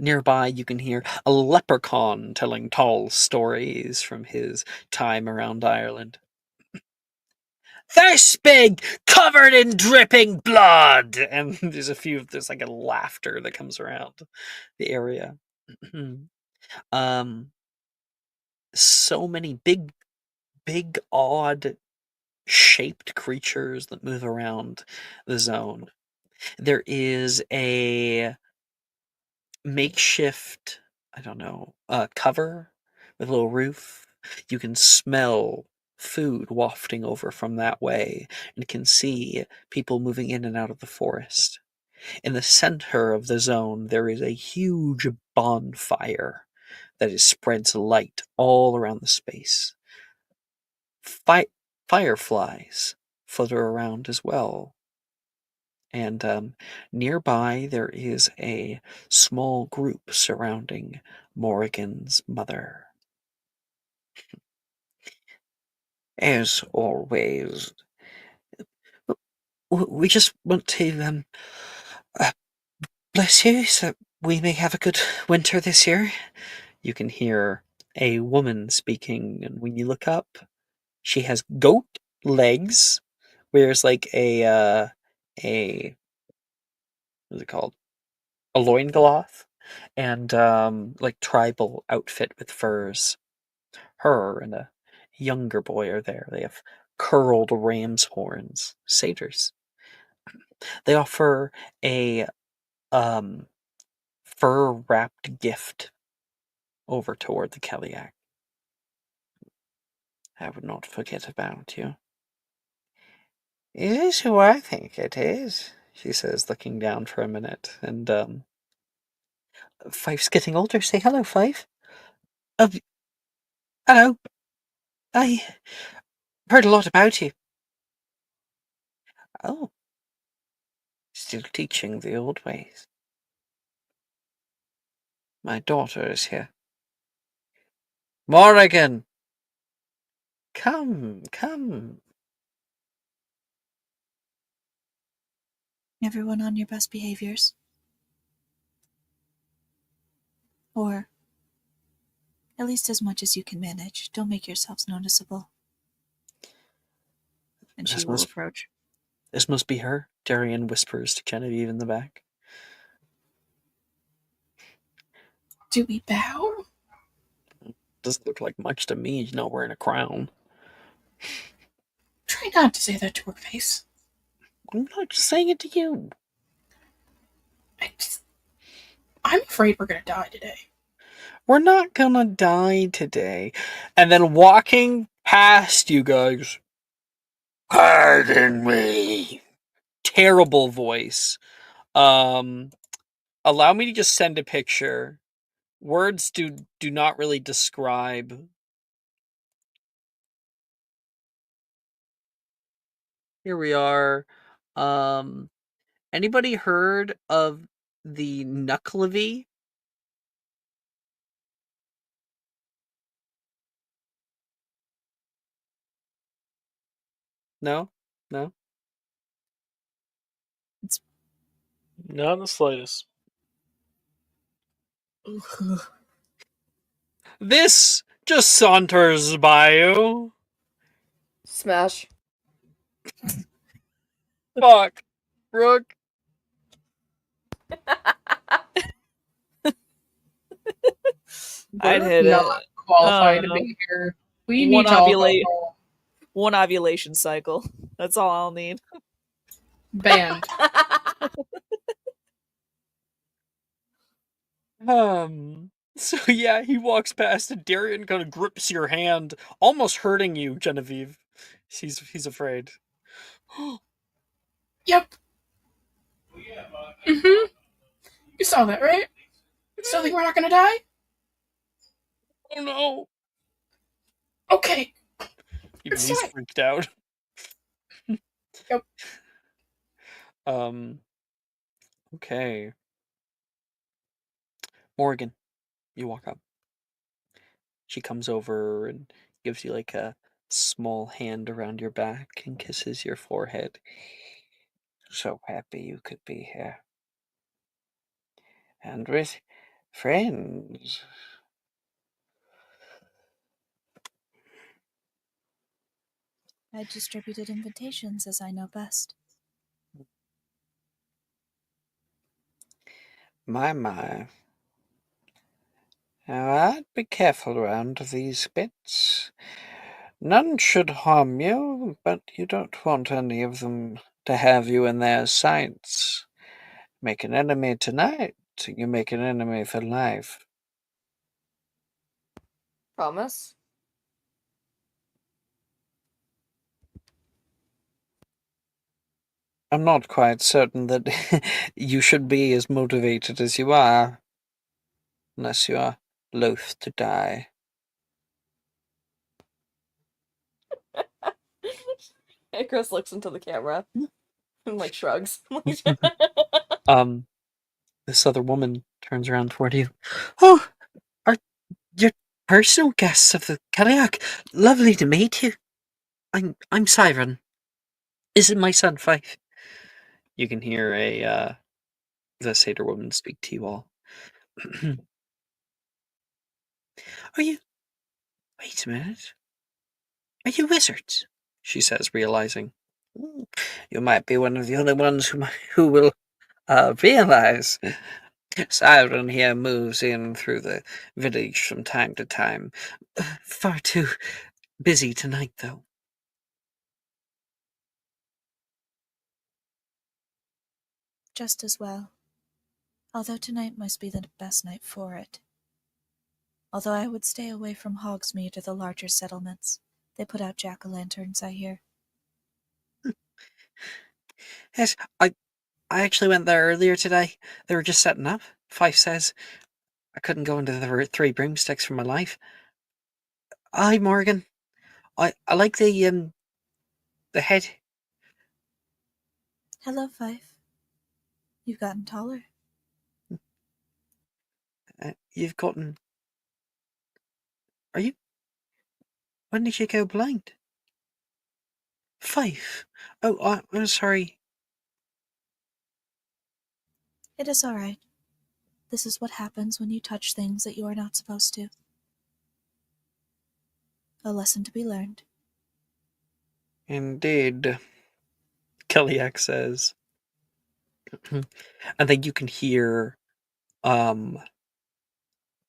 [SPEAKER 3] nearby, you can hear a leprechaun telling tall stories from his time around Ireland. This big, covered in dripping blood! And there's like a laughter that comes around the area. So many big, odd shaped creatures that move around the zone. There is a makeshift, cover with a little roof. You can smell food wafting over from that way and can see people moving in and out of the forest. In the center of the zone, there is a huge bonfire that spreads light all around the space. Fireflies flutter around as well. And nearby, there is a small group surrounding Morrigan's mother. As always, we just want to bless you so we may have a good winter this year. You can hear a woman speaking, and when you look up, she has goat legs, wears like a what's it called? A loincloth, and like tribal outfit with furs. Her and a younger boy are there. They have curled ram's horns, satyrs. They offer a fur wrapped gift over toward the Kellyak. I would not forget about you. It is who I think it is, she says, looking down for a minute. And Fife's getting older. Say hello, Fife. Uh, Hello. I heard a lot about you. Oh, still teaching the old ways. My daughter is here. Morrigan! Come.
[SPEAKER 1] Everyone on your best behaviors. Or at least as much as you can manage. Don't make yourselves noticeable. And she will approach.
[SPEAKER 3] This must be her, Darian whispers to Genevieve in the back.
[SPEAKER 4] Do we bow?
[SPEAKER 3] Doesn't look like much to me. He's not wearing a crown.
[SPEAKER 4] Try not to say that to her face.
[SPEAKER 3] I'm not just saying it to you.
[SPEAKER 4] I'm afraid we're gonna die today.
[SPEAKER 3] We're not gonna die today. And then walking past you guys. Pardon me. Terrible voice. Allow me to just send a picture. Words do not really describe. Here we are. Anybody heard of the Nucklevy? No? No?
[SPEAKER 2] Not in the slightest.
[SPEAKER 3] This just saunters by you.
[SPEAKER 5] Smash.
[SPEAKER 3] Fuck. Rook.
[SPEAKER 1] I'd
[SPEAKER 4] We're
[SPEAKER 1] hit
[SPEAKER 4] not
[SPEAKER 1] it.
[SPEAKER 4] qualified to be here. We need to all go home.
[SPEAKER 1] One ovulation cycle. That's all I'll need.
[SPEAKER 4] Banned.
[SPEAKER 3] So yeah, he walks past and Darian kind of grips your hand, almost hurting you, Genevieve. He's afraid.
[SPEAKER 4] Yep. Mm-hmm. You saw that, right? Still think we're not gonna die?
[SPEAKER 3] Oh no.
[SPEAKER 4] Okay.
[SPEAKER 3] Even
[SPEAKER 4] It's
[SPEAKER 3] he's
[SPEAKER 4] fine.
[SPEAKER 3] freaked out.
[SPEAKER 4] Yep.
[SPEAKER 3] Okay. Morgan, you walk up. She comes over and gives you like a small hand around your back and kisses your forehead. So happy you could be here. And with friends.
[SPEAKER 6] I distributed invitations as I know best.
[SPEAKER 3] My. Now, I'd be careful around these bits. None should harm you, but you don't want any of them to have you in their sights. Make an enemy tonight, you make an enemy for life.
[SPEAKER 5] Promise?
[SPEAKER 3] I'm not quite certain that you should be as motivated as you are, unless you are loath to die.
[SPEAKER 5] Chris looks into the camera and like shrugs.
[SPEAKER 3] This other woman turns around toward you. Oh, are you personal guests of the Kaliak? Lovely to meet you. I'm Siren. This is my son Fife. You can hear the satyr woman speak to you all. Are you? Wait a minute. Are you wizards? She says, realizing. You might be one of the only ones who will realize. Siren here moves in through the village from time to time. Far too busy tonight, though.
[SPEAKER 6] Just as well. Although tonight must be the best night for it. Although I would stay away from Hogsmeade or the larger settlements. They put out jack-o'-lanterns, I hear.
[SPEAKER 3] Yes, I actually went there earlier today. They were just setting up. Fife says I couldn't go into the three broomsticks for my life. Hi, Morgan. I like the head.
[SPEAKER 6] Hello, Fife. You've gotten taller.
[SPEAKER 3] You've gotten. Are you? When did you go blind? Fife. Oh, I'm sorry.
[SPEAKER 6] It is all right. This is what happens when you touch things that you are not supposed to. A lesson to be learned.
[SPEAKER 3] Indeed. Kellyak says. And then you can hear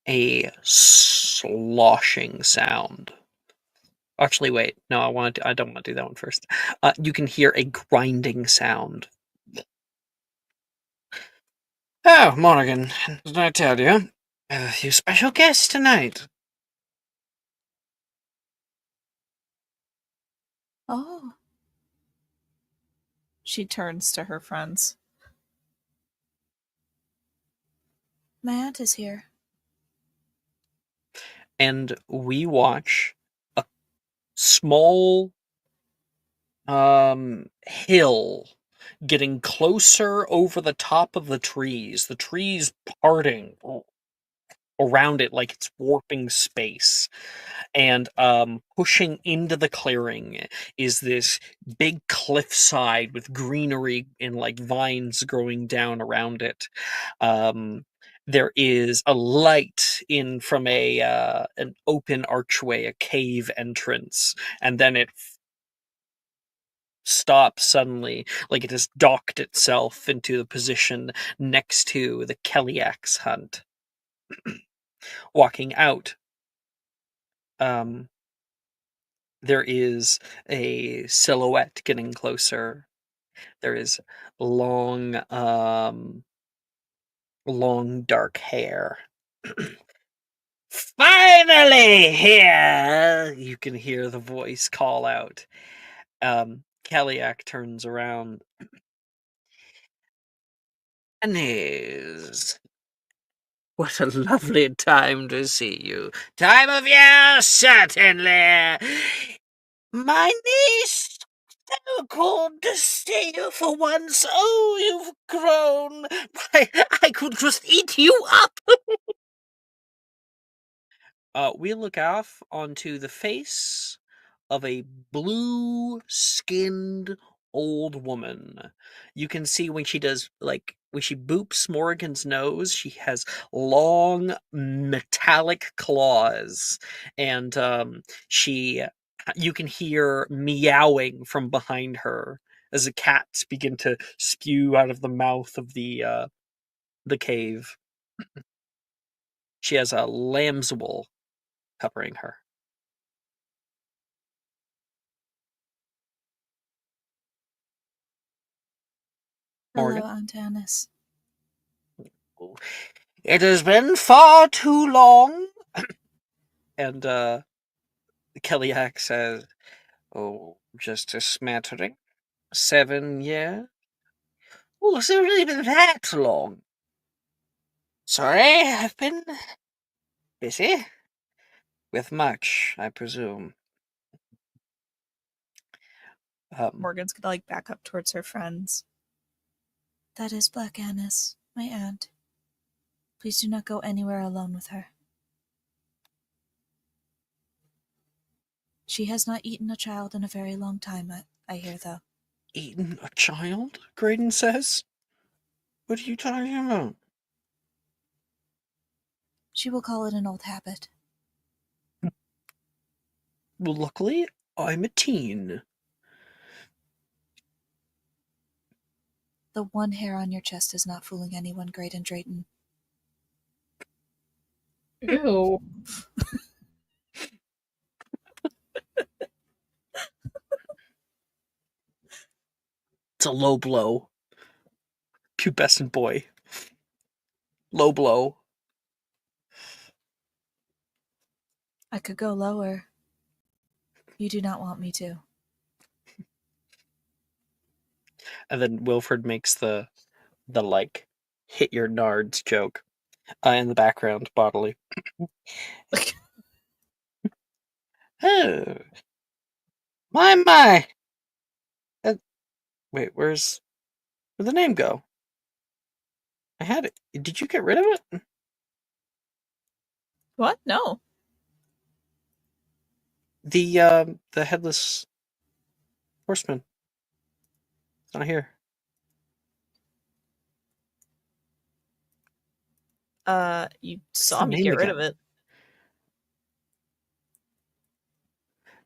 [SPEAKER 3] a sloshing sound. Actually, wait. No, I don't want to do that one first. You can hear a grinding sound. Oh, Morgan, did I tell you? A few special guests tonight.
[SPEAKER 6] Oh,
[SPEAKER 1] She turns to her friends.
[SPEAKER 6] my aunt is here.
[SPEAKER 3] And we watch a small hill getting closer over the top of the trees parting around it like it's warping space. And pushing into the clearing is this big cliffside with greenery and like vines growing down around it. There is a light in from a an open archway, a cave entrance, and then it stops suddenly, like it has docked itself into the position next to the Keliak's hunt. Walking out, um, there is a silhouette getting closer. There is long, long dark hair. Finally here! You can hear the voice call out. Kaliak turns around. Anise, what a lovely time to see you. Time of year, certainly. My niece, so cold to see you for once. Oh, you've grown. Why, I could just eat you up. We look off onto the face of a blue-skinned old woman. You can see when she does, like, when she boops Morgan's nose, she has long metallic claws, and she, you can hear meowing from behind her as the cats begin to spew out of the mouth of the cave. She has a lamb's wool covering her.
[SPEAKER 6] Hello,
[SPEAKER 3] Morgan?
[SPEAKER 6] Aunt Annis.
[SPEAKER 3] It has been far too long. And Keliak says, oh, just a smattering. 7 years? Oh, has it really been that long? Sorry, I've been busy. With much, I presume.
[SPEAKER 1] Morgan's gonna like back up towards her friends.
[SPEAKER 6] That is Black Annis, my aunt. Please do not go anywhere alone with her. She has not eaten a child in a very long time, I hear, though.
[SPEAKER 3] Eaten a child? Graydon says. What are you talking about?
[SPEAKER 6] She will call it an old habit.
[SPEAKER 3] Well, luckily, I'm a teen.
[SPEAKER 6] The one hair on your chest is not fooling anyone, Graydon Drayton.
[SPEAKER 4] Ew.
[SPEAKER 3] It's a low blow. Pubescent boy. Low blow.
[SPEAKER 6] I could go lower. You do not want me to.
[SPEAKER 3] And then Wilfred makes the like hit your nards joke in the background bodily. Oh, my. Wait, where'd the name go? I had it. Did you get rid of it?
[SPEAKER 1] What? No.
[SPEAKER 3] The headless horseman. It's not here.
[SPEAKER 1] You
[SPEAKER 3] What's
[SPEAKER 1] saw
[SPEAKER 3] the
[SPEAKER 1] me
[SPEAKER 3] name
[SPEAKER 1] get rid of
[SPEAKER 3] again?
[SPEAKER 1] it.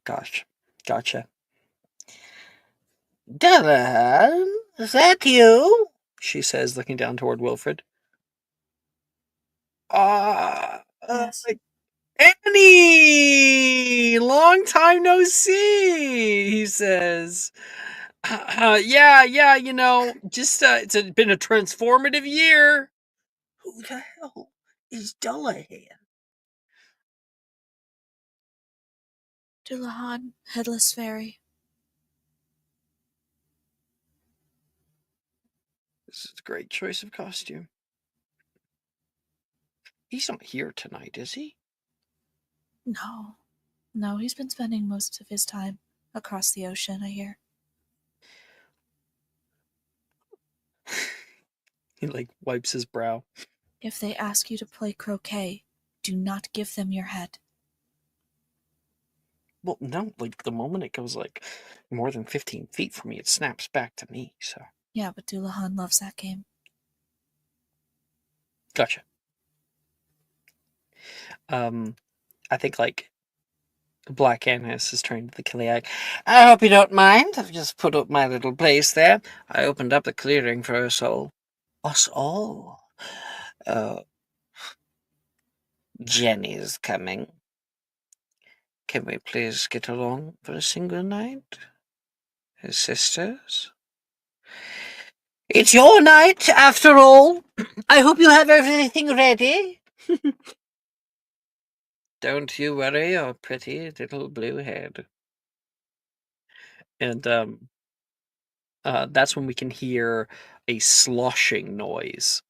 [SPEAKER 3] Gosh, gotcha. Dullahan, is that you? She says, looking down toward Wilfred.
[SPEAKER 6] Yes.
[SPEAKER 3] Annie! Long time no see, he says. Yeah, just, been a transformative year. Who the hell is Dullahan?
[SPEAKER 6] Dullahan, headless fairy.
[SPEAKER 3] This is a great choice of costume. He's not here tonight, is he?
[SPEAKER 6] No. No, he's been spending most of his time across the ocean, I hear.
[SPEAKER 3] He, wipes his brow.
[SPEAKER 6] If they ask you to play croquet, do not give them your head.
[SPEAKER 3] Well, no, the moment it goes, more than 15 feet from me, it snaps back to me, so...
[SPEAKER 6] Yeah, but Dulahan loves that game.
[SPEAKER 3] Gotcha. I think, Black Annis is turning to the Kiliak. I hope you don't mind. I've just put up my little place there. I opened up the clearing for us all. Us all. Jenny's coming. Can we please get along for a single night? As sisters? It's your night, after all. I hope you have everything ready. Don't you worry your pretty little blue head. And that's when we can hear a sloshing noise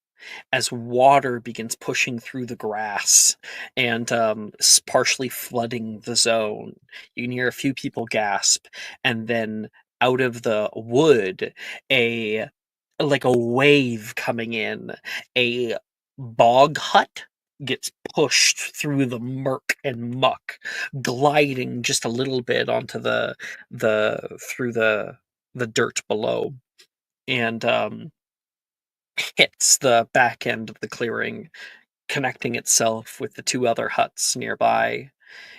[SPEAKER 3] as water begins pushing through the grass and partially flooding the zone. You can hear a few people gasp, and then out of the wood, a wave coming in, a bog hut gets pushed through the murk and muck, gliding just a little bit onto through the dirt below, and hits the back end of the clearing, connecting itself with the two other huts nearby.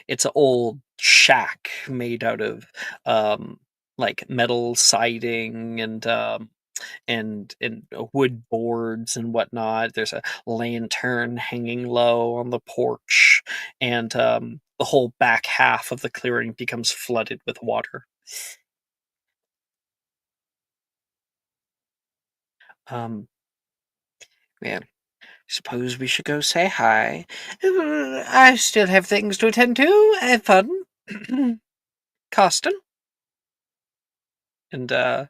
[SPEAKER 3] It's an old shack made out of metal siding and wood boards and whatnot. There's a lantern hanging low on the porch, and the whole back half of the clearing becomes flooded with water. Well, suppose we should go say hi. I still have things to attend to. Have fun. Carsten? And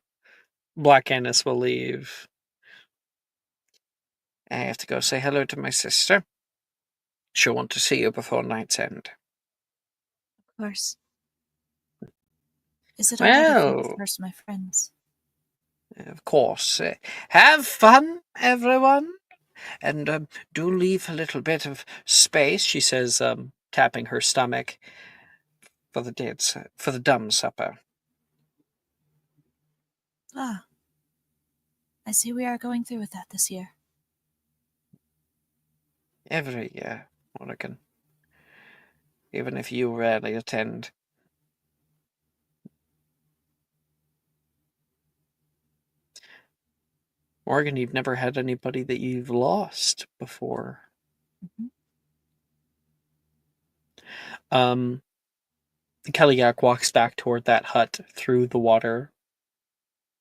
[SPEAKER 3] Black Annis will leave. I have to go say hello to my sister. She'll want to see you before night's end.
[SPEAKER 6] Of course. Is it alright if I
[SPEAKER 3] Well,
[SPEAKER 6] disperse my friends?
[SPEAKER 3] of course. Have fun, everyone. And do leave a little bit of space, she says, tapping her stomach, for the dumb supper.
[SPEAKER 6] Ah. I see we are going through with that this year.
[SPEAKER 3] Every year, Morgan. Even if you rarely attend. Morgan, you've never had anybody that you've lost before.
[SPEAKER 6] Mm-hmm.
[SPEAKER 3] Kellyak walks back toward that hut through the water.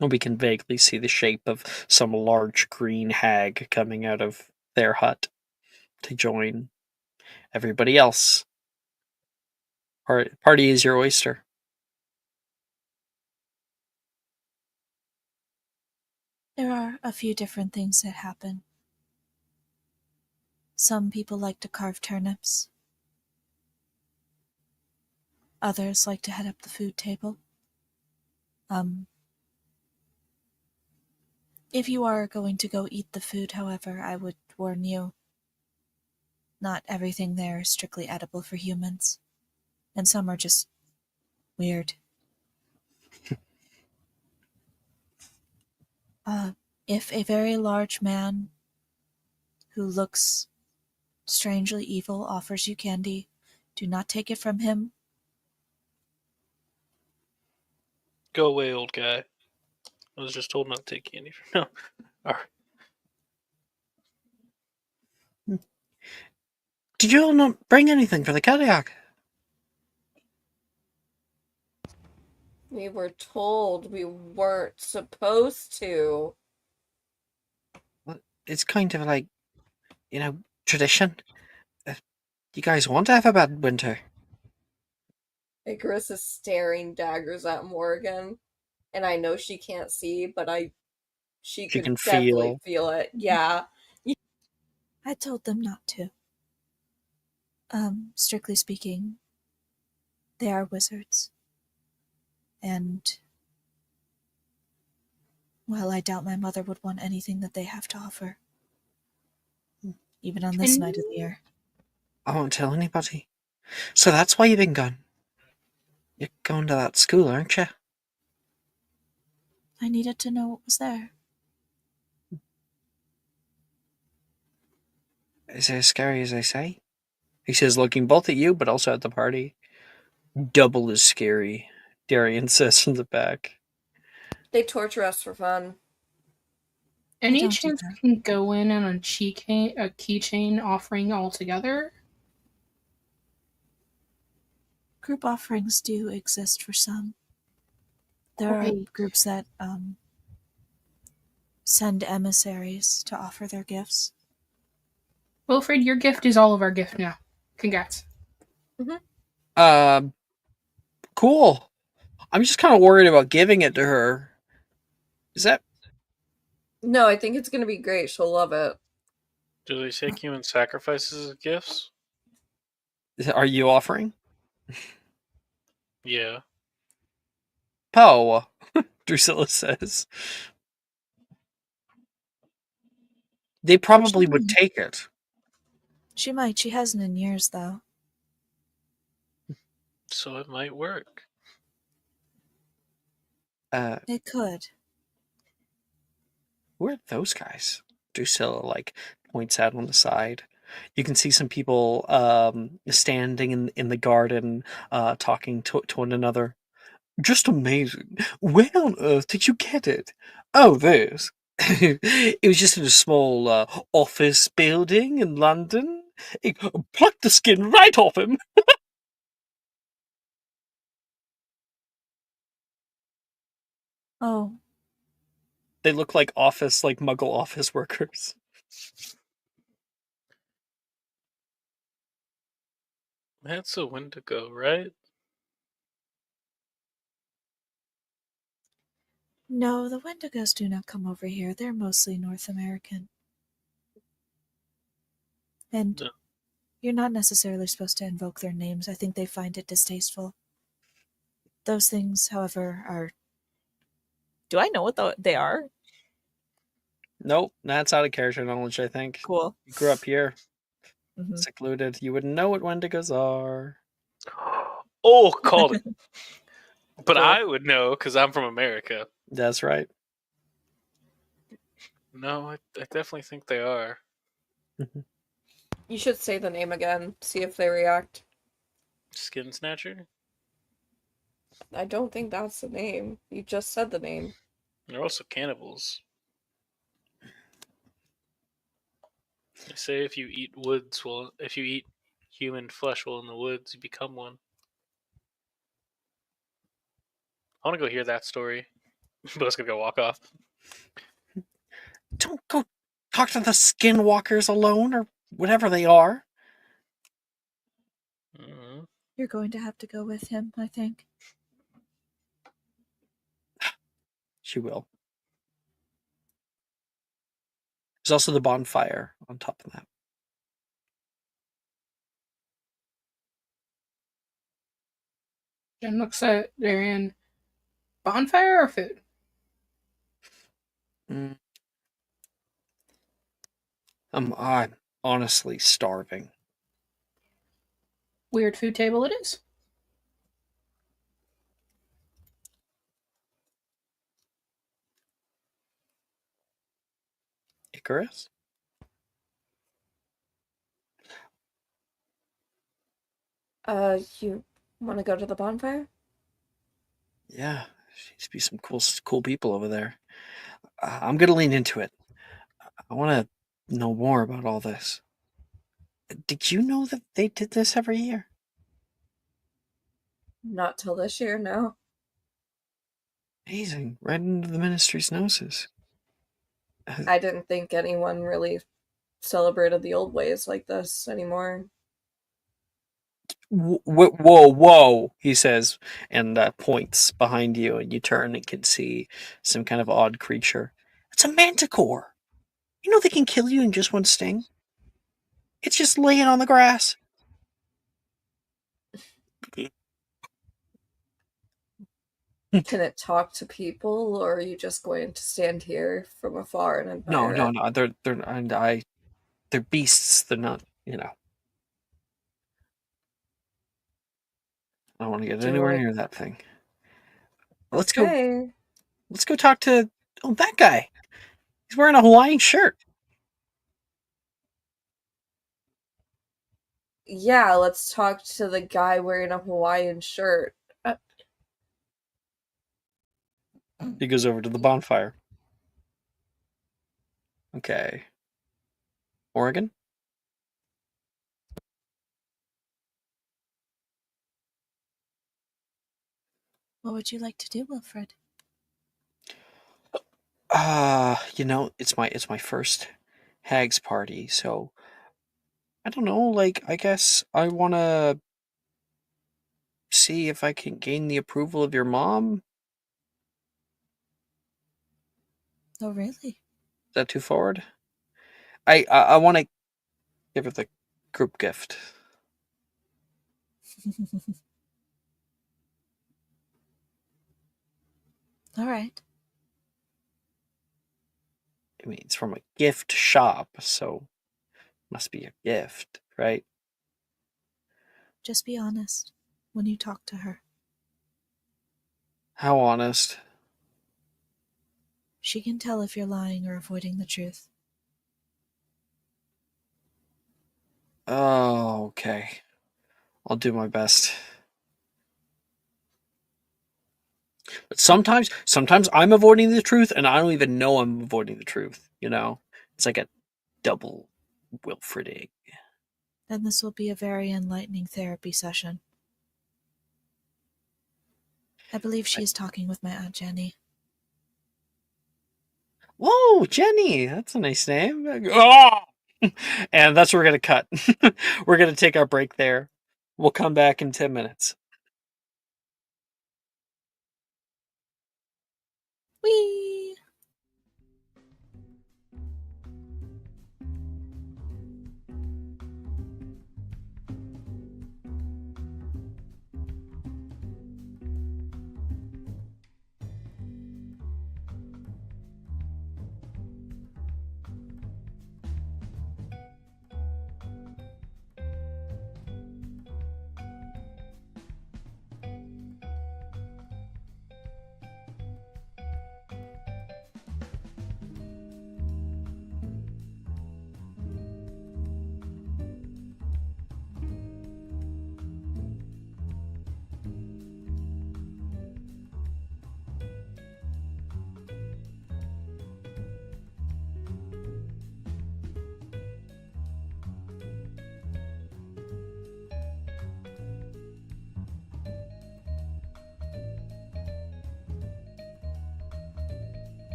[SPEAKER 3] And we can vaguely see the shape of some large green hag coming out of their hut to join everybody else. Party is your oyster.
[SPEAKER 6] There are a few different things that happen. Some people like to carve turnips. Others like to head up the food table. If you are going to go eat the food, however, I would warn you, not everything there is strictly edible for humans. And some are just weird. If a very large man who looks strangely evil offers you candy, do not take it from him.
[SPEAKER 2] Go away, old guy. I was just told not to take candy from him. Alright.
[SPEAKER 3] Did you all not bring anything for the Kellyak?
[SPEAKER 5] We were told we weren't supposed to.
[SPEAKER 3] Well, it's kind of tradition. You guys want to have a bad winter?
[SPEAKER 5] Icarus is staring daggers at Morgan, and I know she can't see, but I she
[SPEAKER 3] She
[SPEAKER 5] could
[SPEAKER 3] can
[SPEAKER 5] definitely
[SPEAKER 3] feel.
[SPEAKER 5] feel it. Yeah.
[SPEAKER 6] I told them not to. Strictly speaking, they are wizards. And, well, I doubt my mother would want anything that they have to offer. Even on this
[SPEAKER 4] Can
[SPEAKER 6] night of the year.
[SPEAKER 3] I won't tell anybody. So that's why you've been gone. You're going to that school, aren't you?
[SPEAKER 6] I needed to know what was there.
[SPEAKER 3] Is it as scary as they say? He says, looking both at you, but also at the party. Double as scary, Darian says in the back.
[SPEAKER 5] They torture us for fun.
[SPEAKER 4] any
[SPEAKER 6] don't do
[SPEAKER 4] chance
[SPEAKER 6] that.
[SPEAKER 4] we can go in on a keychain offering altogether?
[SPEAKER 6] Group offerings do exist for some. There are
[SPEAKER 4] Great.
[SPEAKER 6] groups that send emissaries to offer their gifts.
[SPEAKER 4] Wilfred, your gift is all of our gift now. Congrats.
[SPEAKER 3] Um, cool. I'm just kind of worried about giving it to her. Is that...
[SPEAKER 5] No, I think it's gonna be great. She'll love it.
[SPEAKER 2] Do they take human sacrifices as gifts?
[SPEAKER 3] Are you offering?
[SPEAKER 2] Yeah.
[SPEAKER 3] Poe, Drusilla says. They probably would take it.
[SPEAKER 6] She might. She hasn't in years, though.
[SPEAKER 2] So it might work.
[SPEAKER 6] It could.
[SPEAKER 3] Who are those guys? Drusilla, like, points out on the side. You can see some people standing in the garden, talking to one another. Just amazing. Where on earth did you get it? Oh, this. It was just in a small office building in London. It plucked the skin right off him.
[SPEAKER 6] Oh,
[SPEAKER 3] They look like muggle office workers.
[SPEAKER 2] That's a Wendigo, right?
[SPEAKER 6] no, the Wendigos do not come over here. They're mostly North American. And
[SPEAKER 2] No.
[SPEAKER 6] you're not necessarily supposed to invoke their names. I think they find it distasteful. Those things, however, are...
[SPEAKER 1] Do I know what they are?
[SPEAKER 3] Nope, that's out of character knowledge, I think.
[SPEAKER 1] Cool.
[SPEAKER 3] You grew up here,
[SPEAKER 1] Mm-hmm.
[SPEAKER 3] secluded. You wouldn't know what Wendigos are.
[SPEAKER 2] Oh, called it. But
[SPEAKER 1] Cool.
[SPEAKER 2] I would know because I'm from America.
[SPEAKER 3] That's right.
[SPEAKER 2] No, I definitely think they are.
[SPEAKER 5] You should say the name again. See if they react.
[SPEAKER 2] Skin Snatcher?
[SPEAKER 5] I don't think that's the name. You just said the name.
[SPEAKER 2] They're also cannibals. They say if you eat if you eat human flesh while in the woods, you become one. I want to go hear that story. But let's go walk off.
[SPEAKER 3] Don't go talk to the skinwalkers alone, or whatever they are.
[SPEAKER 2] Mm-hmm.
[SPEAKER 6] You're going to have to go with him, I think.
[SPEAKER 3] She will. There's also the bonfire on top of that.
[SPEAKER 4] Jen looks at Darian. Bonfire or food?
[SPEAKER 3] I'm honestly starving.
[SPEAKER 4] Weird food table it is.
[SPEAKER 3] Icarus?
[SPEAKER 5] You want to go to the bonfire?
[SPEAKER 3] Yeah, seems to be some cool people over there. I'm gonna lean into it. I want to know more about all this. Did you know that they did this every year?
[SPEAKER 5] Not till this year, no.
[SPEAKER 3] Amazing. Right into the ministry's noses.
[SPEAKER 5] I didn't think anyone really celebrated the old ways like this anymore.
[SPEAKER 3] Whoa, he says, and points behind you, and you turn and can see some kind of odd creature. It's a manticore. You know they can kill you in just one sting. It's just laying on the grass.
[SPEAKER 5] Can it talk to people, or are you just going to stand here from afar and
[SPEAKER 3] No,
[SPEAKER 5] admire
[SPEAKER 3] no,
[SPEAKER 5] it?
[SPEAKER 3] no. They're beasts. They're not. I don't want to get
[SPEAKER 5] Do
[SPEAKER 3] anywhere
[SPEAKER 5] I?
[SPEAKER 3] near that thing. Let's go.
[SPEAKER 5] Okay.
[SPEAKER 3] Let's go talk to that guy. He's wearing a Hawaiian shirt.
[SPEAKER 5] Yeah, let's talk to the guy wearing a Hawaiian shirt.
[SPEAKER 3] He goes over to the bonfire. Okay. Oregon?
[SPEAKER 6] What would you like to do, Wilfred?
[SPEAKER 3] It's my first Hags party, so I don't know, like I guess I wanna see if I can gain the approval of your mom.
[SPEAKER 6] Oh, really?
[SPEAKER 3] Is that too forward? I wanna give her the group gift.
[SPEAKER 6] All right.
[SPEAKER 3] I mean, it's from a gift shop, so must be a gift, right?
[SPEAKER 6] Just be honest when you talk to her.
[SPEAKER 3] How honest?
[SPEAKER 6] She can tell if you're lying or avoiding the truth.
[SPEAKER 3] Oh, okay. I'll do my best. But sometimes I'm avoiding the truth and I don't even know I'm avoiding the truth, It's like a double Wilfreding.
[SPEAKER 6] Then this will be a very enlightening therapy session. I believe she is talking with my Aunt Jenny.
[SPEAKER 3] Whoa, Jenny, that's a nice name. Oh! And that's where we're gonna cut. We're gonna take our break there. We'll come back in 10 minutes.
[SPEAKER 6] Whee!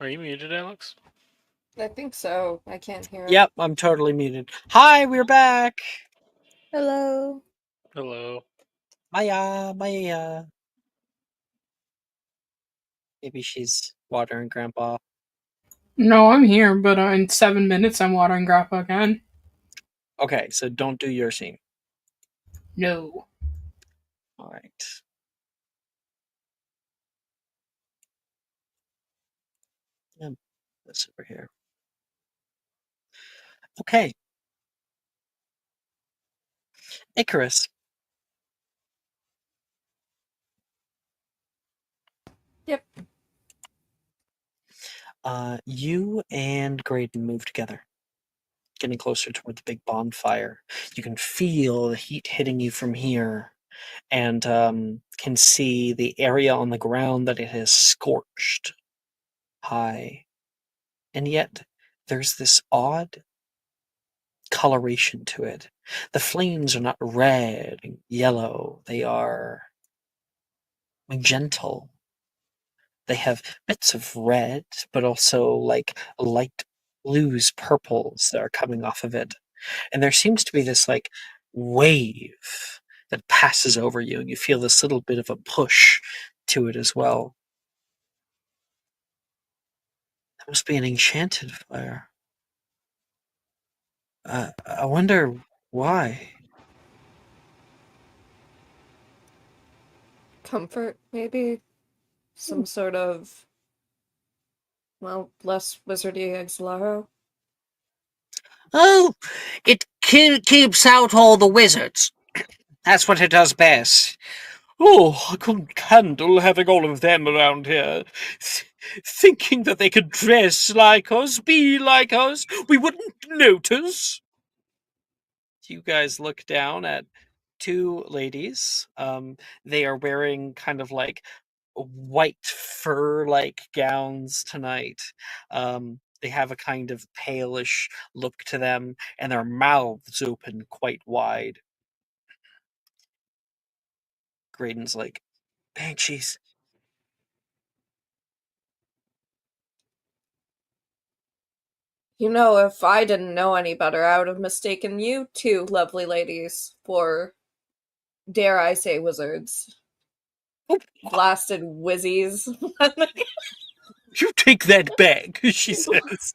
[SPEAKER 2] Are you muted, Alex?
[SPEAKER 5] I think so. I can't hear him.
[SPEAKER 3] Yep, I'm totally muted. Hi, we're back.
[SPEAKER 6] Hello.
[SPEAKER 2] Hello.
[SPEAKER 3] Maya. Maybe she's watering Grandpa.
[SPEAKER 4] No, I'm here, but in 7 minutes I'm watering Grappa again.
[SPEAKER 3] Okay, so don't do your scene.
[SPEAKER 4] No.
[SPEAKER 3] All right. This over here. Okay. Icarus.
[SPEAKER 5] Yep.
[SPEAKER 3] You and Graydon move together, getting closer toward the big bonfire. You can feel the heat hitting you from here, and can see the area on the ground that it has scorched high. And yet, there's this odd coloration to it. The flames are not red and yellow, they are magenta. They have bits of red, but also like light blues, purples that are coming off of it. And there seems to be this like wave that passes over you, and you feel this little bit of a push to it as well. That must be an enchanted fire. I wonder why.
[SPEAKER 5] Comfort, maybe? Some sort of, well, less wizardy Exilaro?
[SPEAKER 3] Oh, it keeps out all the wizards. That's what it does best. Oh, I couldn't handle having all of them around here. Thinking that they could dress like us, be like us, we wouldn't notice. You guys look down at two ladies. They are wearing kind of like white fur-like gowns tonight. They have a kind of palish look to them, and their mouths open quite wide. Graydon's like, Banshees.
[SPEAKER 5] You know, if I didn't know any better, I would have mistaken you two lovely ladies for, dare I say, wizards.
[SPEAKER 3] Oh,
[SPEAKER 5] Blasted whizzies.
[SPEAKER 3] you take that back, she says.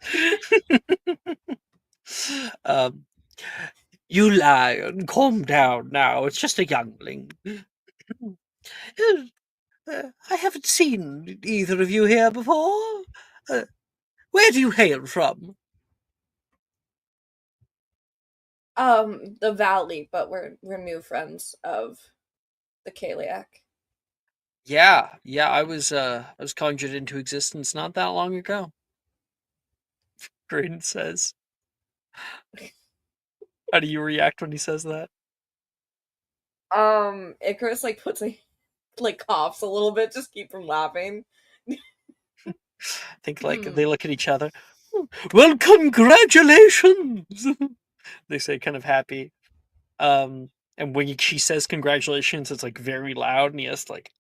[SPEAKER 3] um, you lion, calm down now. It's just a youngling. I haven't seen either of you here before. Where do you hail from?
[SPEAKER 5] The valley, but we're new friends of the Kaliak.
[SPEAKER 3] Yeah, I was conjured into existence not that long ago. Graydon says. How do you react when he says that?
[SPEAKER 5] Icarus like puts a like coughs a little bit, just keep from laughing.
[SPEAKER 3] I think like they look at each other. Well, congratulations! They say kind of happy. And when she says congratulations, it's like very loud, and he has to, like,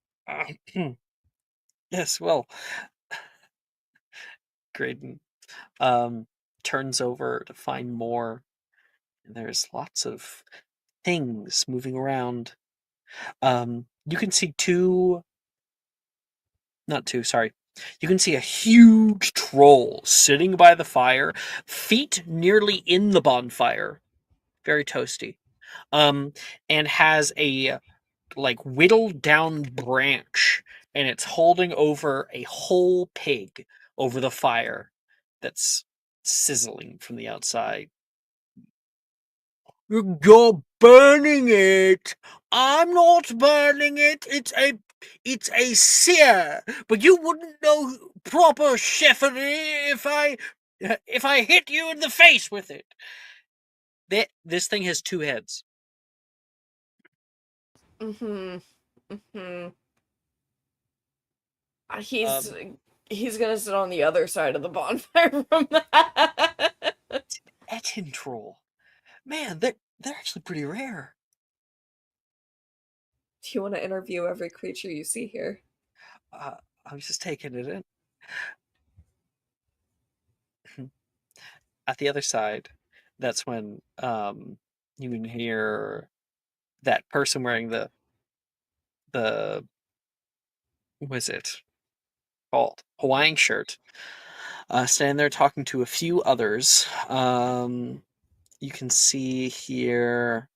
[SPEAKER 3] yes, well, Graydon turns over to find more, and there's lots of things moving around. You can see not two, sorry. You can see a huge troll sitting by the fire, feet nearly in the bonfire, very toasty. And has a like whittled down branch, and it's holding over a whole pig over the fire that's sizzling from the outside. You're burning it. I'm not burning it. It's a sear. But you wouldn't know proper cheffery if I hit you in the face with it. This thing has two heads.
[SPEAKER 5] Mm-hmm. Mm-hmm. He's
[SPEAKER 3] Um,
[SPEAKER 5] he's gonna sit on the other side of the bonfire from that.
[SPEAKER 3] Etin troll. Man, they're actually pretty rare.
[SPEAKER 5] Do you want to interview every creature you see here?
[SPEAKER 3] Uh, I was just taking it in. at the other side, that's when you can hear that person wearing the what is it called, Hawaiian shirt, standing there talking to a few others. You can see here,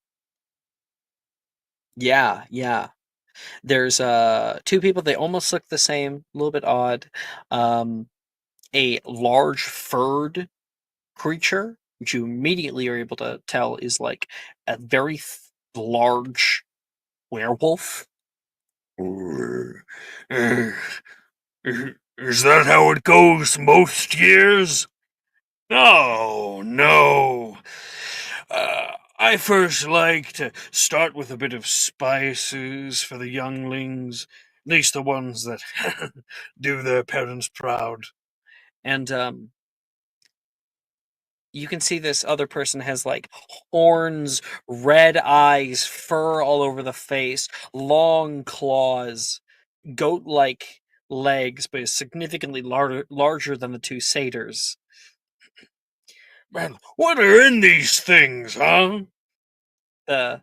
[SPEAKER 3] yeah. There's two people. They almost look the same, a little bit odd. A large furred creature, which you immediately are able to tell is like a very large werewolf.
[SPEAKER 7] Is that how it goes most years? No, no. I first like to start with a bit of spices for the younglings, at least the ones that do their parents proud.
[SPEAKER 3] And you can see this other person has like horns, red eyes, fur all over the face, long claws, goat-like legs, but is significantly larger than the two satyrs.
[SPEAKER 7] Man, what are in these things, huh?
[SPEAKER 3] The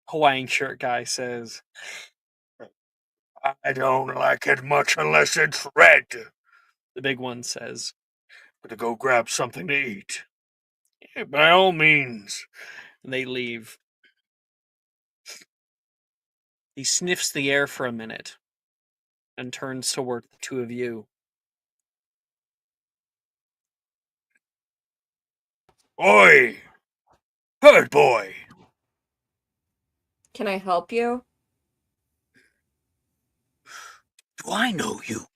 [SPEAKER 3] Hawaiian shirt guy says,
[SPEAKER 7] I don't like it much unless it's red.
[SPEAKER 3] the big one says,
[SPEAKER 7] Better go grab something to eat. Yeah, by all means.
[SPEAKER 3] and they leave. He sniffs the air for a minute and turns toward the two of you.
[SPEAKER 7] Oi! Herd boy!
[SPEAKER 5] Can I help you?
[SPEAKER 7] Do I know you?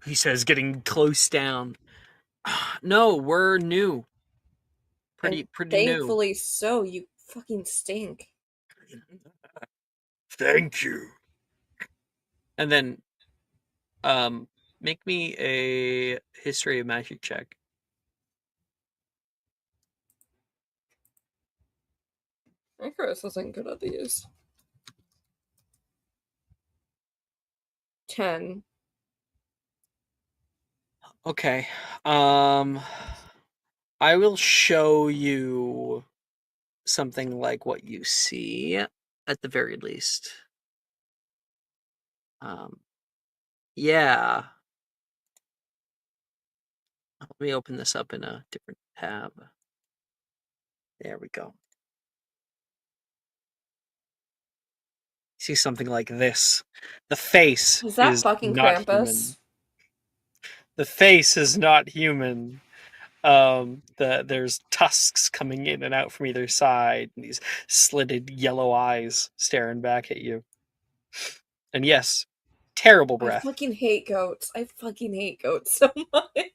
[SPEAKER 3] He says, getting close down. No, we're new. Pretty new.
[SPEAKER 5] Thankfully so, you fucking stink.
[SPEAKER 7] Thank you.
[SPEAKER 3] And then, make me a history of magic check.
[SPEAKER 5] Icarus isn't good at these. 10.
[SPEAKER 3] Okay. I will show you something like what you see at the very least. Yeah. Let me open this up in a different tab. There we go. See something like this. The face
[SPEAKER 5] Is that
[SPEAKER 3] is
[SPEAKER 5] fucking
[SPEAKER 3] not
[SPEAKER 5] Krampus?
[SPEAKER 3] human. The face is not human. There's tusks coming in and out from either side, and these slitted yellow eyes staring back at you. And yes, terrible
[SPEAKER 5] I
[SPEAKER 3] breath.
[SPEAKER 5] fucking hate goats. I fucking hate goats so much.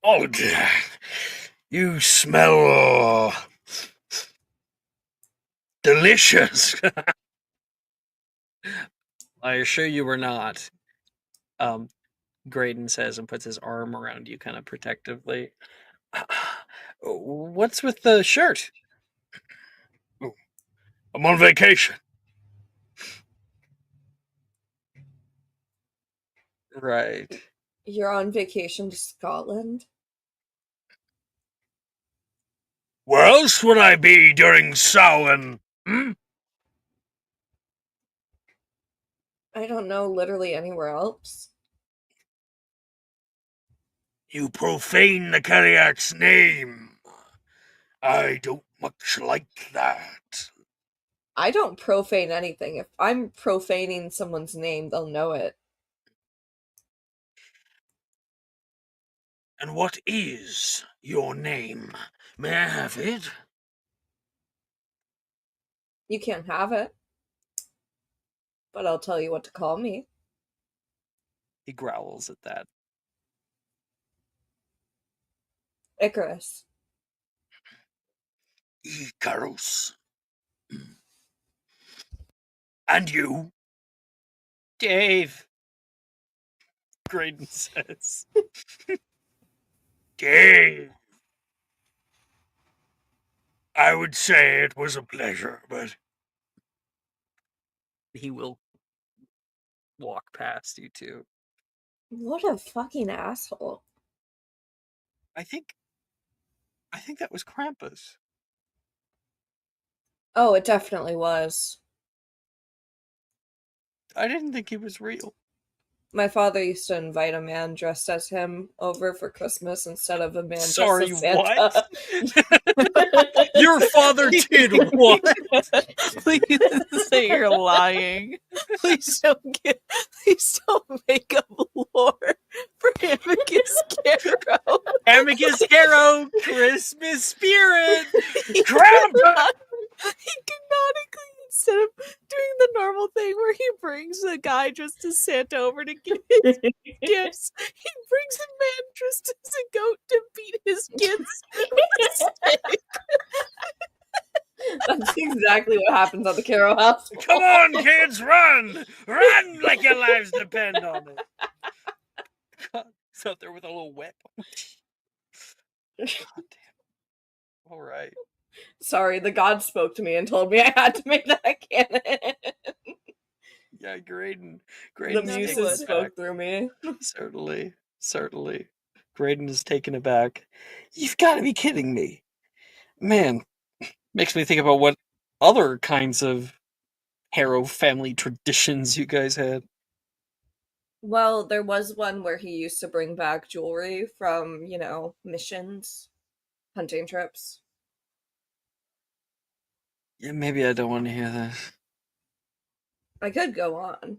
[SPEAKER 7] Oh, you smell delicious.
[SPEAKER 3] I assure you we're not. Graydon says and puts his arm around you kind of protectively. What's with the shirt?
[SPEAKER 7] I'm on vacation.
[SPEAKER 3] Right.
[SPEAKER 5] You're on vacation to Scotland?
[SPEAKER 7] Where else would I be during Samhain? Hmm?
[SPEAKER 5] I don't know literally anywhere else.
[SPEAKER 7] You profane the Kariak's name. I don't much like that.
[SPEAKER 5] I don't profane anything. If I'm profaning someone's name, they'll know it.
[SPEAKER 7] And what is your name? May I have it?
[SPEAKER 5] You can't have it. But I'll tell you what to call me.
[SPEAKER 3] He growls at that.
[SPEAKER 5] Icarus.
[SPEAKER 7] Icarus. And you?
[SPEAKER 3] Dave! Graydon says.
[SPEAKER 7] Dave. I would say it was a pleasure, but
[SPEAKER 3] He will walk past you two.
[SPEAKER 5] What a fucking asshole.
[SPEAKER 3] I think that was Krampus.
[SPEAKER 5] Oh, it definitely was.
[SPEAKER 3] I didn't think he was real.
[SPEAKER 5] My father used to invite a man dressed as him over for Christmas instead of a man
[SPEAKER 3] Sorry,
[SPEAKER 5] dressed as Santa.
[SPEAKER 3] Your father did what?
[SPEAKER 1] Please say you're lying. Please don't make up lore for Amicus Caro.
[SPEAKER 3] Amicus Caro, Christmas spirit.
[SPEAKER 1] He
[SPEAKER 3] Krampus!
[SPEAKER 1] canonically, instead of doing the normal thing where he brings a guy dressed as Santa over to give his gifts, he brings a man dressed as a goat to beat his kids with a stick.
[SPEAKER 5] That's exactly what happens at the Carroll house.
[SPEAKER 7] Come on, kids, run! Run like your lives depend on it.
[SPEAKER 3] God, he's out there with a little whip. God damn. All right.
[SPEAKER 5] Sorry, the god spoke to me and told me I had to make that canon.
[SPEAKER 3] Yeah, Graydon.
[SPEAKER 5] The
[SPEAKER 3] Graydon's taken
[SPEAKER 5] muses
[SPEAKER 3] it
[SPEAKER 5] spoke
[SPEAKER 3] back.
[SPEAKER 5] through me.
[SPEAKER 3] Certainly. Graydon is taken aback. You've got to be kidding me. Man, makes me think about what other kinds of Harrow family traditions you guys had.
[SPEAKER 5] Well, there was one where he used to bring back jewelry from, missions, hunting trips.
[SPEAKER 3] Yeah, maybe I don't want to hear this.
[SPEAKER 5] I could go on.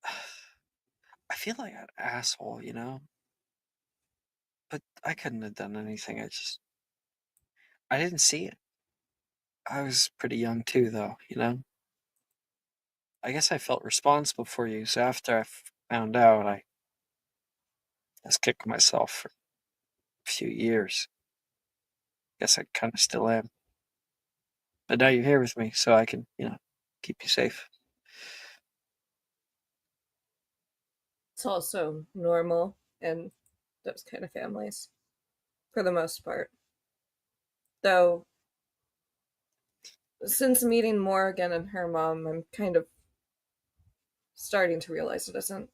[SPEAKER 3] I feel like an asshole, But I couldn't have done anything. I didn't see it. I was pretty young too, though, I guess I felt responsible for you, so after I found out, I just kicked myself for a few years. Guess I kind of still am. But now you're here with me, so I can, keep you safe.
[SPEAKER 5] It's also normal in those kind of families, for the most part. Though, since meeting Morgan and her mom, I'm kind of starting to realize it isn't.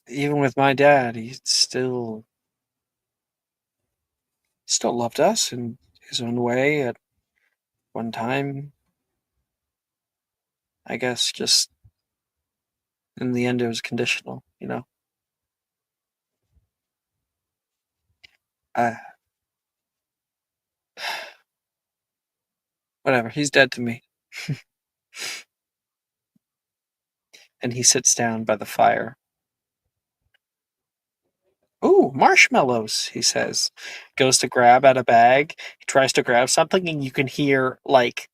[SPEAKER 3] Even with my dad, he still loved us in his own way at one time. I guess just in the end, it was conditional, I, whatever, he's dead to me. And he sits down by the fire. Ooh, marshmallows, he says. Goes to grab at a bag. He tries to grab something, and you can hear, like,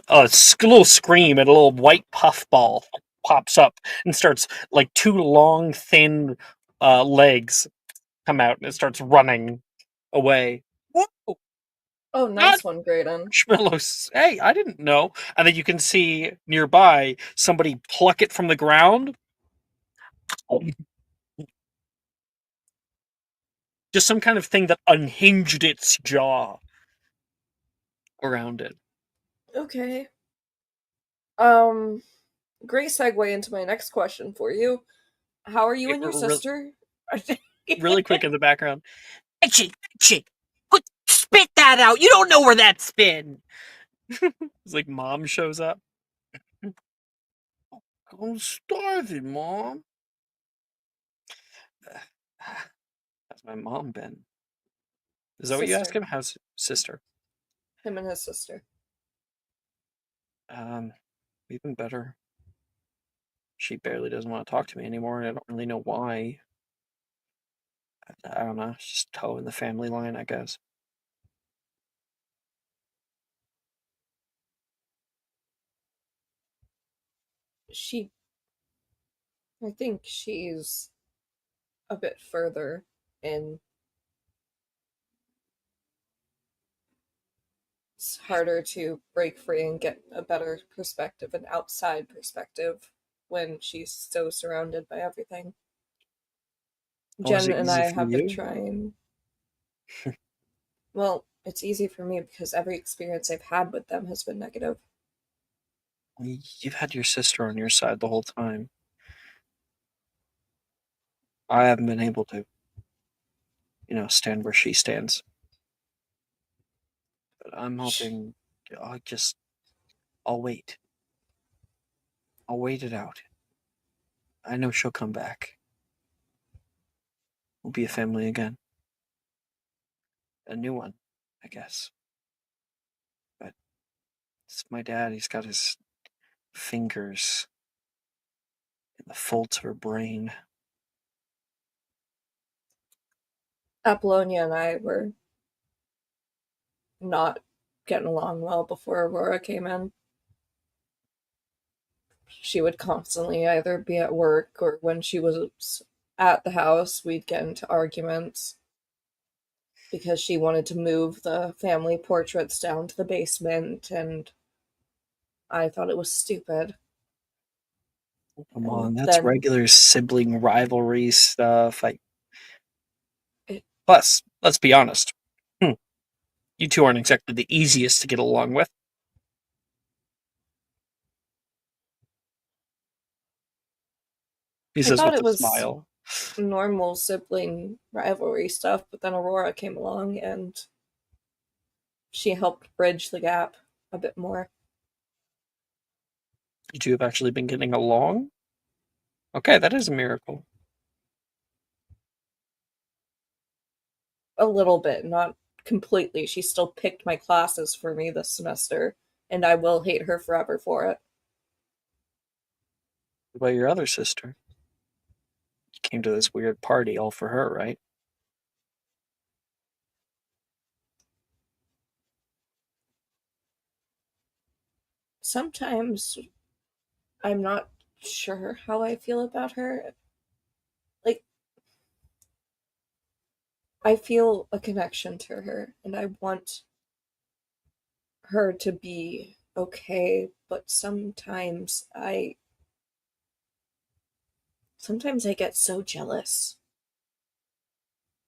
[SPEAKER 3] a little scream, and a little white puff ball pops up and starts, like, two long, thin legs come out, and it starts running away. Whoa!
[SPEAKER 5] Oh, nice one, Graydon.
[SPEAKER 3] Marshmallows. Hey, I didn't know. And then you can see nearby somebody pluck it from the ground. Just some kind of thing that unhinged its jaw around it.
[SPEAKER 5] Okay. Great segue into my next question for you. How are you and your sister?
[SPEAKER 3] Really quick in the background. Itchy, spit that out. You don't know where that's been. It's like mom shows up.
[SPEAKER 7] I'm starving, Mom.
[SPEAKER 3] How's my mom been? Is that what you ask him? How's sister?
[SPEAKER 5] Him and his sister.
[SPEAKER 3] We've been better. She barely doesn't want to talk to me anymore, and I don't really know why. I don't know. It's just toe in the family line, I guess.
[SPEAKER 5] I think she's a bit further in. It's harder to break free and get a better perspective, an outside perspective, when she's so surrounded by everything.
[SPEAKER 3] Was
[SPEAKER 5] Jen
[SPEAKER 3] it
[SPEAKER 5] and
[SPEAKER 3] easy
[SPEAKER 5] I
[SPEAKER 3] for
[SPEAKER 5] have been
[SPEAKER 3] you?
[SPEAKER 5] trying. Well, it's easy for me because every experience I've had with them has been negative.
[SPEAKER 3] You've had your sister on your side the whole time. I haven't been able to, stand where she stands. But I'm hoping I'll wait. I'll wait it out. I know she'll come back. We'll be a family again. A new one, I guess. But it's my dad. He's got his fingers in the folds of her brain.
[SPEAKER 5] Apollonia and I were not getting along well before Aurora came in. She would constantly either be at work or when she was at the house, we'd get into arguments because she wanted to move the family portraits down to the basement, and I thought it was stupid.
[SPEAKER 3] Come
[SPEAKER 5] And
[SPEAKER 3] on, that's
[SPEAKER 5] then
[SPEAKER 3] regular sibling rivalry stuff. Plus, let's be honest. You two aren't exactly the easiest to get along with. He
[SPEAKER 5] I
[SPEAKER 3] says
[SPEAKER 5] thought
[SPEAKER 3] with
[SPEAKER 5] it
[SPEAKER 3] a
[SPEAKER 5] was
[SPEAKER 3] smile.
[SPEAKER 5] normal sibling rivalry stuff, but then Aurora came along and she helped bridge the gap a bit more.
[SPEAKER 3] You two have actually been getting along? Okay, that is a miracle.
[SPEAKER 5] A little bit, not completely. She still picked my classes for me this semester, and I will hate her forever for it.
[SPEAKER 3] What about your other sister? You came to this weird party all for her, right?
[SPEAKER 5] Sometimes I'm not sure how I feel about her. Like, I feel a connection to her, and I want her to be okay, but sometimes I get so jealous.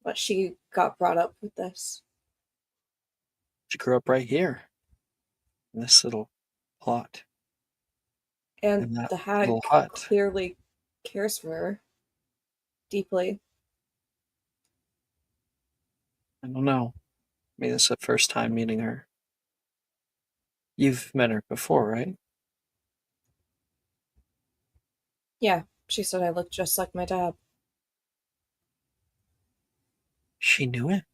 [SPEAKER 5] But she got brought up with this.
[SPEAKER 3] She grew up right here in this little plot,
[SPEAKER 5] And
[SPEAKER 3] in that
[SPEAKER 5] the
[SPEAKER 3] little
[SPEAKER 5] hag
[SPEAKER 3] hut.
[SPEAKER 5] clearly cares for her deeply.
[SPEAKER 3] I don't know. I mean, this is the first time meeting her. You've met her before, right?
[SPEAKER 5] Yeah, she said I look just like my dad.
[SPEAKER 3] She knew it.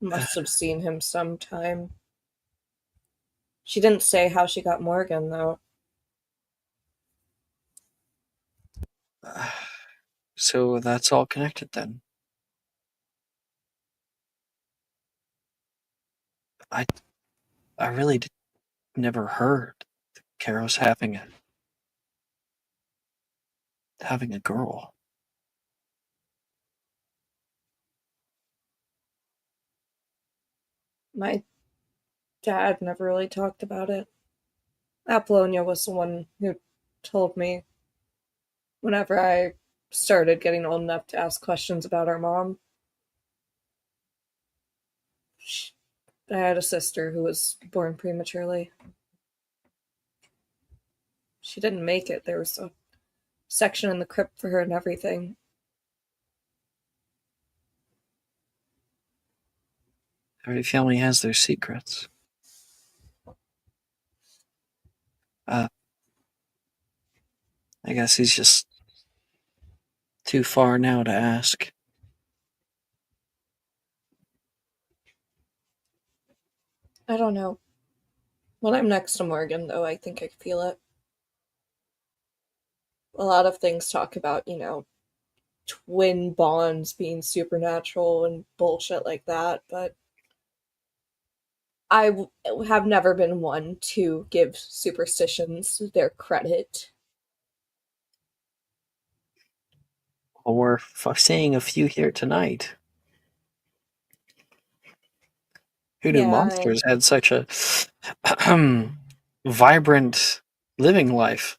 [SPEAKER 5] Must have seen him sometime. She didn't say how she got Morgan, though.
[SPEAKER 3] So that's all connected then. I I really never heard Karos having a girl.
[SPEAKER 5] My dad never really talked about it. Apollonia was the one who told me whenever I started getting old enough to ask questions about our mom. I had a sister who was born prematurely. She didn't make it. There was a section in the crypt for her and everything.
[SPEAKER 3] Every family has their secrets. Uh, I guess he's just too far now to ask.
[SPEAKER 5] I don't know. When I'm next to Morgan, though, I think I feel it. A lot of things talk about, twin bonds being supernatural and bullshit like that, but have never been one to give superstitions their credit.
[SPEAKER 3] Well, we're seeing a few here tonight. Who knew
[SPEAKER 5] Yeah,
[SPEAKER 3] monsters had such a vibrant living life?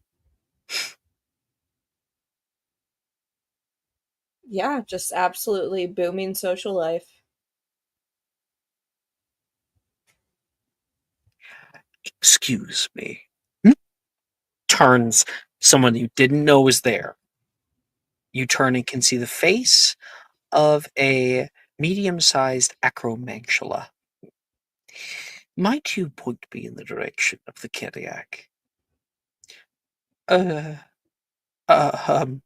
[SPEAKER 5] yeah, just absolutely booming social life.
[SPEAKER 7] Excuse me.
[SPEAKER 3] Turns, someone you didn't know was there. You turn and can see the face of a medium-sized acromantula. Might you point me in the direction of the Kiriak? Uh, um,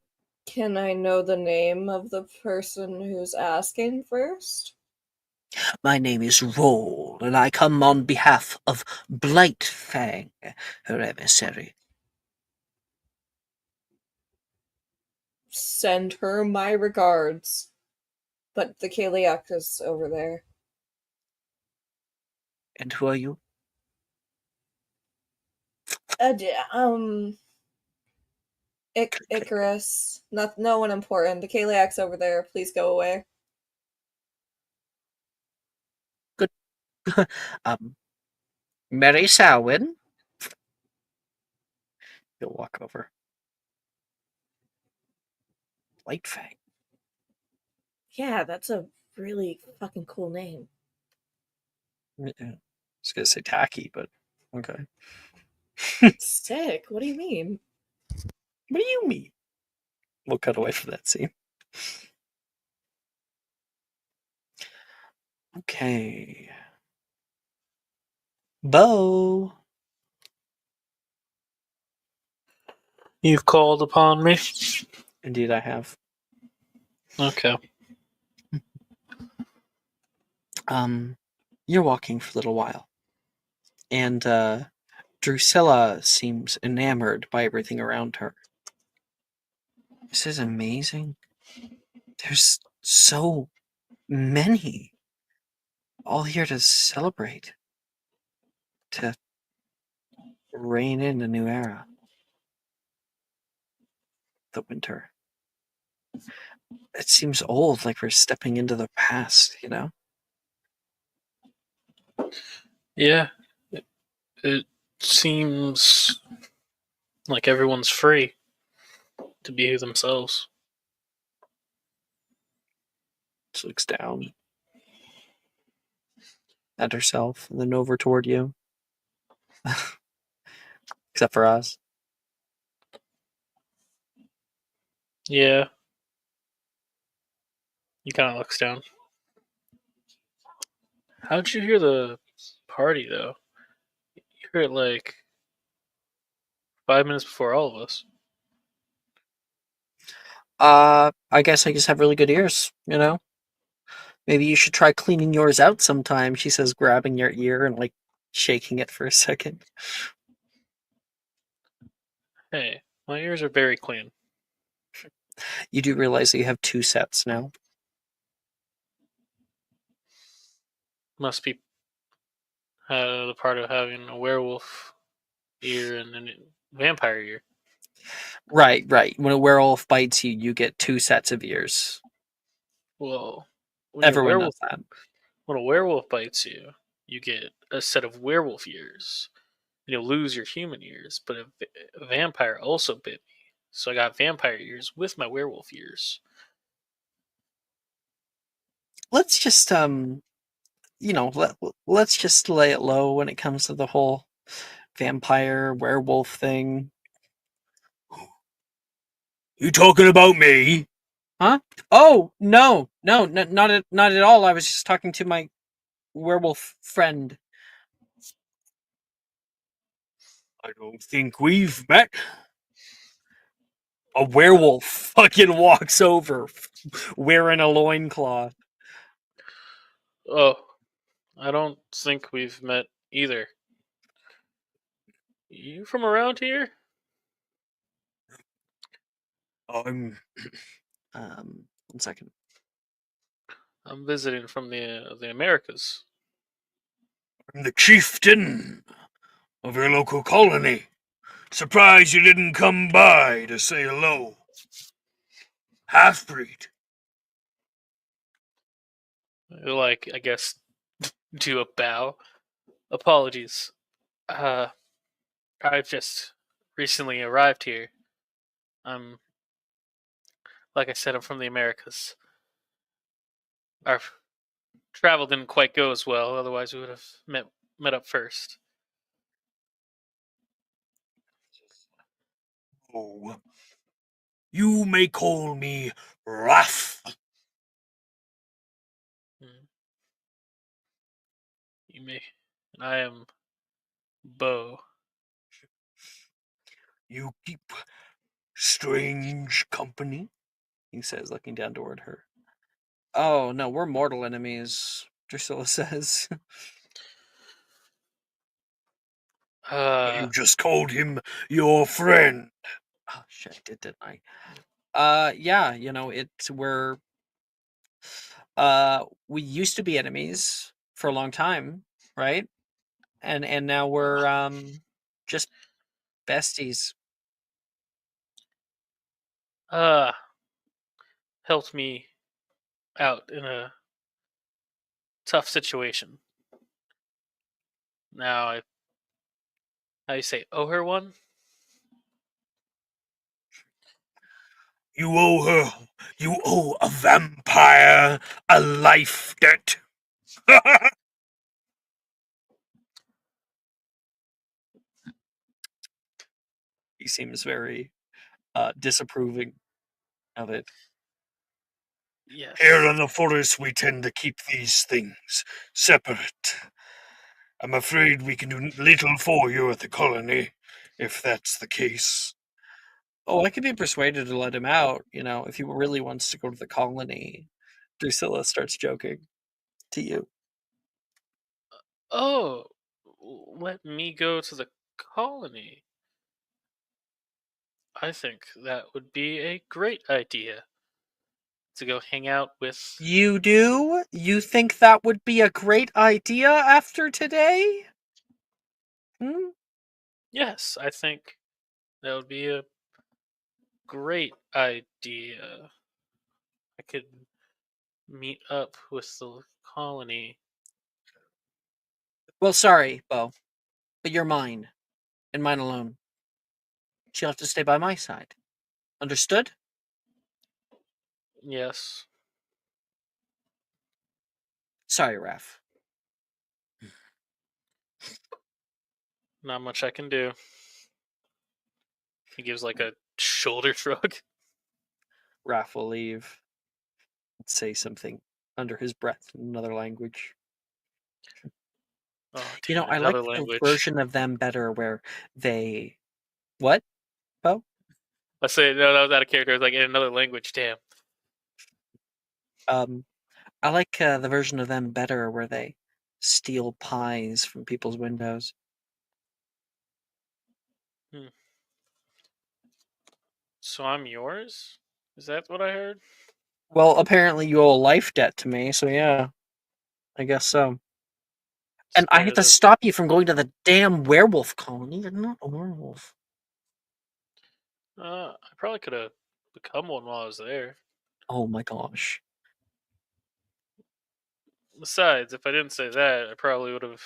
[SPEAKER 5] Can I know the name of the person who's asking first?
[SPEAKER 3] my name is Roll, and I come on behalf of Blightfang, her emissary.
[SPEAKER 5] Send her my regards. But the Kaliak is over there.
[SPEAKER 3] And who are you?
[SPEAKER 5] Icarus. No one important. The Kaliak's over there. Please go away.
[SPEAKER 3] Mary Samhain? He'll walk over. Blightfang.
[SPEAKER 5] Yeah, that's a really fucking cool name.
[SPEAKER 3] Yeah. I was gonna say tacky, but okay.
[SPEAKER 5] Sick. What do you mean?
[SPEAKER 3] What do you mean? We'll cut away from that scene. Okay. Bo.
[SPEAKER 2] You've called upon me.
[SPEAKER 3] Indeed, I have.
[SPEAKER 2] Okay.
[SPEAKER 3] You're walking for a little while, and Drusilla seems enamored by everything around her. This is amazing. There's so many, all here to celebrate, to rein in a new era. The winter. It seems old, like we're stepping into the past, you know?
[SPEAKER 2] Yeah. It seems like everyone's free to be themselves.
[SPEAKER 3] She looks down at herself and then over toward you. Except for us.
[SPEAKER 2] Yeah. He kind of looks down. How'd you hear the party, though? You heard it like 5 minutes before all of us.
[SPEAKER 3] I guess I just have really good ears, you know? Maybe you should try cleaning yours out sometime, she says, grabbing your ear and like shaking it for a second.
[SPEAKER 2] Hey, my ears are very clean.
[SPEAKER 3] You do realize that you have 2 sets now.
[SPEAKER 2] Must be the part of having a werewolf ear and a vampire ear.
[SPEAKER 3] Right. When a werewolf bites you, you get 2 sets of ears.
[SPEAKER 2] Well,
[SPEAKER 3] Everyone knows that.
[SPEAKER 2] when a werewolf bites you, you get a set of werewolf ears. And you'll lose your human ears, but a vampire also bit me. So I got vampire ears with my werewolf ears.
[SPEAKER 3] Let's just let's just lay it low when it comes to the whole vampire werewolf thing.
[SPEAKER 7] You talking about me?
[SPEAKER 3] Huh? Oh, no, not at all. I was just talking to my werewolf friend.
[SPEAKER 7] I don't think we've met.
[SPEAKER 3] A werewolf fucking walks over wearing a loincloth.
[SPEAKER 2] Oh, I don't think we've met either. You from around here?
[SPEAKER 7] I'm
[SPEAKER 3] 1 second.
[SPEAKER 2] I'm visiting from the Americas.
[SPEAKER 7] the chieftain of your local colony. Surprised you didn't come by to say hello. Half-breed.
[SPEAKER 2] Like, I guess, do a bow. Apologies. I've just recently arrived here. I'm, like I said, I'm from the Americas. Our travel didn't quite go as well. Otherwise, we would have met up first.
[SPEAKER 7] You may call me Raph.
[SPEAKER 2] You may. And I am Bo.
[SPEAKER 7] You keep strange company.
[SPEAKER 3] He says, looking down toward her. Oh, no, we're mortal enemies, Drusilla says.
[SPEAKER 7] You just called him your friend.
[SPEAKER 3] Oh, shit, I did, didn't I? Yeah, we used to be enemies for a long time, right? And now we're just besties.
[SPEAKER 2] Helped me out in a tough situation. Now I, how you say, owe her one?
[SPEAKER 7] You owe her. You owe a vampire a life debt.
[SPEAKER 3] He seems very disapproving of it.
[SPEAKER 2] Yes.
[SPEAKER 7] Here in the forest, we tend to keep these things separate. I'm afraid we can do little for you at the colony, if that's the case.
[SPEAKER 3] Oh, I could be persuaded to let him out, if he really wants to go to the colony. Drusilla starts joking to you.
[SPEAKER 2] Oh, let me go to the colony. I think that would be a great idea. To go hang out with.
[SPEAKER 3] You do? You think that would be a great idea after today? Hmm?
[SPEAKER 2] Yes, I think that would be a great idea. I could meet up with the colony.
[SPEAKER 3] Well, sorry, Bo, but you're mine, and mine alone. She'll have to stay by my side. Understood?
[SPEAKER 2] Yes.
[SPEAKER 3] Sorry, Raph.
[SPEAKER 2] Not much I can do. He gives like a shoulder shrug.
[SPEAKER 3] Raph will leave and say something under his breath in another language.
[SPEAKER 2] Oh, damn it,
[SPEAKER 3] I like
[SPEAKER 2] another
[SPEAKER 3] the
[SPEAKER 2] language.
[SPEAKER 3] version of them better where they. What, Bo?
[SPEAKER 2] I say no, that was out of character. I was like in another language. Damn.
[SPEAKER 3] I like the version of them better where they steal pies from people's windows.
[SPEAKER 2] So I'm yours? Is that what I heard?
[SPEAKER 3] Well, apparently you owe a life debt to me, so yeah. I guess so. And I had to stop you from going to the damn werewolf colony. You're not a werewolf.
[SPEAKER 2] I probably could have become one while I was there.
[SPEAKER 3] Oh my gosh.
[SPEAKER 2] Besides, if I didn't say that, I probably would have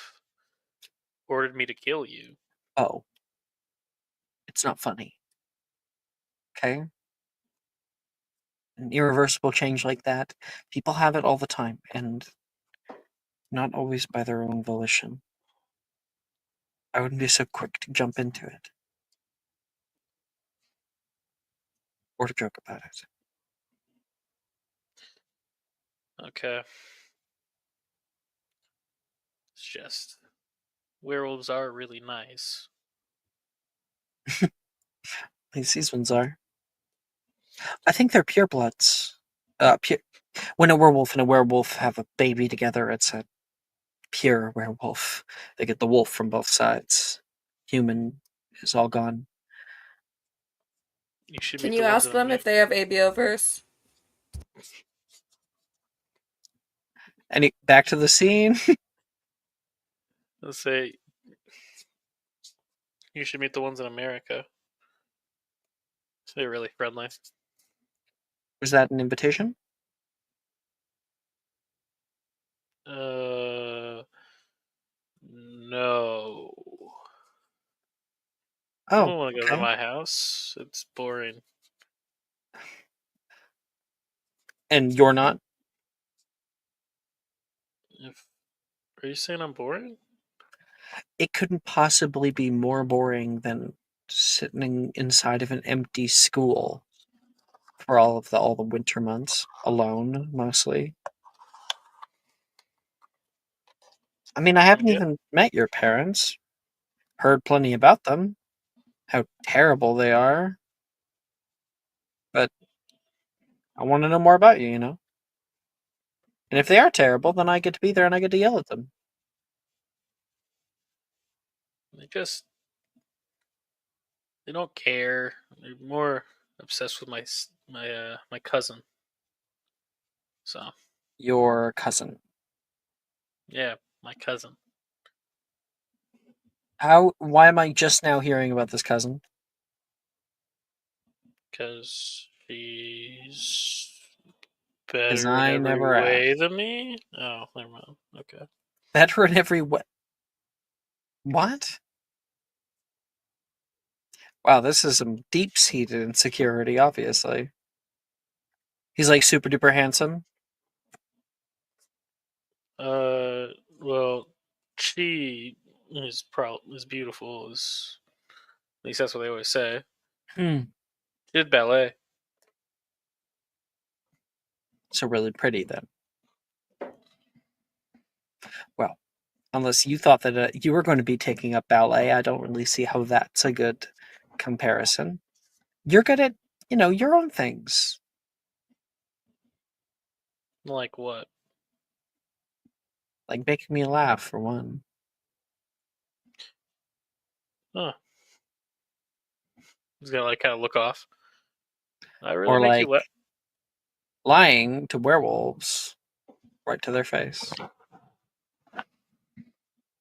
[SPEAKER 2] ordered me to kill you.
[SPEAKER 3] Oh. It's not funny. Okay? An irreversible change like that, people have it all the time, and not always by their own volition. I wouldn't be so quick to jump into it. Or to joke about it.
[SPEAKER 2] Okay. It's just werewolves are really nice.
[SPEAKER 3] At least these ones are. I think they're purebloods. When a werewolf and a werewolf have a baby together, it's a pure werewolf. They get the wolf from both sides. Human is all gone.
[SPEAKER 2] You should
[SPEAKER 5] Can
[SPEAKER 2] meet
[SPEAKER 5] you
[SPEAKER 2] the ones
[SPEAKER 5] ask
[SPEAKER 2] in
[SPEAKER 5] them if they have ABOverse?
[SPEAKER 3] Back to the scene.
[SPEAKER 2] Let's say you should meet the ones in America. They're really friendly.
[SPEAKER 3] Was that an invitation?
[SPEAKER 2] No. I
[SPEAKER 3] Oh,
[SPEAKER 2] don't want to go to
[SPEAKER 3] okay.
[SPEAKER 2] my house. It's boring.
[SPEAKER 3] And you're not?
[SPEAKER 2] Are you saying I'm boring?
[SPEAKER 3] It couldn't possibly be more boring than sitting inside of an empty school for all the winter months, alone mostly. I mean, I haven't
[SPEAKER 2] Yeah.
[SPEAKER 3] even met your parents. Heard plenty about them, how terrible they are. But I want to know more about you, you know? And if they are terrible, then I get to be there and I get to yell at them.
[SPEAKER 2] They don't care. They're more obsessed with my cousin. So
[SPEAKER 3] Your cousin.
[SPEAKER 2] yeah, my cousin.
[SPEAKER 3] Why am I just now hearing about this cousin?
[SPEAKER 2] Because she's
[SPEAKER 3] Because
[SPEAKER 2] better in
[SPEAKER 3] I
[SPEAKER 2] every
[SPEAKER 3] never asked.
[SPEAKER 2] way than me. Oh, never mind. Okay.
[SPEAKER 3] Better in every way. What? Wow, this is some deep-seated insecurity, obviously. He's like super duper handsome.
[SPEAKER 2] Well, she is beautiful. At least that's what they always say.
[SPEAKER 3] Hmm.
[SPEAKER 2] She did ballet.
[SPEAKER 3] So really pretty then. Well, unless you thought that you were going to be taking up ballet, I don't really see how that's a good comparison. You're good at, your own things.
[SPEAKER 2] Like what?
[SPEAKER 3] Like making me laugh, for one.
[SPEAKER 2] Huh. He's gonna like kind of look off. I really
[SPEAKER 3] Or
[SPEAKER 2] make you
[SPEAKER 3] like
[SPEAKER 2] laugh.
[SPEAKER 3] lying to werewolves right to their face.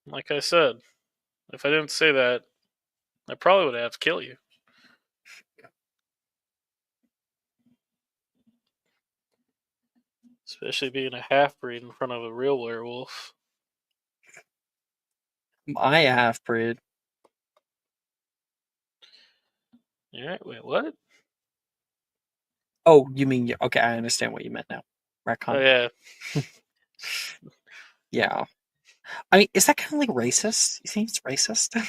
[SPEAKER 2] Like I said, if I didn't say that, I probably would have to kill you. Especially being a half breed in front of a real werewolf.
[SPEAKER 3] I half breed.
[SPEAKER 2] Alright, wait, what?
[SPEAKER 3] Oh, you mean okay? I understand what you meant now.
[SPEAKER 2] Oh
[SPEAKER 3] Retcon.
[SPEAKER 2] yeah.
[SPEAKER 3] Yeah. I mean, is that kind of like racist? You think it's racist?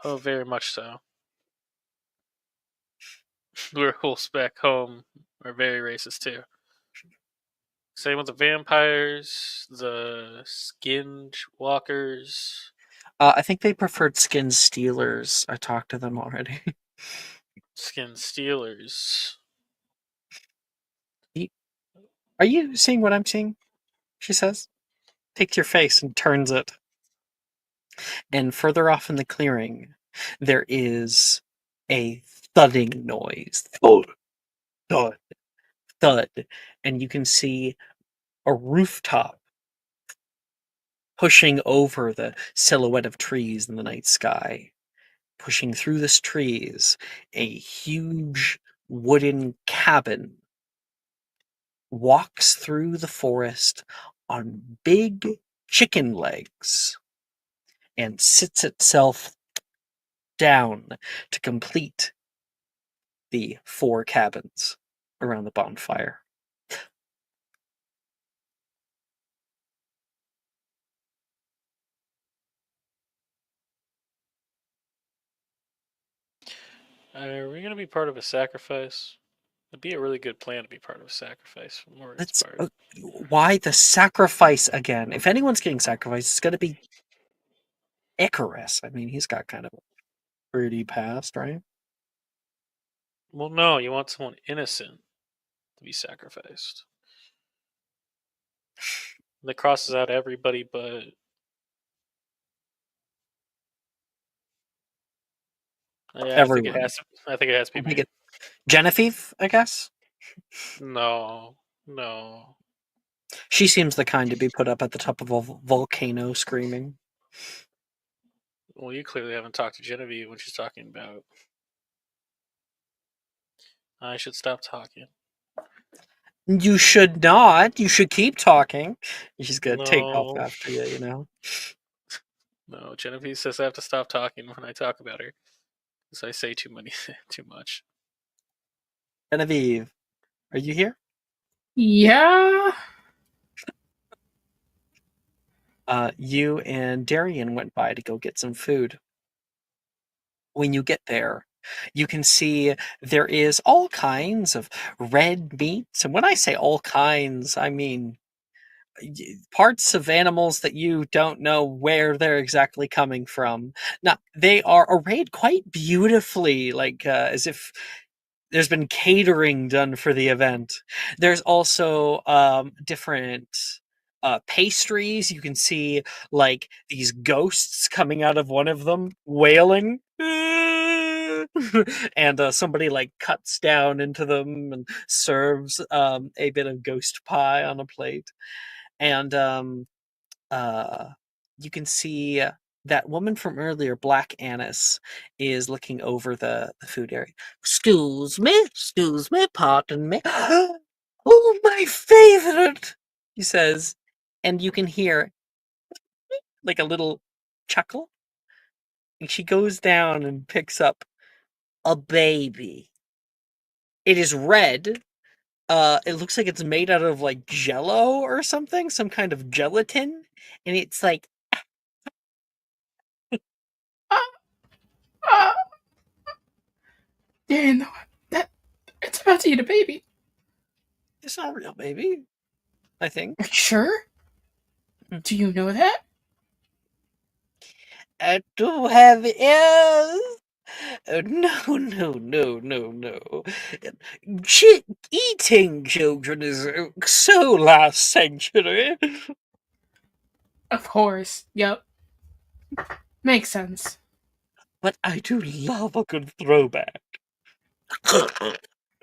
[SPEAKER 2] Oh, very much so. Werewolves back home are very racist too. Same with the vampires, the skinwalkers.
[SPEAKER 3] I think they preferred skin stealers. I talked to them already.
[SPEAKER 2] Skin stealers.
[SPEAKER 3] Are you seeing what I'm seeing? She says. Takes your face and turns it. And further off in the clearing, there is a thudding noise. Thud, thud, thud. And you can see a rooftop pushing over the silhouette of trees in the night sky. Pushing through the trees, a huge wooden cabin walks through the forest on big chicken legs and sits itself down to complete the 4 cabins around the bonfire.
[SPEAKER 2] Are we gonna be part of a sacrifice? It'd be a really good plan to be part of a sacrifice for Morgan's
[SPEAKER 3] That's
[SPEAKER 2] part.
[SPEAKER 3] why the sacrifice again. If anyone's getting sacrificed, it's going to be Icarus. I mean, he's got kind of a pretty past, right?
[SPEAKER 2] Well, no, you want someone innocent to be sacrificed. That crosses out everybody but. Yeah, I think it
[SPEAKER 3] Everyone.
[SPEAKER 2] has. I think it has to
[SPEAKER 3] I
[SPEAKER 2] be
[SPEAKER 3] think
[SPEAKER 2] me.
[SPEAKER 3] it Genevieve, I guess.
[SPEAKER 2] No, no.
[SPEAKER 3] She seems the kind to be put up at the top of a volcano screaming.
[SPEAKER 2] Well, you clearly haven't talked to Genevieve when she's talking about. I should stop talking.
[SPEAKER 3] You should not. You should keep talking. She's gonna take off
[SPEAKER 2] No,
[SPEAKER 3] after you, you know.
[SPEAKER 2] no. Genevieve says I have to stop talking when I talk about her because I say too many, too much.
[SPEAKER 3] Genevieve, are you here?
[SPEAKER 4] Yeah.
[SPEAKER 3] You and Darian went by to go get some food. when you get there, you can see there is all kinds of red meats. And when I say all kinds, I mean parts of animals that you don't know where they're exactly coming from. Now, they are arrayed quite beautifully, like as if there's been catering done for the event. There's also different pastries. You can see like these ghosts coming out of one of them, wailing. And somebody like cuts down into them and serves a bit of ghost pie on a plate. And uh, you can see that woman from earlier, Black Annis, is looking over the food area. Excuse me, pardon me. Oh, my favorite, he says. And you can hear like a little chuckle. And she goes down and picks up a baby. It is red. It looks like it's made out of like jello or something, some kind of gelatin. And it's like,
[SPEAKER 4] Ah, ah. And that it's about to eat a baby.
[SPEAKER 3] it's not a real baby, I think.
[SPEAKER 4] Are you sure?
[SPEAKER 3] Hmm.
[SPEAKER 4] Do you know that?
[SPEAKER 3] I do have ears. No. Eating children is so last century.
[SPEAKER 4] Of course. Yep. Makes sense.
[SPEAKER 3] But I do love a good throwback.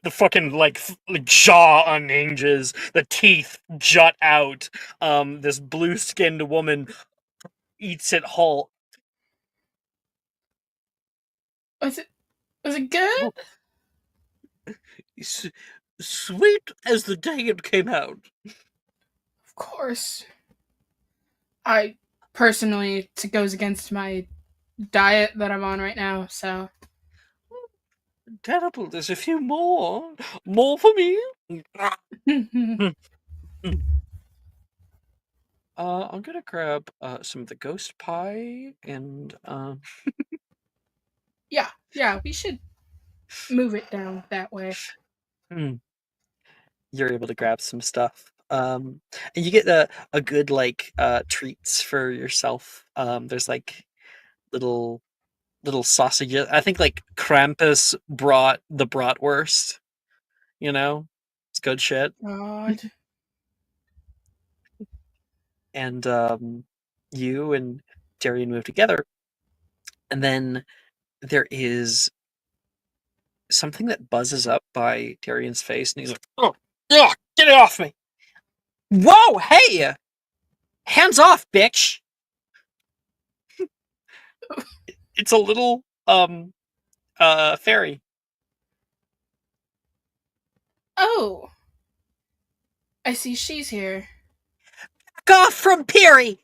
[SPEAKER 3] The fucking like jaw unhinges, the teeth jut out. This blue-skinned woman eats it whole.
[SPEAKER 4] Was it good?
[SPEAKER 3] S- Sweet as the day it came out.
[SPEAKER 4] Of course. I personally it goes against my diet that I'm on right now, so
[SPEAKER 3] Terrible. There's a few more. More for me. I'm gonna grab some of the ghost pie and
[SPEAKER 4] yeah, we should move it down that way.
[SPEAKER 3] you're able to grab some stuff. And you get a good like treats for yourself. There's like little sausages. I think like Krampus brought the bratwurst. You know, it's good shit.
[SPEAKER 4] God.
[SPEAKER 3] And you and Darian move together, and then there is something that buzzes up by Darian's face, and he's like, "Oh, ugh, get it off me! Whoa, hey, hands off, bitch!" It's a little fairy.
[SPEAKER 4] Oh, I see she's here.
[SPEAKER 3] Back off from Peary!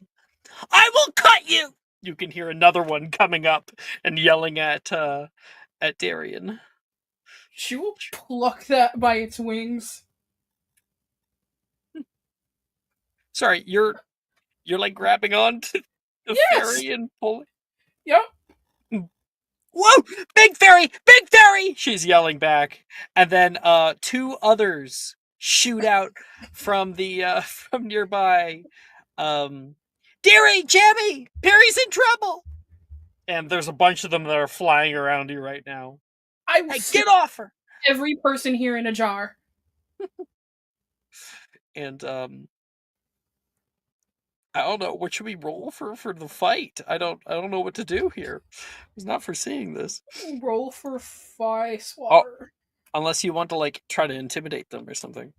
[SPEAKER 3] I will cut you! You can hear another one coming up and yelling at Darian.
[SPEAKER 4] She will pluck that by its wings.
[SPEAKER 3] Sorry, you're like grabbing on to the
[SPEAKER 4] Yes!
[SPEAKER 3] fairy and pulling.
[SPEAKER 4] Yep.
[SPEAKER 3] Whoa! Big fairy! Big fairy! She's yelling back. And then two others shoot out from the from nearby. Deary, Jammy! Perry's in trouble! And there's a bunch of them that are flying around you right now.
[SPEAKER 4] I will
[SPEAKER 3] Hey,
[SPEAKER 4] stick
[SPEAKER 3] get off her!
[SPEAKER 4] every person here in a jar.
[SPEAKER 3] And I don't know, what should we roll for the fight? I don't know what to do here. I was not foreseeing this.
[SPEAKER 4] Roll for Phi Swatter.
[SPEAKER 3] Unless you want to like try to intimidate them or something.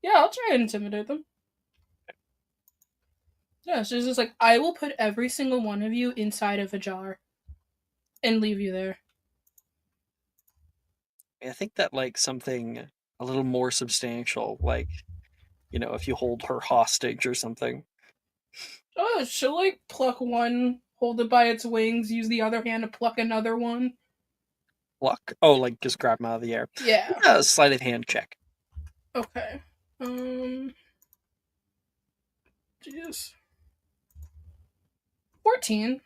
[SPEAKER 4] Yeah, I'll try and intimidate them. Yeah, she's just like, I will put every single one of you inside of a jar and leave you there.
[SPEAKER 3] I think that like something a little more substantial, like, you know, if you hold her hostage or something.
[SPEAKER 4] Oh, she'll like pluck one, hold it by its wings, use the other hand to pluck another one.
[SPEAKER 3] Pluck. Oh, like just grab them out of the air.
[SPEAKER 4] Yeah.
[SPEAKER 3] Yeah, sleight of hand check.
[SPEAKER 4] Okay. Jeez. 14.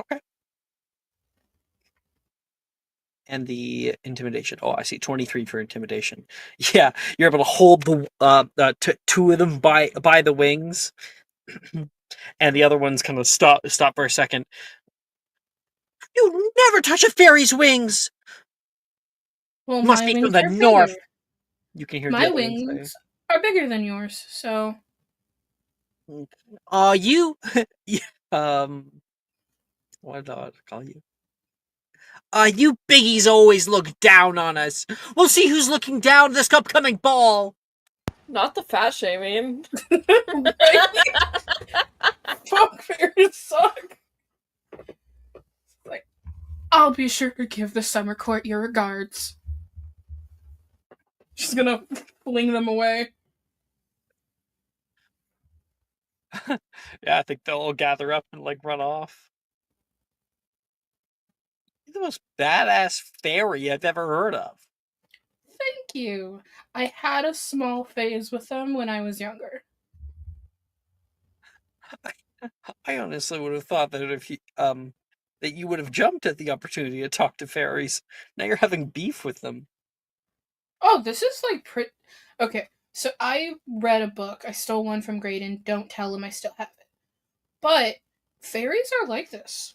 [SPEAKER 3] Okay. And the intimidation. Oh, I see. 23 for intimidation. Yeah, you're able to hold the two of them by the wings, and the other ones kind of stop for a second. You never touch a fairy's wings.
[SPEAKER 4] Well,
[SPEAKER 3] Must
[SPEAKER 4] my
[SPEAKER 3] be from
[SPEAKER 4] wings
[SPEAKER 3] the
[SPEAKER 4] are
[SPEAKER 3] north.
[SPEAKER 4] bigger.
[SPEAKER 3] You can hear the
[SPEAKER 4] My
[SPEAKER 3] other one say.
[SPEAKER 4] wings are bigger than yours, so
[SPEAKER 3] You, what do I call you? You biggies always look down on us. We'll see who's looking down this upcoming ball.
[SPEAKER 5] Not the fat shaming.
[SPEAKER 4] right? Fuck, fairies suck. Like, I'll be sure to give the summer court your regards. She's gonna fling them away.
[SPEAKER 3] Yeah, I think they'll all gather up and like run off. You're the most badass fairy I've ever heard of.
[SPEAKER 4] Thank you. I had a small phase with them when I was younger.
[SPEAKER 3] I honestly would have thought that if you that you would have jumped at the opportunity to talk to fairies. Now you're having beef with them.
[SPEAKER 4] Oh, this is like pretty. Okay, so I read a book. I stole one from Graydon. Don't tell him I still have it. But fairies are like this.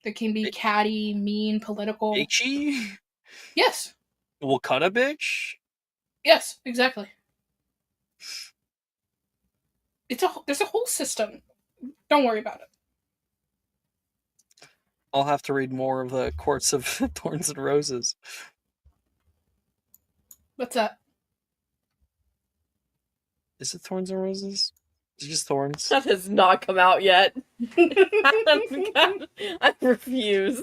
[SPEAKER 4] They can be catty, mean, political.
[SPEAKER 3] Bitchy?
[SPEAKER 4] Yes.
[SPEAKER 3] We'll cut a bitch?
[SPEAKER 4] Yes, exactly. There's a whole system. Don't worry about it.
[SPEAKER 3] I'll have to read more of the Courts of Thorns and Roses.
[SPEAKER 4] What's that?
[SPEAKER 3] Is it Thorns and Roses? Is it just Thorns?
[SPEAKER 5] That has not come out yet. I refuse.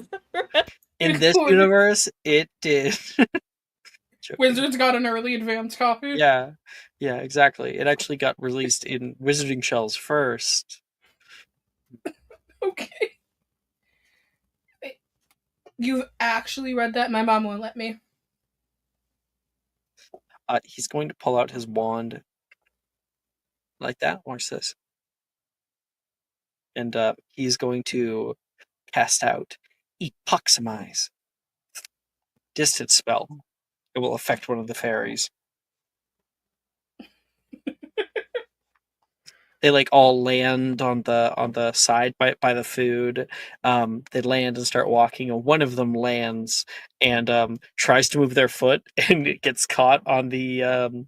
[SPEAKER 3] In this universe, it did.
[SPEAKER 4] Wizards got an early advance copy.
[SPEAKER 3] Yeah, exactly. It actually got released in Wizarding Shells first.
[SPEAKER 4] Okay. Wait, you've actually read that? My mom won't let me.
[SPEAKER 3] He's going to pull out his wand like that. Watch this. And he's going to cast out Epoximize. Distance spell. It will affect one of the fairies. They like all land on the side by the food. They land and start walking, and one of them lands and tries to move their foot, and it gets caught on the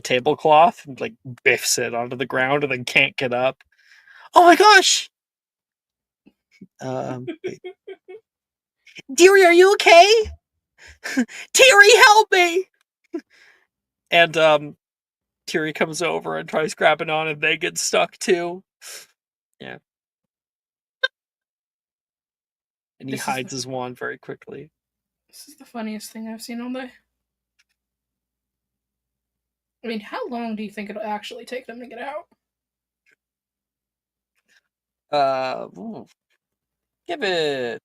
[SPEAKER 3] tablecloth and like biffs it onto the ground, and then can't get up. Oh my gosh! Wait. Dearie, are you okay? Terry, help me! And Terry comes over and tries grabbing on, and they get stuck too. Yeah. And he hides his wand very quickly.
[SPEAKER 4] This is the funniest thing I've seen all day. I mean, how long do you think it'll actually take them to get out?
[SPEAKER 3] Give it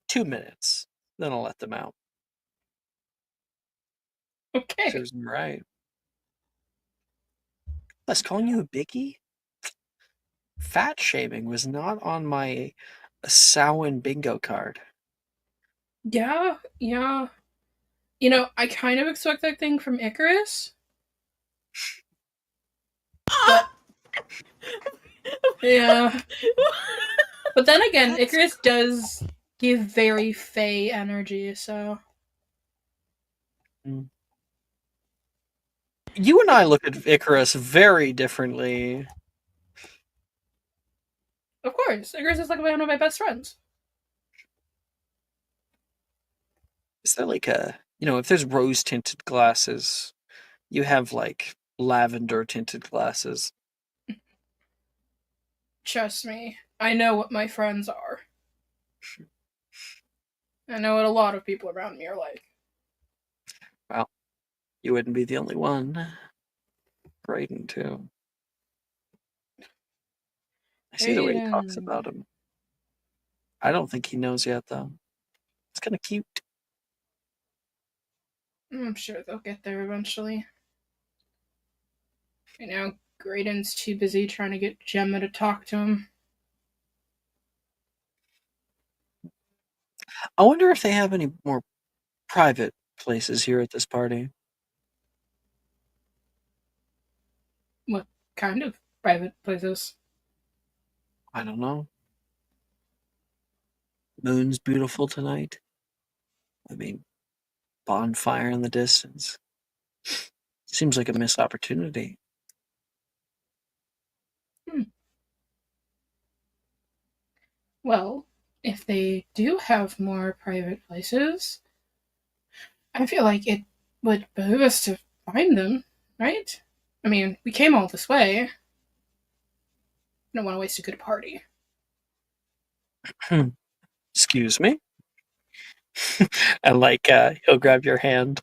[SPEAKER 3] 2 minutes. Then I'll let them out.
[SPEAKER 4] Okay.
[SPEAKER 3] Serves them right. I was calling you a biggie? Fat shaming was not on my Samhain bingo card.
[SPEAKER 4] Yeah. You know, I kind of expect that thing from Icarus. But yeah. But then again, Icarus does give very fey energy, so
[SPEAKER 3] You and I look at Icarus very differently.
[SPEAKER 4] of course, Icarus is like one of my best friends.
[SPEAKER 3] Is there like if there's rose tinted glasses, you have like lavender tinted glasses.
[SPEAKER 4] Trust me, I know what my friends are. I know what a lot of people around me are like.
[SPEAKER 3] Well, you wouldn't be the only one. Brayden too. I see the way he talks about him. I don't think he knows yet, though. It's kind of cute.
[SPEAKER 4] I'm sure they'll get there eventually. Right now, Graydon's too busy trying to get Gemma to talk to him.
[SPEAKER 3] I wonder if they have any more private places here at this party.
[SPEAKER 4] What kind of private places?
[SPEAKER 3] I don't know. Moon's beautiful tonight. I mean, bonfire in the distance. Seems like a missed opportunity.
[SPEAKER 4] Well, if they do have more private places, I feel like it would behoove us to find them, right? I mean, we came all this way. I don't want to waste a good party.
[SPEAKER 3] Excuse me? And like, he'll grab your hand.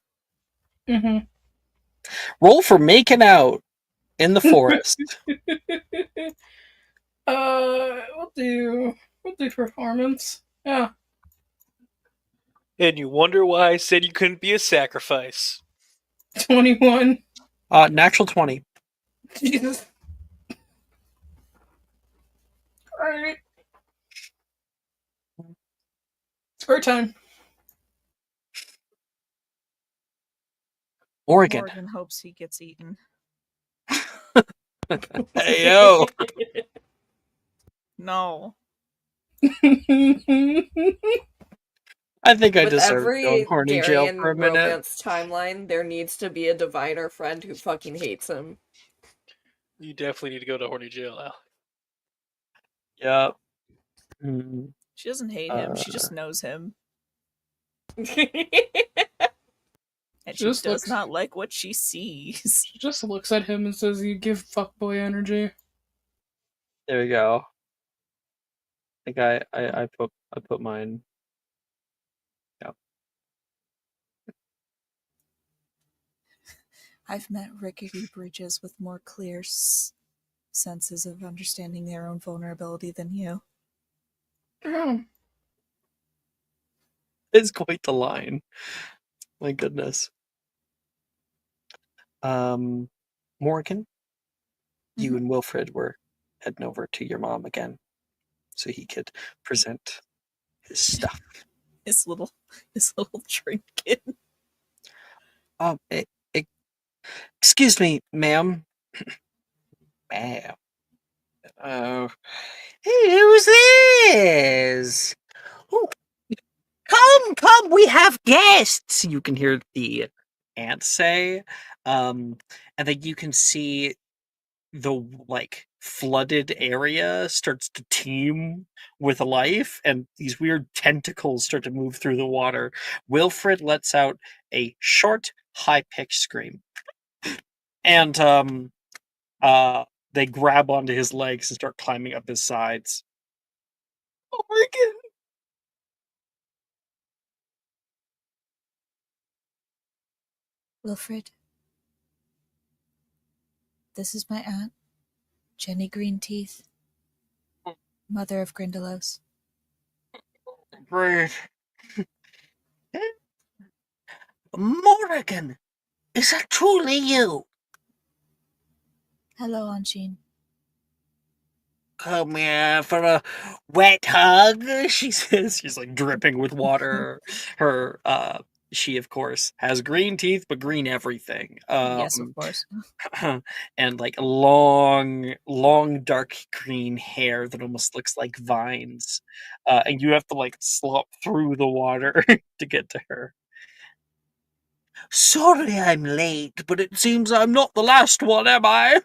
[SPEAKER 4] Mm-hmm.
[SPEAKER 3] Roll for making out in the forest.
[SPEAKER 4] We'll do performance. Yeah.
[SPEAKER 8] And you wonder why I said you couldn't be a sacrifice.
[SPEAKER 4] 21.
[SPEAKER 3] Natural 20.
[SPEAKER 4] Jesus. Alright. Square time.
[SPEAKER 3] Oregon.
[SPEAKER 1] Morgan hopes he gets eaten.
[SPEAKER 3] Hey, yo.
[SPEAKER 1] No.
[SPEAKER 3] I think I
[SPEAKER 5] With
[SPEAKER 3] deserve to go in
[SPEAKER 5] every
[SPEAKER 3] horny jail
[SPEAKER 5] Darian
[SPEAKER 3] for a minute.
[SPEAKER 5] romance timeline, there needs to be a diviner friend who fucking hates him.
[SPEAKER 8] You definitely need to go to horny jail now.
[SPEAKER 3] Yep. Mm,
[SPEAKER 1] She doesn't hate him, she just knows him. And she
[SPEAKER 4] Just
[SPEAKER 1] does
[SPEAKER 4] looks-
[SPEAKER 1] not like what she sees.
[SPEAKER 4] She just looks at him and says, "You give fuckboy energy."
[SPEAKER 3] there we go. I think I put mine. Yep.
[SPEAKER 6] I've met rickety bridges with more clear senses of understanding their own vulnerability than you.
[SPEAKER 4] Oh.
[SPEAKER 3] It's quite the line. My goodness. Morgan, you and Wilfred were heading over to your mom again, so he could present his stuff.
[SPEAKER 1] His little trinket.
[SPEAKER 3] Eh, excuse me, ma'am. Ma'am. Oh, hey, who's this? Oh, come, we have guests. You can hear the aunt say, and then you can see the like flooded area starts to teem with life, and these weird tentacles start to move through the water. Wilfred lets out a short, high-pitched scream, and they grab onto his legs and start climbing up his sides. Morgan!
[SPEAKER 6] Wilfred, this is my aunt, Jenny Greenteeth, mother of Grindelos.
[SPEAKER 3] Great. Morgan! Is that truly you?
[SPEAKER 6] Hello, Aunt Jean.
[SPEAKER 3] Come here for a wet hug, she says. She's like dripping with water. Her she of course has green teeth, but green everything.
[SPEAKER 1] Yes, of course.
[SPEAKER 3] And like long dark green hair that almost looks like vines. And you have to like slop through the water to get to her. Sorry I'm late, but it seems I'm not the last one, am I?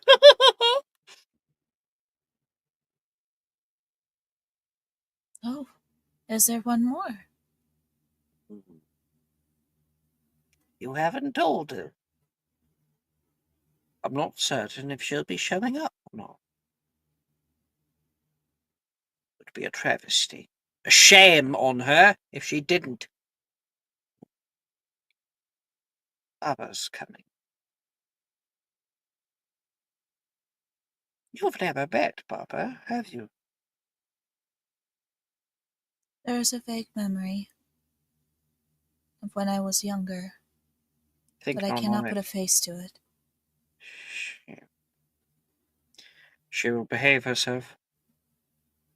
[SPEAKER 6] Oh, is there one more?
[SPEAKER 3] You haven't told her. I'm not certain if she'll be showing up or not. It would be a travesty. A shame on her if she didn't. Papa's coming. You've never met Papa, have you?
[SPEAKER 6] There is a vague memory of when I was younger,
[SPEAKER 3] Think
[SPEAKER 6] but I
[SPEAKER 3] no
[SPEAKER 6] cannot
[SPEAKER 3] more.
[SPEAKER 6] put a face to it.
[SPEAKER 3] She will behave herself.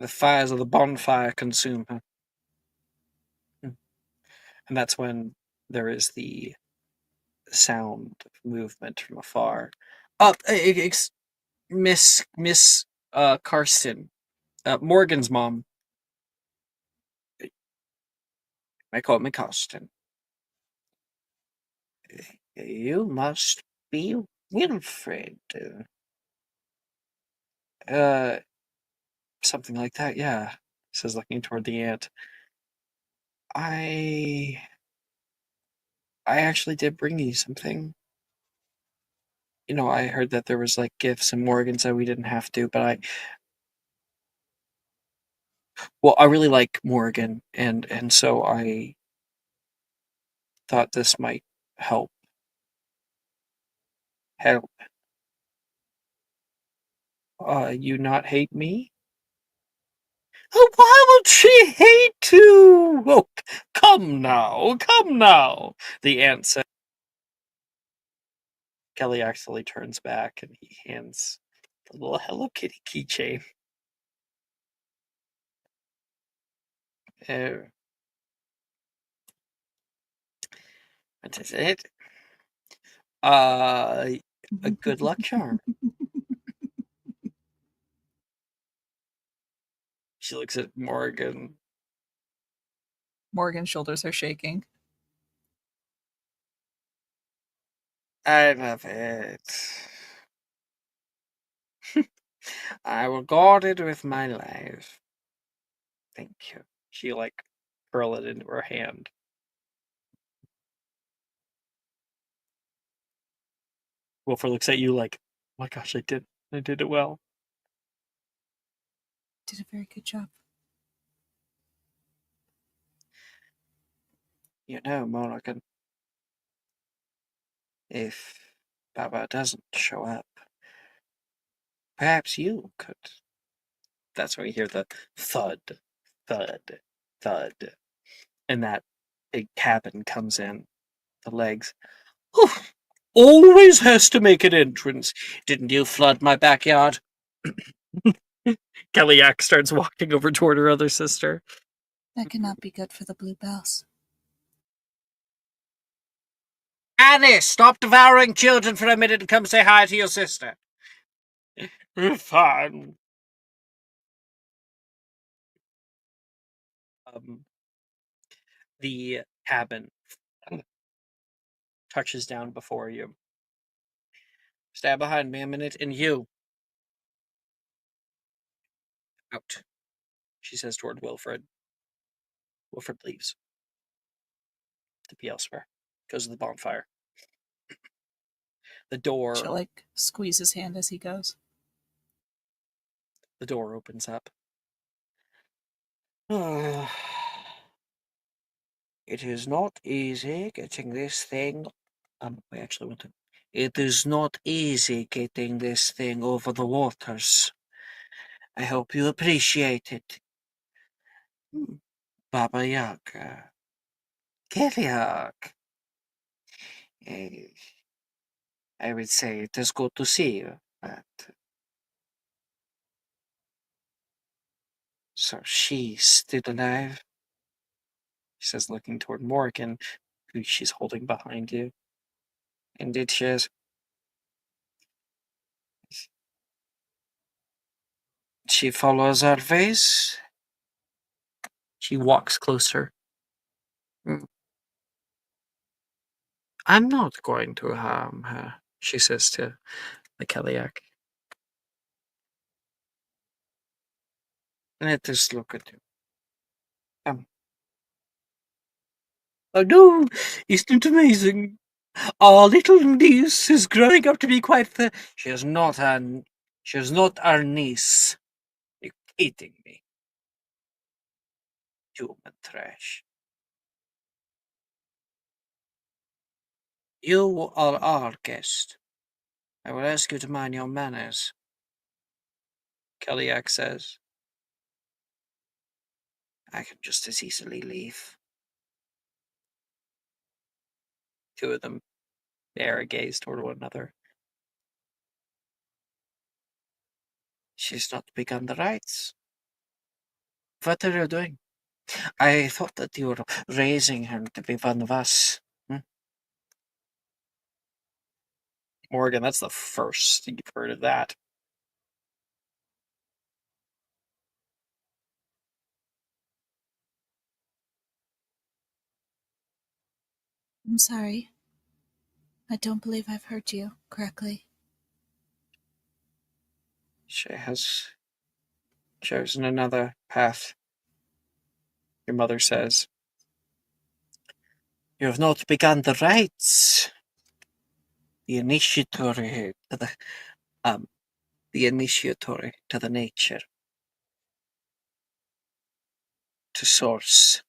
[SPEAKER 3] The fires of the bonfire consume her. And that's when there is the sound of movement from afar. Up, Miss Karsten, Morgan's mom. I call me Karsten. You must be Wilfred. Uh, Something like that. Yeah, says looking toward the ant. I actually did bring you something. You know, I heard that there was like gifts and Morgan said we didn't have to, but I really like Morgan and so I thought this might help. Help. You not hate me? Oh, why would she hate you? Oh, come now, come now, the ant said. Kelly actually turns back and he hands the little Hello Kitty keychain. What is it? A good luck charm. She looks at Morgan.
[SPEAKER 1] Morgan's shoulders are shaking.
[SPEAKER 3] I love it. I will guard it with my life. Thank you. She like curl it into her hand. Wilford looks at you like, oh my gosh, I did it well.
[SPEAKER 6] Did a very good job.
[SPEAKER 3] You know, Morgan, if Baba doesn't show up, perhaps you could. That's when you hear the thud, thud, thud. And that big cabin comes in. The legs. Oof, always has to make an entrance. Didn't you flood my backyard? Kellyak starts walking over toward her other sister.
[SPEAKER 6] That cannot be good for the bluebells.
[SPEAKER 3] Annie, stop devouring children for a minute and come say hi to your sister. Fine. The cabin touches down before you. Stand behind me a minute, and you. Out, she says toward Wilfred. Wilfred leaves to be elsewhere. Goes to the bonfire. The door.
[SPEAKER 1] She'll like squeeze his hand as he goes.
[SPEAKER 3] The door opens up. It is not easy getting this thing. We actually want to. It is not easy getting this thing over the waters. I hope you appreciate it. Baba Yaga. Kellyak. I would say it is good to see you, but. So she's still alive? She says, looking toward Morgan, who she's holding behind you. Indeed, she is. She follows our ways. She walks closer. I'm not going to harm her, she says to the Kellyak. Let us look at you. Come. Oh no, isn't it amazing? Our little niece is growing up to be quite the. She is not our niece. You're kidding me. Human trash. You are our guest. I will ask you to mind your manners. Kellyak says. I can just as easily leave. Two of them dare gaze toward one another. She's not begun the rites. What are you doing? I thought that you were raising him to be one of us. Morgan, that's the first you've heard of that.
[SPEAKER 6] I'm sorry. I don't believe I've heard you correctly.
[SPEAKER 3] She has chosen another path, your mother says. You have not begun the rites. The initiatory to the initiatory to the nature, to source.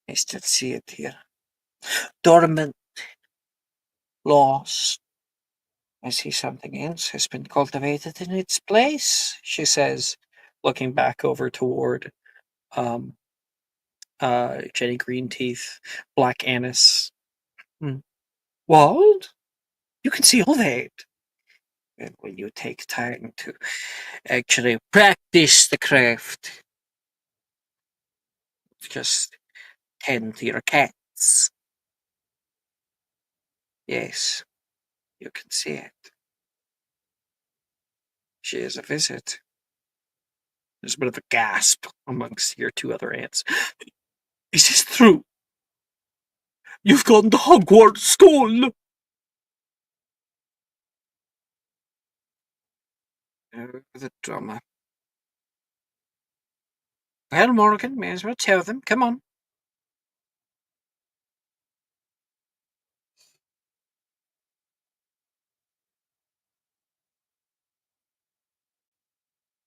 [SPEAKER 3] I still see it here. Dormant, lost. I see something else has been cultivated in its place, she says, looking back over toward um Jenny Greenteeth, Black Anise. What? You can see all that. And when you take time to actually practice the craft, just tend to your cats. Yes, you can see it. She is a visit. There's a bit of a gasp amongst your two other aunts. Is this true? You've gone to Hogwarts School! The drama. Well, Morgan, may as well tell them. Come on.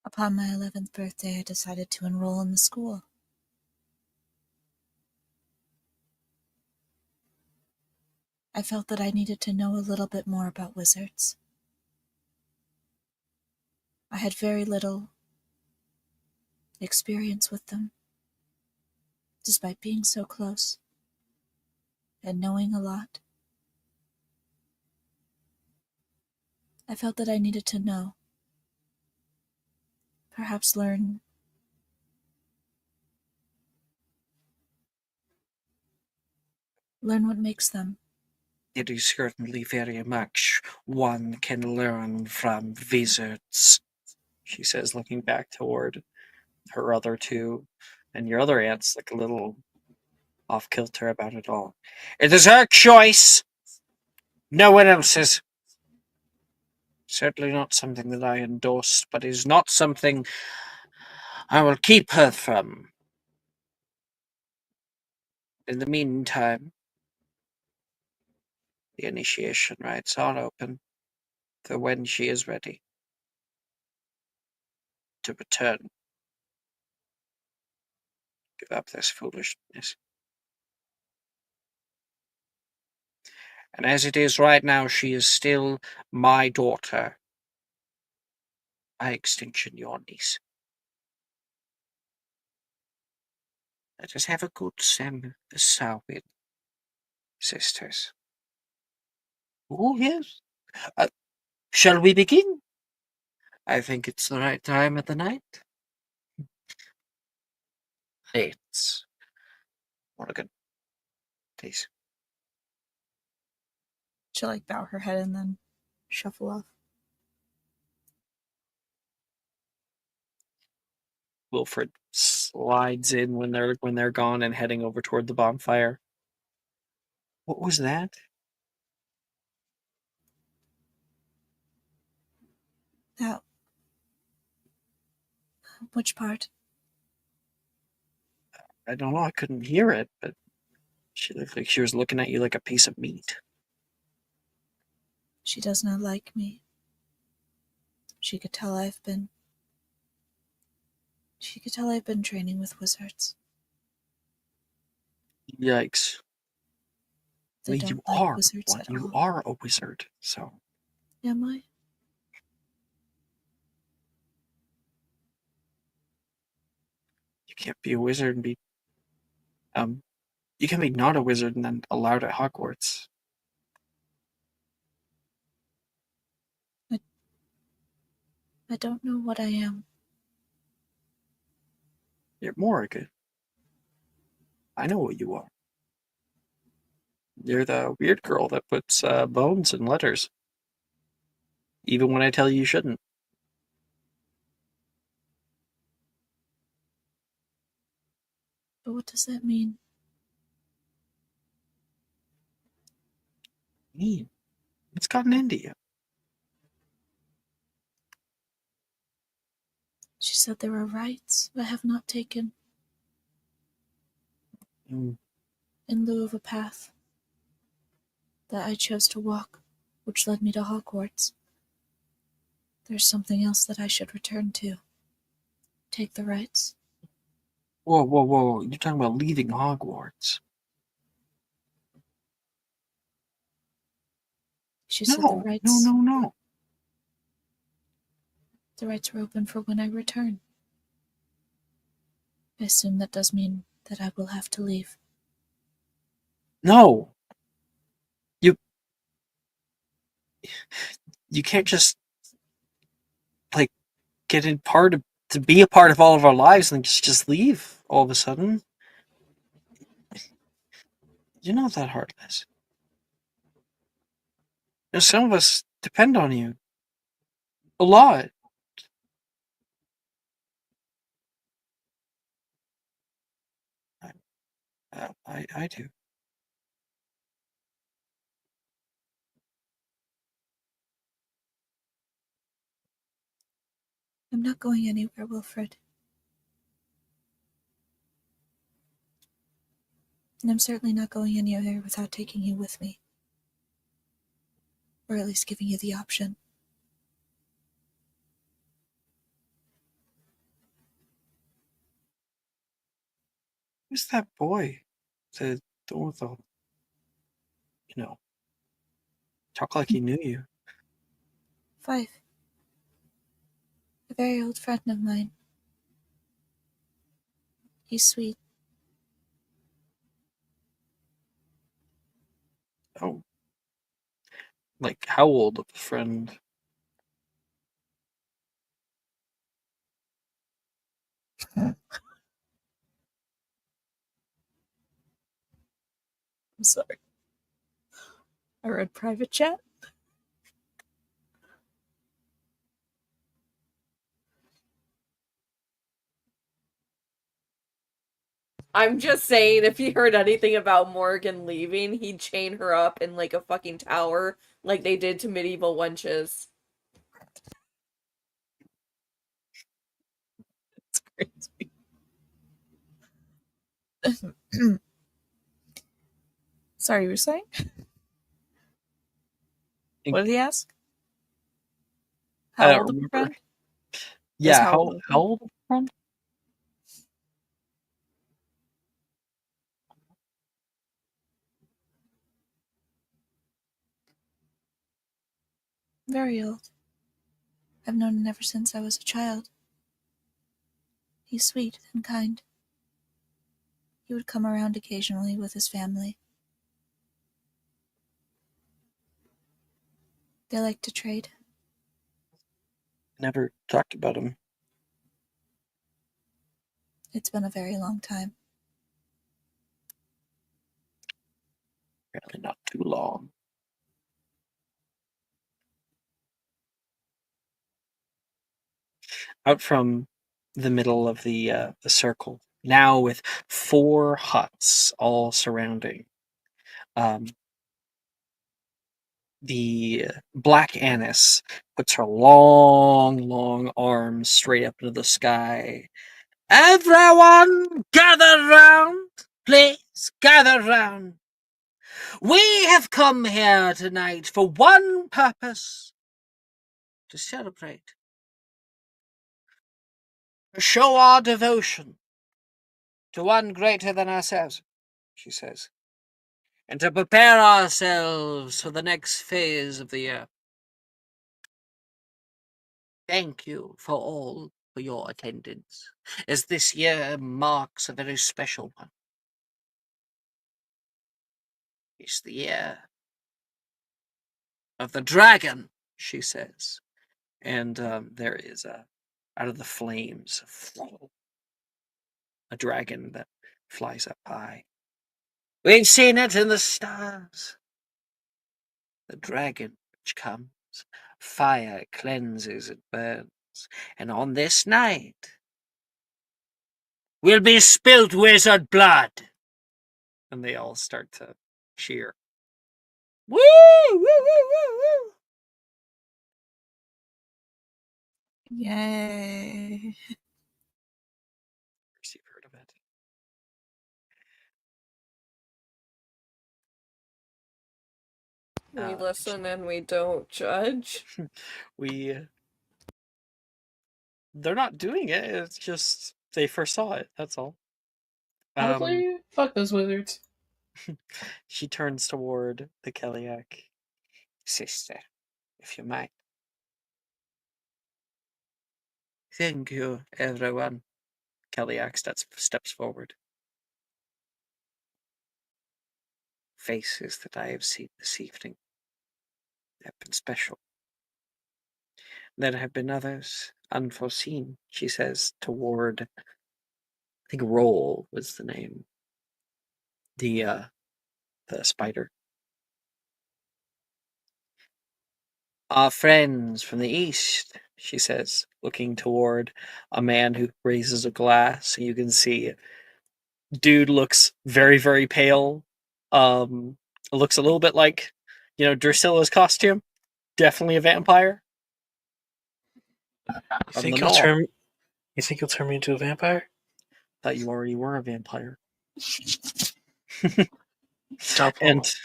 [SPEAKER 6] Upon my 11th birthday, I decided to enroll in the school. I felt that I needed to know a little bit more about wizards. I had very little experience with them, despite being so close and knowing a lot. I felt that I needed to know, perhaps learn what makes them.
[SPEAKER 3] It is certainly very much one can learn from wizards, she says, looking back toward her other two, and your other aunt's like a little off kilter about it all. It is her choice, no one else's. Certainly not something that I endorse, but is not something I will keep her from. In the meantime, the initiation rites are open for when she is ready to return. Give up this foolishness. And as it is right now, she is still my daughter. By extension, your niece. Let us have a good Samhain, sisters. Oh, yes. Shall we begin? I think it's the right time of the night. Let's. Morgan, please.
[SPEAKER 1] She'll like bow her head and then shuffle off.
[SPEAKER 3] Wilfred slides in when they're gone and heading over toward the bonfire. What was that?
[SPEAKER 6] That. Which part?
[SPEAKER 3] I don't know. I couldn't hear it, but she looked like she was looking at you like a piece of meat.
[SPEAKER 6] She does not like me. She could tell I've been training with wizards.
[SPEAKER 3] Yikes.
[SPEAKER 6] They
[SPEAKER 3] I mean,
[SPEAKER 6] don't like wizards at
[SPEAKER 3] you
[SPEAKER 6] all.
[SPEAKER 3] are a wizard, so.
[SPEAKER 6] Am I?
[SPEAKER 3] You can't be a wizard and be you can be not a wizard and then allowed at Hogwarts.
[SPEAKER 6] I don't know what I am.
[SPEAKER 3] You're Morrigan. I know what you are. You're the weird girl that puts bones in letters, even when I tell you shouldn't.
[SPEAKER 6] But what does that mean?
[SPEAKER 3] Mean. It's gotten into you.
[SPEAKER 6] She said there are rights I have not taken
[SPEAKER 3] Mm.
[SPEAKER 6] in lieu of a path that I chose to walk, which led me to Hogwarts. There's something else that I should return to. Take the rights.
[SPEAKER 3] Whoa, whoa, whoa. You're talking about leaving Hogwarts.
[SPEAKER 6] She said the
[SPEAKER 3] No,
[SPEAKER 6] rights.
[SPEAKER 3] no, no, no.
[SPEAKER 6] The rights were open for when I return. I assume that does mean that I will have to leave.
[SPEAKER 3] No. You can't just like get in part of to be a part of all of our lives and just leave all of a sudden. You're not that heartless. You know, some of us depend on you a lot. I do.
[SPEAKER 6] I'm not going anywhere, Wilfred. And I'm certainly not going anywhere without taking you with me. Or at least giving you the option.
[SPEAKER 3] Who's that boy? The one with the, talk like he knew you.
[SPEAKER 6] Fife. A very old friend of mine. He's sweet.
[SPEAKER 3] Oh, like how old of a friend?
[SPEAKER 1] I'm sorry. I read private chat.
[SPEAKER 5] I'm just saying, if he heard anything about Morgan leaving, he'd chain her up in like a fucking tower, like they did to medieval wenches.
[SPEAKER 1] It's crazy. Sorry, you were saying? What did he ask?
[SPEAKER 3] I
[SPEAKER 1] How
[SPEAKER 3] don't
[SPEAKER 1] old of a
[SPEAKER 3] remember.
[SPEAKER 1] friend?
[SPEAKER 3] Yeah,
[SPEAKER 1] how old of a
[SPEAKER 3] how old of a friend?
[SPEAKER 6] Very old. I've known him ever since I was a child. He's sweet and kind. He would come around occasionally with his family. They like to trade.
[SPEAKER 3] Never talked about him.
[SPEAKER 6] It's been a very long time.
[SPEAKER 3] Apparently not too long. Out from the middle of the circle, now with 4 huts all surrounding. The Black Annis puts her long, long arms straight up into the sky. Everyone, gather round! Please, gather round! We have come here tonight for one purpose: to celebrate. To show our devotion to one greater than ourselves, she says, and to prepare ourselves for the next phase of the year. Thank you for your attendance, as this year marks a very special one. It's the year of the dragon, she says. And there is out of the flames, a dragon that flies up high. We've seen it in the stars. The dragon which comes, fire cleanses and burns, and on this night will be spilt wizard blood. And they all start to cheer. Woo! Woo! Woo! Woo! Woo!
[SPEAKER 6] Yay.
[SPEAKER 3] You've heard of it.
[SPEAKER 5] We listen and we don't judge.
[SPEAKER 3] They're not doing it. It's just they first saw it. That's all.
[SPEAKER 4] Honestly, fuck those wizards.
[SPEAKER 3] She turns toward the Keliak. Sister, if you might. Thank you, everyone. Keliak steps forward. Faces that I have seen this evening have been special. There have been others unforeseen, she says, toward, I think Roll was the name. The spider. Our friends from the east, she says, looking toward a man who raises a glass. You can see dude looks very, very pale. Looks a little bit like, Drusilla's costume. Definitely a vampire.
[SPEAKER 8] You
[SPEAKER 3] From
[SPEAKER 8] think
[SPEAKER 3] the
[SPEAKER 8] he'll
[SPEAKER 3] north.
[SPEAKER 8] turn? You think he'll turn me into a vampire?
[SPEAKER 3] Thought you already were a vampire.
[SPEAKER 8] Double.
[SPEAKER 3] And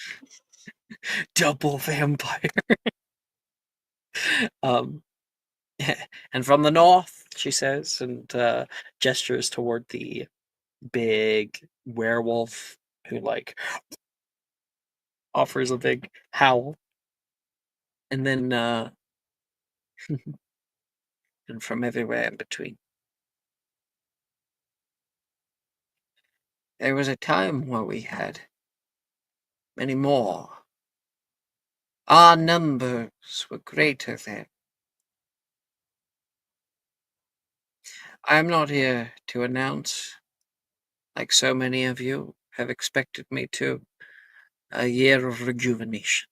[SPEAKER 3] double vampire. And from the north, she says, and gestures toward the big werewolf who offers a big howl. And then and from everywhere in between. There was a time where we had many more. Our numbers were greater then. I am not here to announce, like so many of you have expected me to, a year of rejuvenation.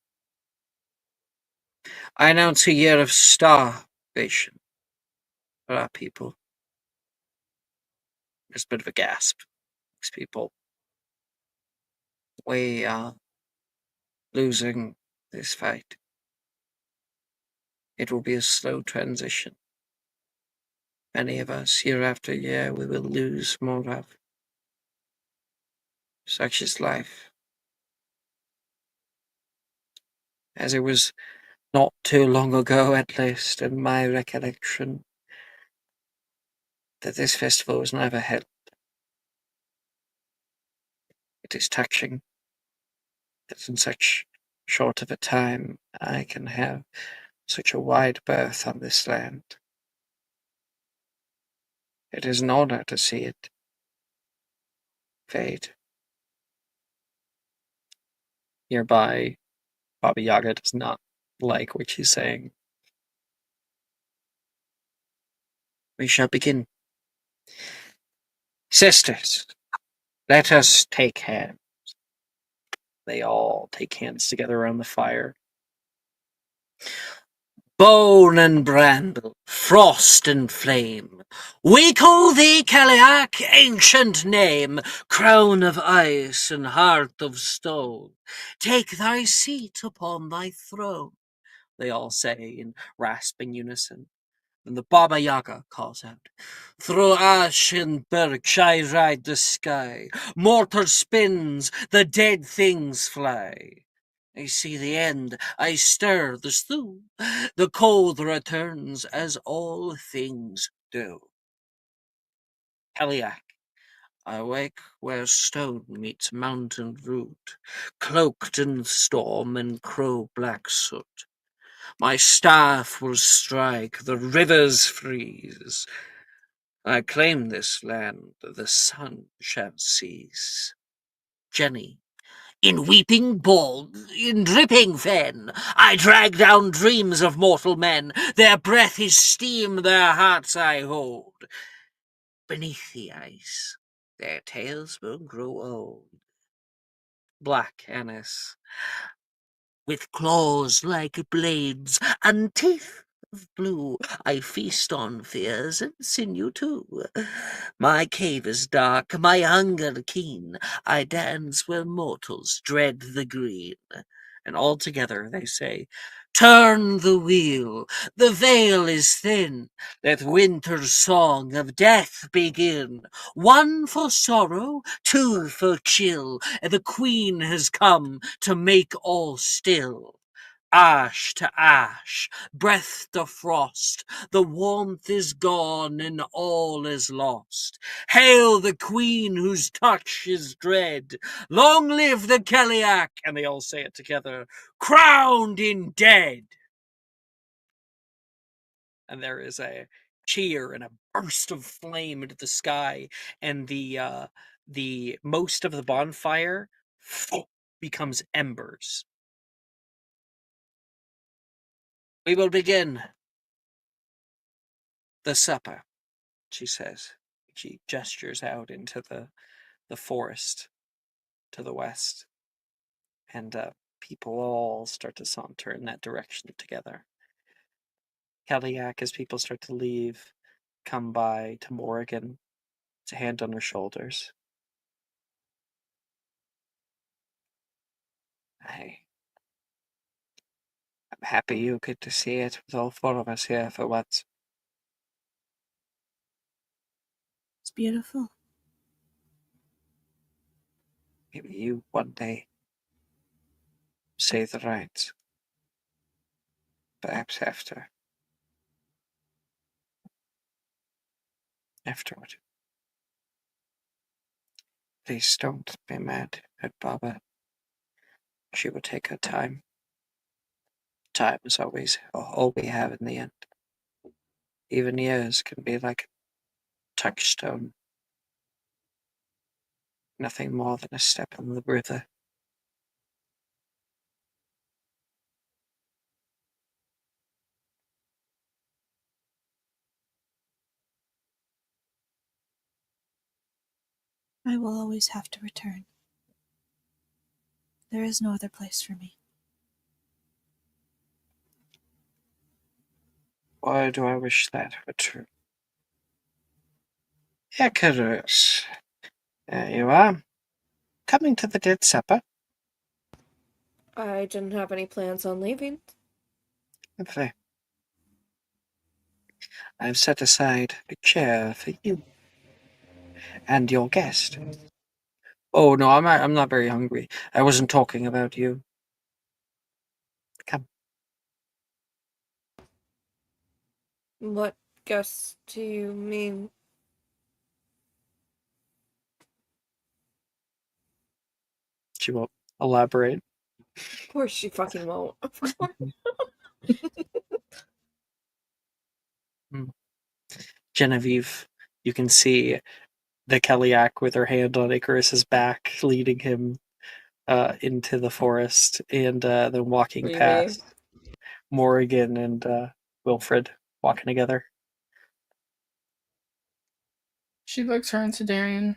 [SPEAKER 3] I announce a year of starvation for our people. There's a bit of a gasp. These people. We are losing this fight. It will be a slow transition. Many of us, year after year, we will lose more of. Such is life. As it was not too long ago, at least, in my recollection, that this festival was never held. It is touching that in such short of a time I can have such a wide berth on this land. It is an honor to see it fade. Nearby, Baba Yaga does not like what she's saying. We shall begin. Sisters, let us take hands. They all take hands together around the fire. Bone and bramble, frost and flame, we call thee Keliak, ancient name, crown of ice and heart of stone. Take thy seat upon thy throne, they all say in rasping unison. And the Baba Yaga calls out, through ash and birch I ride the sky, mortar spins, the dead things fly. I see the end, I stir the stew, the cold returns as all things do. Keliak, I wake where stone meets mountain root, cloaked in storm and crow-black soot. My staff will strike, the rivers freeze. I claim this land, the sun shall cease. Jenny, in weeping bog, in dripping fen, I drag down dreams of mortal men. Their breath is steam, their hearts I hold. Beneath the ice, their tales will grow old. black anise. With claws like blades and teeth of blue, I feast on fears and sinew too. My cave is dark, my hunger keen. I dance where mortals dread the green. And all together they say, turn the wheel, the veil is thin. Let winter's song of death begin. One for sorrow, two for chill, and the queen has come to make all still. Ash to ash, breath to frost, the warmth is gone and all is lost. Hail the queen whose touch is dread. Long live the Keliak, and they all say it together, crowned in dead. And there is a cheer and a burst of flame into the sky, and the most of the bonfire becomes embers. We will begin the supper, she says. She gestures out into the forest to the west, and people all start to saunter in that direction together. Kaliak, as people start to leave, come by to Morrigan, with a hand on her shoulders. I'm happy you get to see it with all four of us here for once.
[SPEAKER 6] It's beautiful.
[SPEAKER 3] Maybe you one day say the rites. Perhaps afterward. Please don't be mad at Baba. She will take her time. Time is always all we have in the end. Even years can be like a touchstone. Nothing more than a step on the river.
[SPEAKER 6] I will always have to return. There is no other place for me.
[SPEAKER 3] Why do I wish that were true? Icarus, there you are. Coming to the dead supper.
[SPEAKER 5] I didn't have any plans on leaving.
[SPEAKER 3] Lovely. I've set aside a chair for you and your guest. Oh no, I'm not very hungry. I wasn't talking about you. Come.
[SPEAKER 5] What guess do you mean?
[SPEAKER 3] She won't elaborate.
[SPEAKER 5] Of course she fucking won't. Of course.
[SPEAKER 3] Genevieve, you can see the Keliak with her hand on Icarus's back, leading him into the forest, and then walking
[SPEAKER 5] Creepy.
[SPEAKER 3] past Morrigan and Wilfred walking together.
[SPEAKER 4] She looks her into Darian.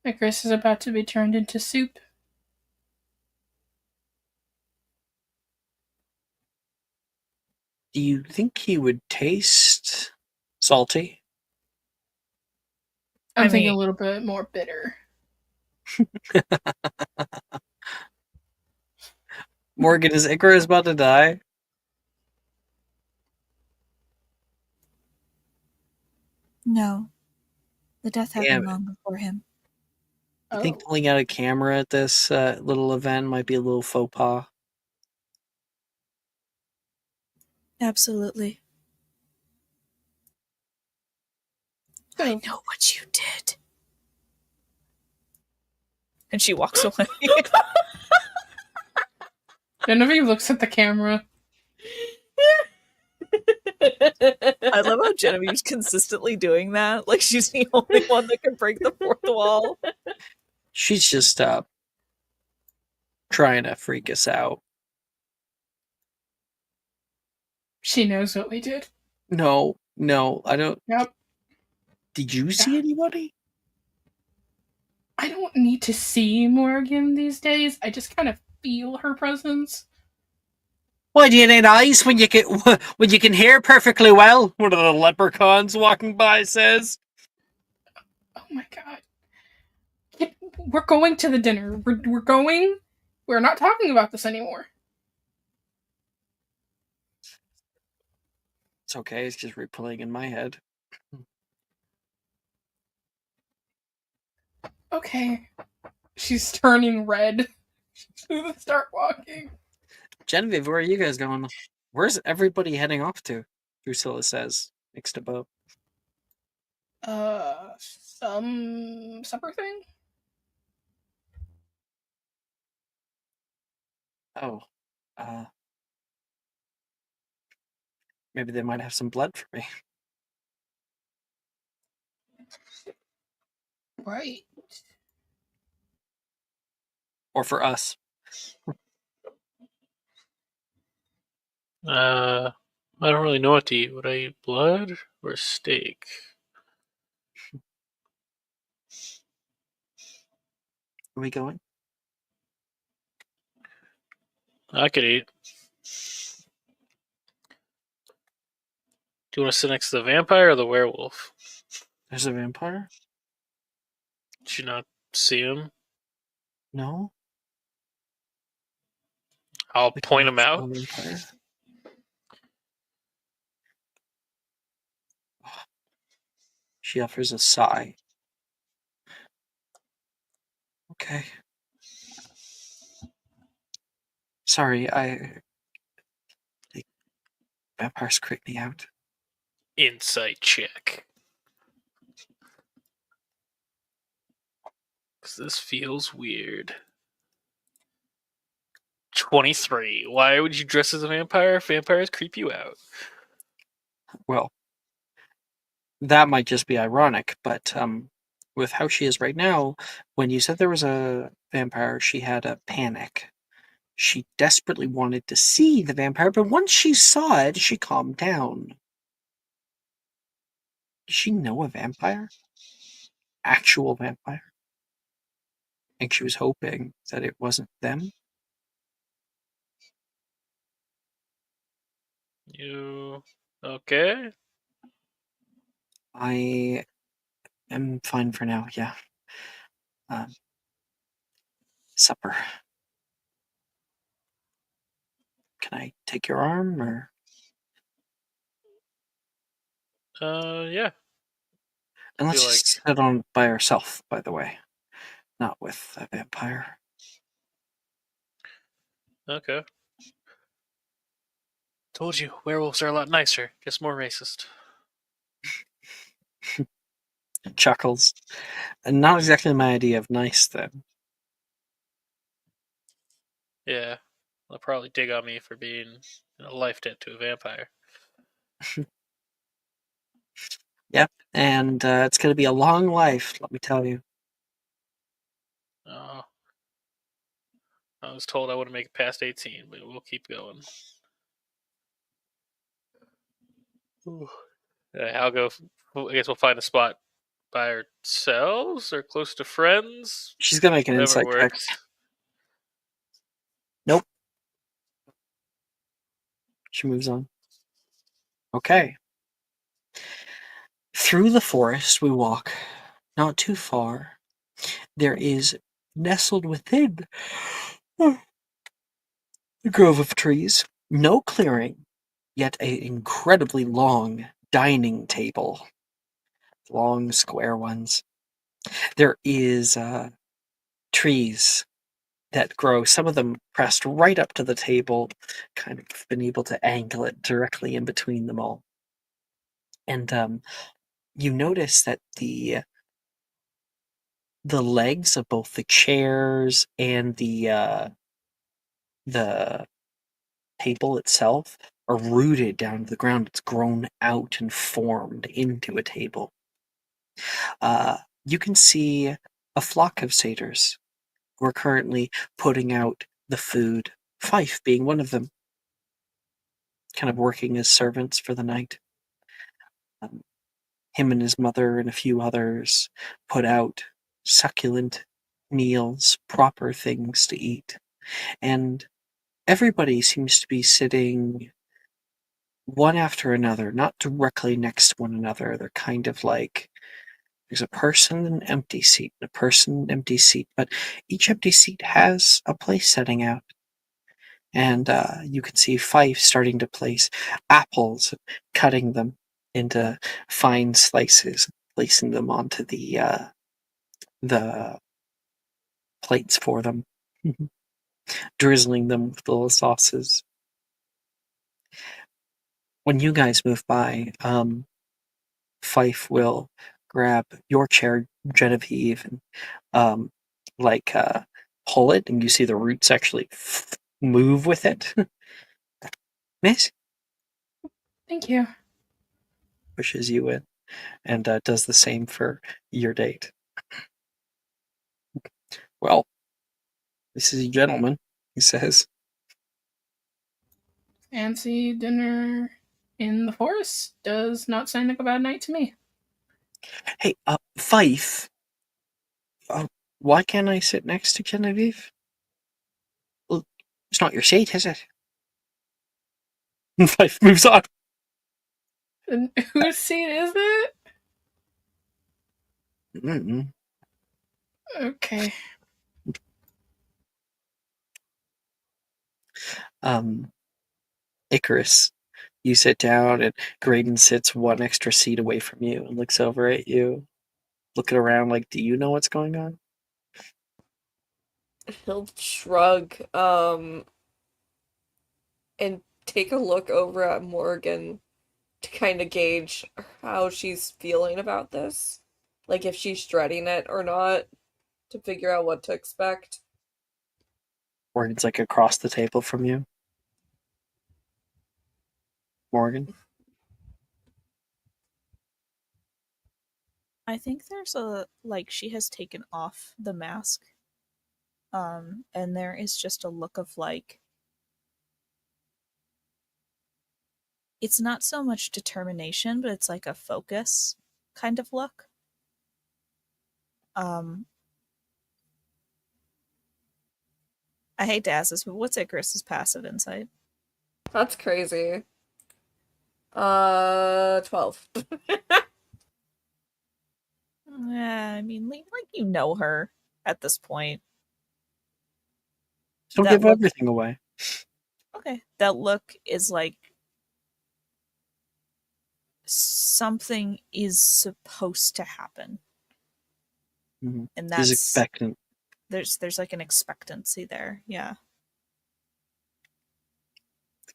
[SPEAKER 4] Icarus is about to be turned into soup.
[SPEAKER 3] Do you think he would taste salty?
[SPEAKER 4] I'm
[SPEAKER 1] I
[SPEAKER 4] thinking
[SPEAKER 1] mean-
[SPEAKER 4] a little bit more bitter.
[SPEAKER 3] Morgan, is Icarus about to die?
[SPEAKER 6] No. The death
[SPEAKER 3] Damn
[SPEAKER 6] happened
[SPEAKER 3] it.
[SPEAKER 6] long before him.
[SPEAKER 3] You think
[SPEAKER 4] Oh.
[SPEAKER 3] pulling out a camera at this little event might be a little faux pas?
[SPEAKER 6] Absolutely.
[SPEAKER 4] So,
[SPEAKER 1] I know what you did. And she walks away.
[SPEAKER 4] Genevieve looks at the camera.
[SPEAKER 1] I love how Genevieve's consistently doing that. Like she's the only one that can break the fourth wall.
[SPEAKER 3] She's just trying to freak us out.
[SPEAKER 4] She knows what we did.
[SPEAKER 3] No, I don't.
[SPEAKER 4] Yep.
[SPEAKER 3] Did you see anybody?
[SPEAKER 4] I don't need to see Morgan these days. I just kind of feel her presence.
[SPEAKER 3] Why do you need eyes when you can hear perfectly well? One of the leprechauns walking by says.
[SPEAKER 4] Oh my god. We're going to the dinner. We're going. We're not talking about this anymore.
[SPEAKER 3] It's okay, it's just replaying in my head.
[SPEAKER 4] Okay. She's turning red. She's gonna start walking.
[SPEAKER 3] Genevieve, where are you guys going? Where's everybody heading off to? Drusilla says, next to Bo.
[SPEAKER 4] Some supper thing?
[SPEAKER 3] Oh. Maybe they might have some blood for me.
[SPEAKER 4] Right.
[SPEAKER 3] Or for us.
[SPEAKER 2] I don't really know what to eat. Would I eat blood or steak?
[SPEAKER 3] Are we going?
[SPEAKER 2] I could eat. Do you want to sit next to the vampire or the werewolf?
[SPEAKER 3] There's a vampire?
[SPEAKER 2] Did you not see him?
[SPEAKER 3] No?
[SPEAKER 2] I'll
[SPEAKER 3] We
[SPEAKER 2] point
[SPEAKER 3] can't
[SPEAKER 2] him out.
[SPEAKER 3] show a vampire. She offers a sigh. Okay. Sorry, the vampires creep me out.
[SPEAKER 2] Insight check. Because this feels weird. 23. Why would you dress as a vampire? Vampires creep you out.
[SPEAKER 3] Well, that might just be ironic, but with how she is right now, when you said there was a vampire, she had a panic. She desperately wanted to see the vampire, but once she saw it, she calmed down. Does she know a vampire? Actual vampire? I think she was hoping that it wasn't them.
[SPEAKER 2] You okay?
[SPEAKER 3] I am fine for now, yeah. Supper. Can I take your arm, or?
[SPEAKER 2] Yeah.
[SPEAKER 3] And let's
[SPEAKER 2] feel
[SPEAKER 3] just
[SPEAKER 2] like-
[SPEAKER 3] sit on by herself, by the way. Not with a vampire.
[SPEAKER 2] Okay. Told you, werewolves are a lot nicer, just more racist.
[SPEAKER 3] Chuckles. And not exactly my idea of nice, then.
[SPEAKER 2] Yeah. They'll probably dig on me for being a life debt to a vampire.
[SPEAKER 3] Yep, and it's going to be a long life, let me tell you.
[SPEAKER 2] Oh. I was told I wouldn't make it past 18, but we'll keep going. I'll go. I guess we'll find a spot by ourselves or close to friends.
[SPEAKER 3] She's going to make an
[SPEAKER 2] Whatever
[SPEAKER 3] insight check.
[SPEAKER 2] works.
[SPEAKER 3] Nope. She moves on. Okay. Through the forest we walk, not too far. There is, nestled within a grove of trees, no clearing, yet an incredibly long dining table. Long, square ones. There is trees that grow, some of them pressed right up to the table, kind of been able to angle it directly in between them all. And you notice that the legs of both the chairs and the table itself are rooted down to the ground. It's grown out and formed into a table. You can see a flock of satyrs who are currently putting out the food, Fife being one of them, kind of working as servants for the night. Him and his mother and a few others put out succulent meals, proper things to eat. And everybody seems to be sitting one after another, not directly next to one another. They're kind of like there's a person in an empty seat, and a person in an empty seat, but each empty seat has a place setting out. And you can see Fife starting to place apples, cutting them into fine slices, placing them onto the plates for them, drizzling them with little sauces. When you guys move by, Fife will grab your chair, Genevieve, and um, like pull it, and you see the roots actually move with it. Miss
[SPEAKER 4] Thank you.
[SPEAKER 3] pushes you in, and does the same for your date. Well, this is a gentleman, he says.
[SPEAKER 4] Fancy dinner in the forest does not sound like a bad night to me.
[SPEAKER 3] Hey, Fife, why can't I sit next to Genevieve? Well, it's not your seat, is it? Fife moves on.
[SPEAKER 4] And whose seat is it?
[SPEAKER 3] Mm-mm.
[SPEAKER 4] Okay.
[SPEAKER 3] Icarus, you sit down, and Graydon sits one extra seat away from you and looks over at you, looking around like, do you know what's going on?
[SPEAKER 5] He'll shrug, and take a look over at Morgan to kind of gauge how she's feeling about this. Like if she's dreading it or not, to figure out what to expect.
[SPEAKER 3] Morgan's like across the table from you. Morgan?
[SPEAKER 1] I think there's she has taken off the mask. And there is just a look of it's not so much determination, but it's like a focus kind of look. Um, I hate to ask this, but what's Icarus's passive insight?
[SPEAKER 5] That's crazy. 12.
[SPEAKER 1] Yeah, I mean, you know her at this point.
[SPEAKER 3] Don't
[SPEAKER 1] That
[SPEAKER 3] give
[SPEAKER 1] look,
[SPEAKER 3] everything away.
[SPEAKER 1] okay, that look is like something is supposed to happen,
[SPEAKER 3] Mm-hmm.
[SPEAKER 1] and
[SPEAKER 3] He's
[SPEAKER 1] that's
[SPEAKER 3] expectant.
[SPEAKER 1] there's like an expectancy there. Yeah.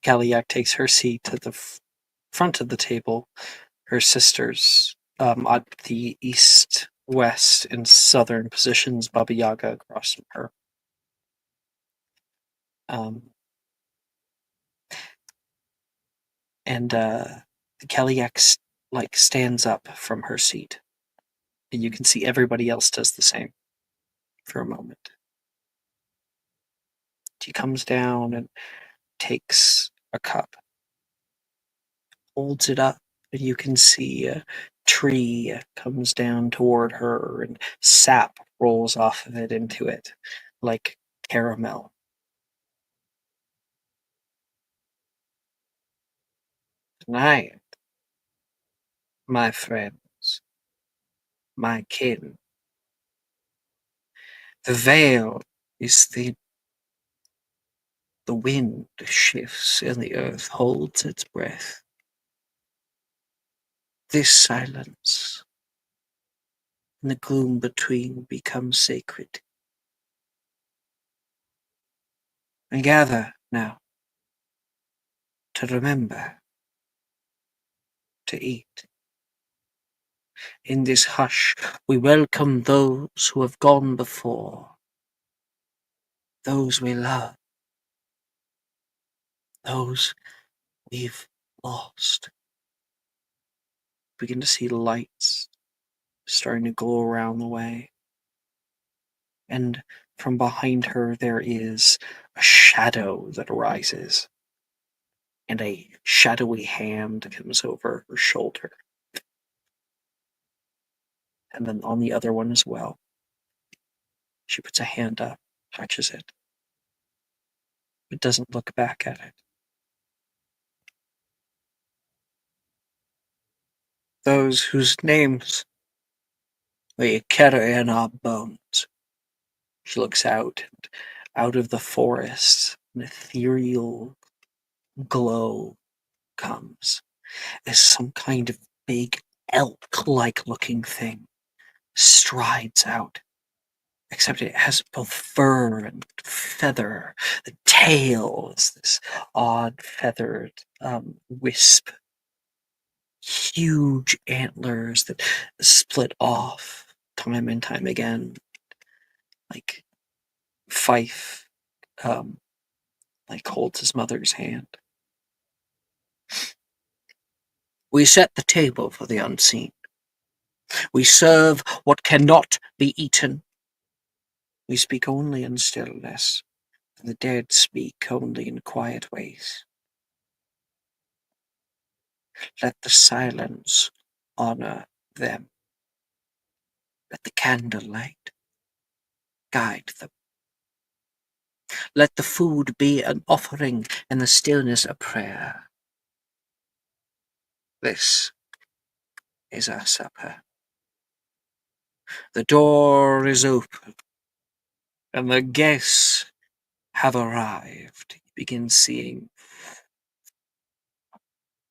[SPEAKER 3] Kaliak takes her seat at the front of the table. Her sisters at the east, west, and southern positions, Baba Yaga across from her. And Kaliak stands up from her seat, and you can see everybody else does the same for a moment. She comes down and takes a cup, holds it up, and you can see a tree comes down toward her, and sap rolls off of it into it like caramel. Tonight, my friends, my kin, the veil is thin. The wind shifts and the earth holds its breath. This silence and the gloom between becomes sacred. And gather now to remember to eat. In this hush, we welcome those who have gone before, those we love, those we've lost. Begin to see lights starting to glow around the way. And from behind her, there is a shadow that rises, and a shadowy hand comes over her shoulder. And then on the other one as well. She puts a hand up, touches it, but doesn't look back at it. Those whose names we carry in our bones. She looks out, and out of the forest, an ethereal glow comes as some kind of big elk-like looking thing strides out. Except it has both fur and feather. The tail is this odd feathered wisp. Huge antlers that split off time and time again. Like Fife like holds his mother's hand. We set the table for the unseen. We serve what cannot be eaten. We speak only in stillness. The dead speak only in quiet ways. Let the silence honor them. Let the candlelight guide them. Let the food be an offering and the stillness a prayer. This is our supper. The door is open, and the guests have arrived. You begin seeing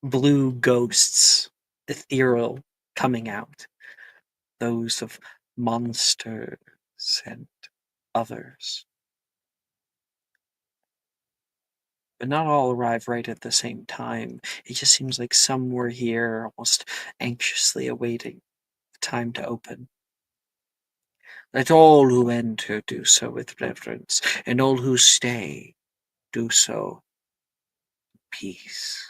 [SPEAKER 3] blue ghosts, ethereal, coming out. Those of monsters and others. But not all arrive right at the same time. It just seems like some were here, almost anxiously awaiting the time to open. Let all who enter do so with reverence, and all who stay do so in peace.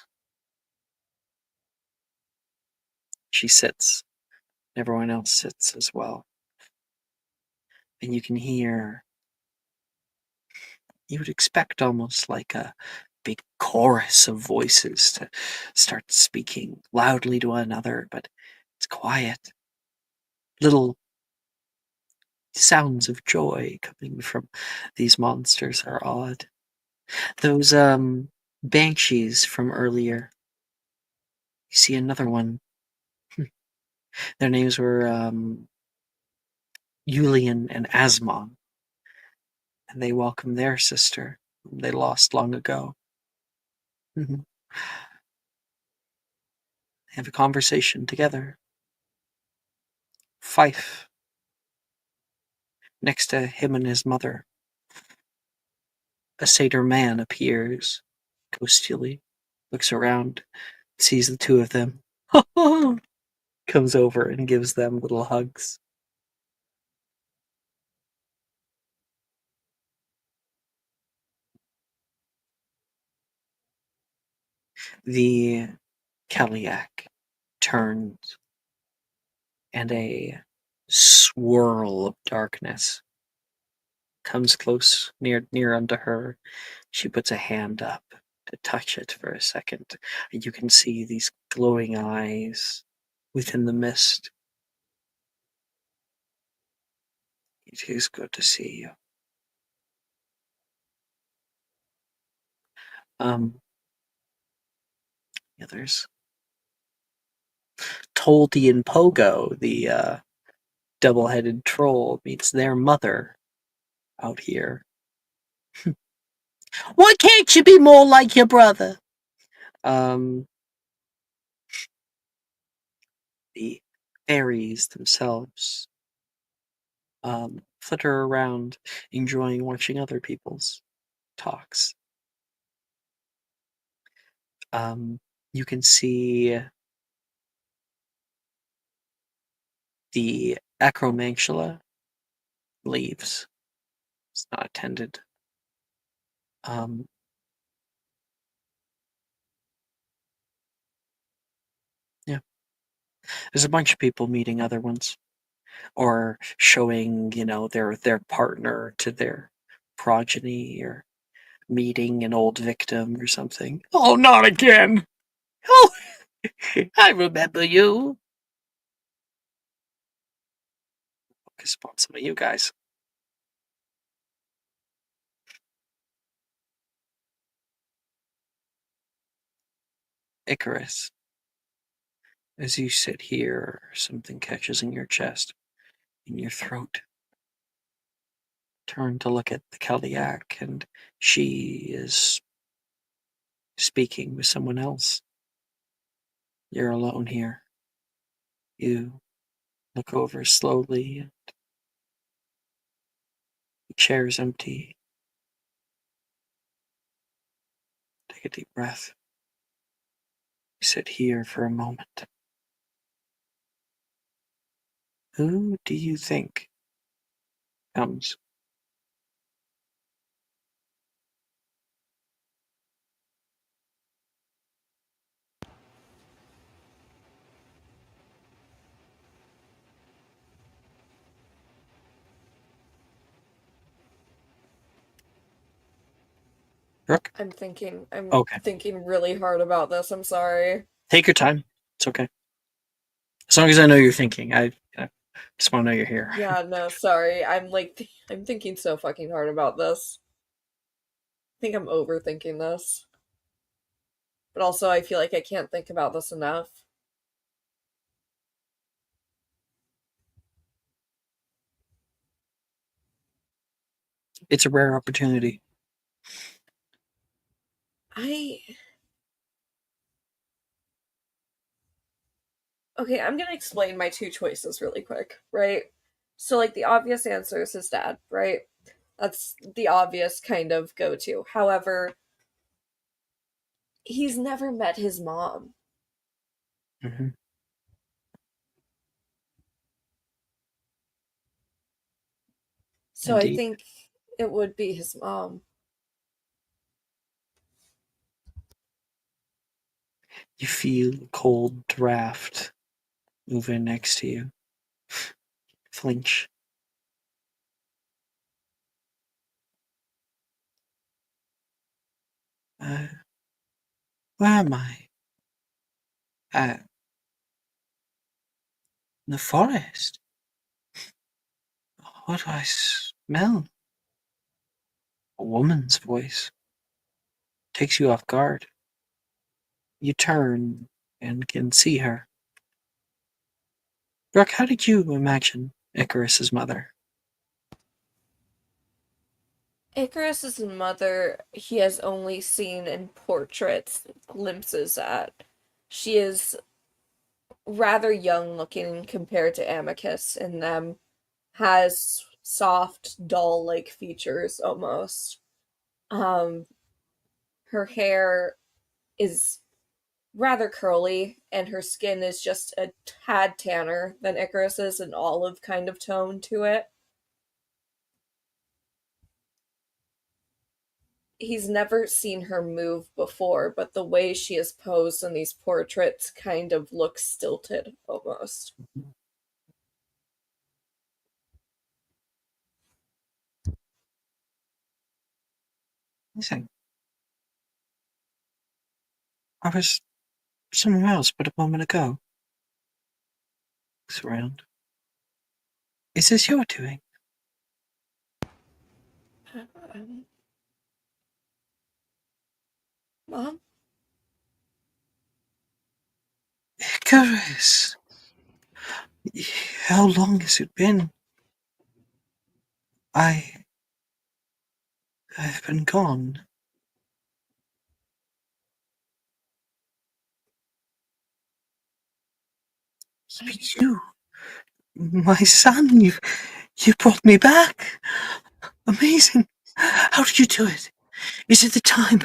[SPEAKER 3] She sits, and everyone else sits as well. And you can hear, you would expect almost like a big chorus of voices to start speaking loudly to one another, but it's quiet. Little sounds of joy coming from these monsters are odd. Those banshees from earlier. You see another one. Their names were Yulian and Asmon, and they welcome their sister, whom they lost long ago. Mhm. They have a conversation together. Fife, next to him and his mother. A satyr man appears, ghostily, looks around, sees the two of them, comes over and gives them little hugs. The Kaliak turns, and a swirl of darkness comes close, near unto her. She puts a hand up to touch it for a second, and you can see these glowing eyes within the mist. It is good to see you. Yeah, there's Toldy and Pogo, the double-headed troll, meets their mother out here. Why can't you be more like your brother? The fairies themselves flitter around, enjoying watching other people's talks. You can see the acromantula leaves. It's not attended. Yeah. There's a bunch of people meeting other ones. Or showing, their partner to their progeny, or meeting an old victim or something. Oh, not again! Oh, I remember you. Focus upon some of you guys. Icarus, as you sit here, something catches in your chest, in your throat. Turn to look at the Keldiac, and she is speaking with someone else. You're alone here. You look over slowly, and the chair's empty. Take a deep breath. Sit here for a moment. Who do you think comes? Brooke?
[SPEAKER 5] I'm thinking. I'm
[SPEAKER 3] Okay.
[SPEAKER 5] thinking really hard about this. I'm sorry.
[SPEAKER 3] Take your time. It's okay. As long as I know you're thinking. I just want to know you're here.
[SPEAKER 5] Yeah, no, sorry. I'm thinking so fucking hard about this. I think I'm overthinking this. But also I feel like I can't think about this enough.
[SPEAKER 3] It's a rare opportunity.
[SPEAKER 5] I Okay, I'm gonna explain my two choices really quick, right? So like the obvious answer is his dad, right? That's the obvious kind of go-to. However, he's never met his mom.
[SPEAKER 3] Hmm.
[SPEAKER 5] So I
[SPEAKER 3] Indeed.
[SPEAKER 5] think it would be his mom.
[SPEAKER 3] You feel a cold draft move in next to you. Flinch. Uh, where am I? In the forest. What do I smell? A woman's voice. Takes you off guard. You turn and can see her. Brooke, how did you imagine Icarus's mother?
[SPEAKER 5] Icarus's mother, he has only seen in portraits glimpses at. She is rather young looking compared to Amicus in them, has soft, doll like features almost. Um, her hair is rather curly, and her skin is just a tad tanner than Icarus's, an olive kind of tone to it. He's never seen her move before, but the way she is posed in these portraits kind of looks stilted almost.
[SPEAKER 3] Listen, I was somewhere else but a moment ago. Looks around. Is this your doing?
[SPEAKER 5] Um, Mom?
[SPEAKER 3] Icarus! How long has it been? I've been gone. But you, my son, you brought me back. Amazing. How did you do it? Is it the time?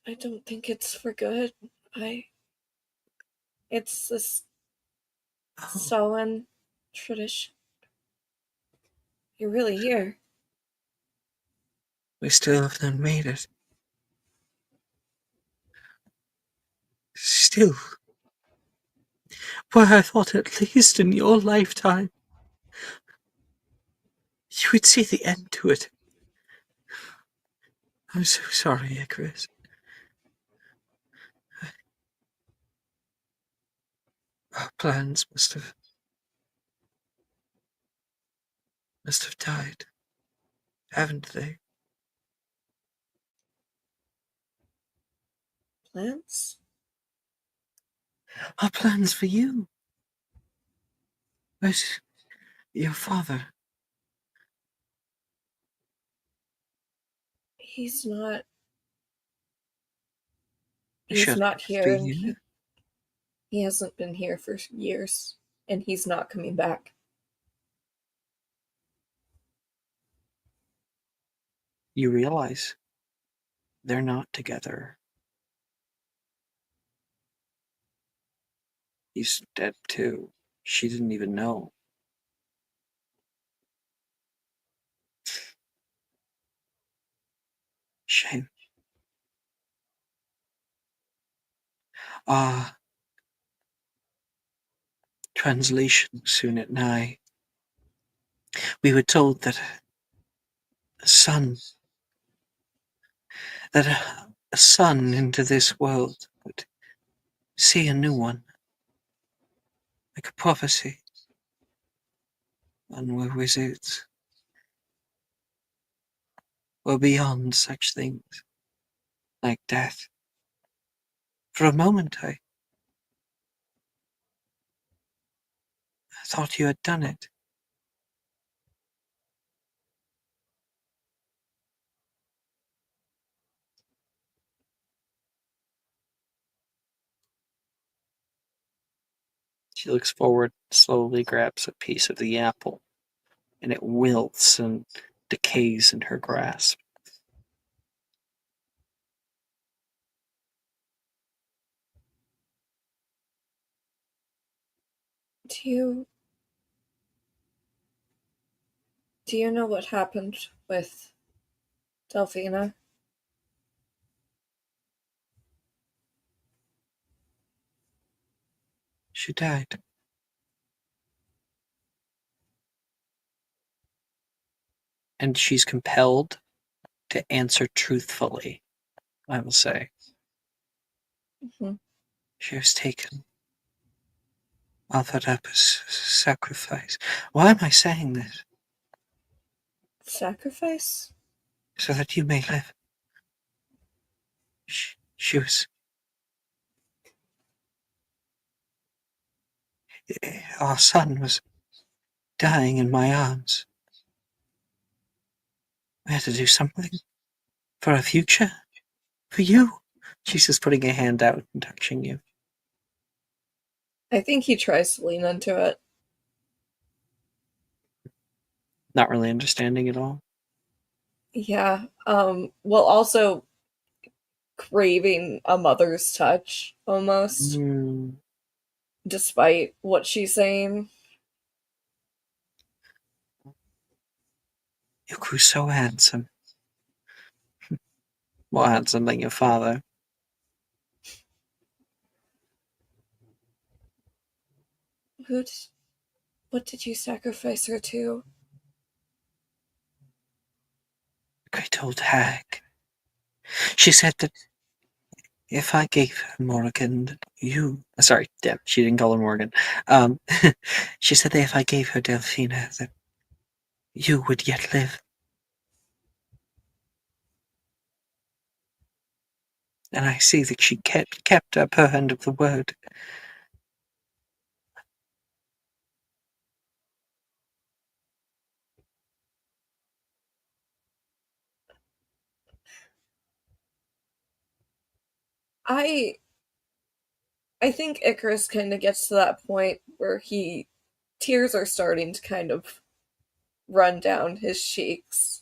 [SPEAKER 5] I don't think it's for good. I it's this
[SPEAKER 3] Oh,
[SPEAKER 5] Samhain tradition. You're really here.
[SPEAKER 3] we still haven't made it. Still. Why, I thought at least in your lifetime you would see the end to it. I'm so sorry, Icarus. Our plans must have died, haven't they?
[SPEAKER 5] plans?
[SPEAKER 3] Our plans for you. Where's your father?
[SPEAKER 5] He's not.
[SPEAKER 3] Should
[SPEAKER 5] He's not
[SPEAKER 3] I
[SPEAKER 5] here,
[SPEAKER 3] be
[SPEAKER 5] and
[SPEAKER 3] here?
[SPEAKER 5] he hasn't been here for years, and he's not coming back.
[SPEAKER 3] You realize they're not together. He's dead too. She didn't even know. Shame. Ah, translation soon at nigh. We were told that a son, a son into this world would see a new one, like a prophecy. And we're wizards. We're beyond such things, like death. For a moment, I thought you had done it. She looks forward, slowly grabs a piece of the apple, and it wilts and decays in her grasp.
[SPEAKER 5] Do you do you know what happened with Delphina?
[SPEAKER 3] She died. And she's compelled to answer truthfully, I will say.
[SPEAKER 5] Mhm.
[SPEAKER 3] She was taken, offered up as sacrifice. Why am I saying this?
[SPEAKER 5] Sacrifice?
[SPEAKER 3] So that you may live. She was. Our son was dying in my arms. I had to do something for our future. For you. She's just putting a hand out and touching you.
[SPEAKER 5] I think he tries to lean into it.
[SPEAKER 3] Not really understanding at all.
[SPEAKER 5] Yeah. Well, also craving a mother's touch almost,
[SPEAKER 3] Mm,
[SPEAKER 5] despite what she's saying.
[SPEAKER 3] you grew so handsome. More handsome than your father.
[SPEAKER 5] Who? What did you sacrifice her to?
[SPEAKER 3] Great old hag. She said that if I gave her Morgan, you. Sorry, damn, she didn't call her Morgan. Um, she said that if I gave her Delphina, that you would yet live. And I see that she kept up her end of the word.
[SPEAKER 5] I I think Icarus kind of gets to that point where tears are starting to kind of run down his cheeks.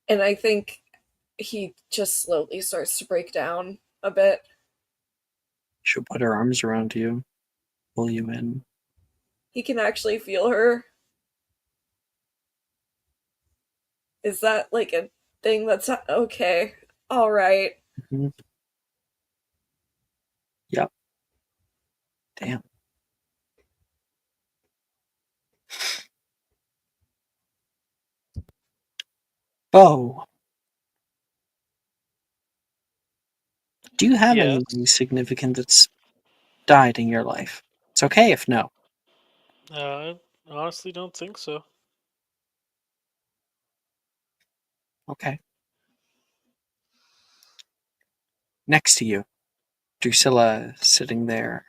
[SPEAKER 5] And I think he just slowly starts to break down a bit.
[SPEAKER 3] She'll put her arms around you, pull you in.
[SPEAKER 5] He can actually feel her. Is that like a thing that's okay? All right.
[SPEAKER 3] Mm-hmm. Yep. Damn. Oh, do you have
[SPEAKER 2] Yes.
[SPEAKER 3] anything significant that's died in your life? It's okay if no.
[SPEAKER 2] I honestly don't think so.
[SPEAKER 3] Okay. next to you, Drusilla sitting there,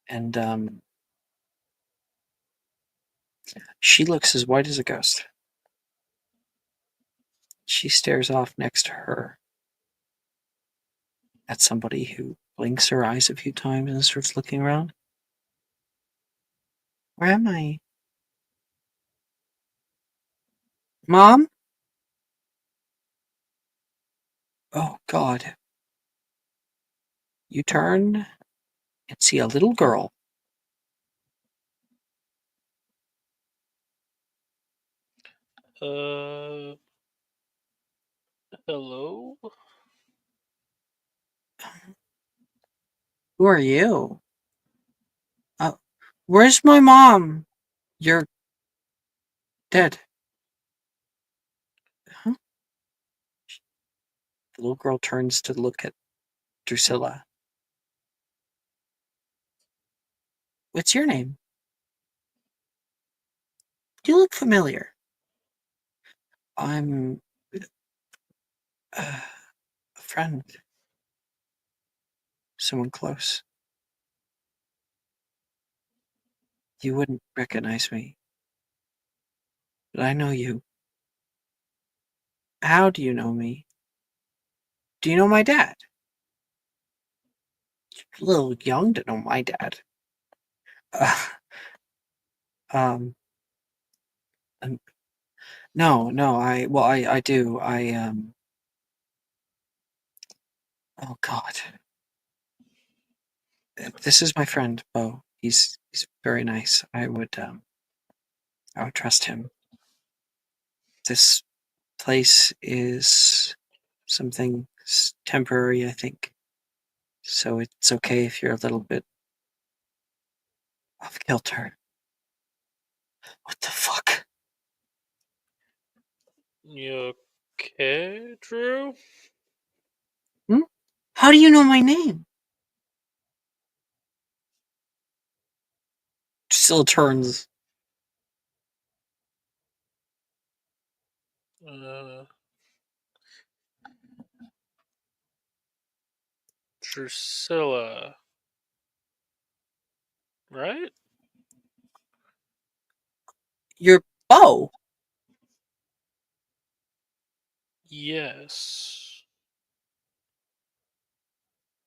[SPEAKER 3] and she looks as white as a ghost. She stares off next to her at somebody who blinks her eyes a few times and starts looking around. Where am I? Mom? Oh, God. You turn and see a little girl.
[SPEAKER 2] Hello?
[SPEAKER 3] Who are you? Uh, where's my mom? You're dead. Huh? The little girl turns to look at Drusilla. What's your name? You look familiar. I'm a friend. Someone close. You wouldn't recognize me, but I know you. How do you know me? Do you know my dad? You're a little young to know my dad. Uh, um, um, no, I do. Oh God. This is my friend, Bo. He's very nice. I would trust him. This place is something temporary, I think. So it's okay if you're a little bit off kilter. What the fuck?
[SPEAKER 2] You okay, Drew?
[SPEAKER 3] Hmm? How do you know my name? Still turns.
[SPEAKER 2] Uh, Drusilla. Right?
[SPEAKER 3] You're Bo.
[SPEAKER 2] Yes.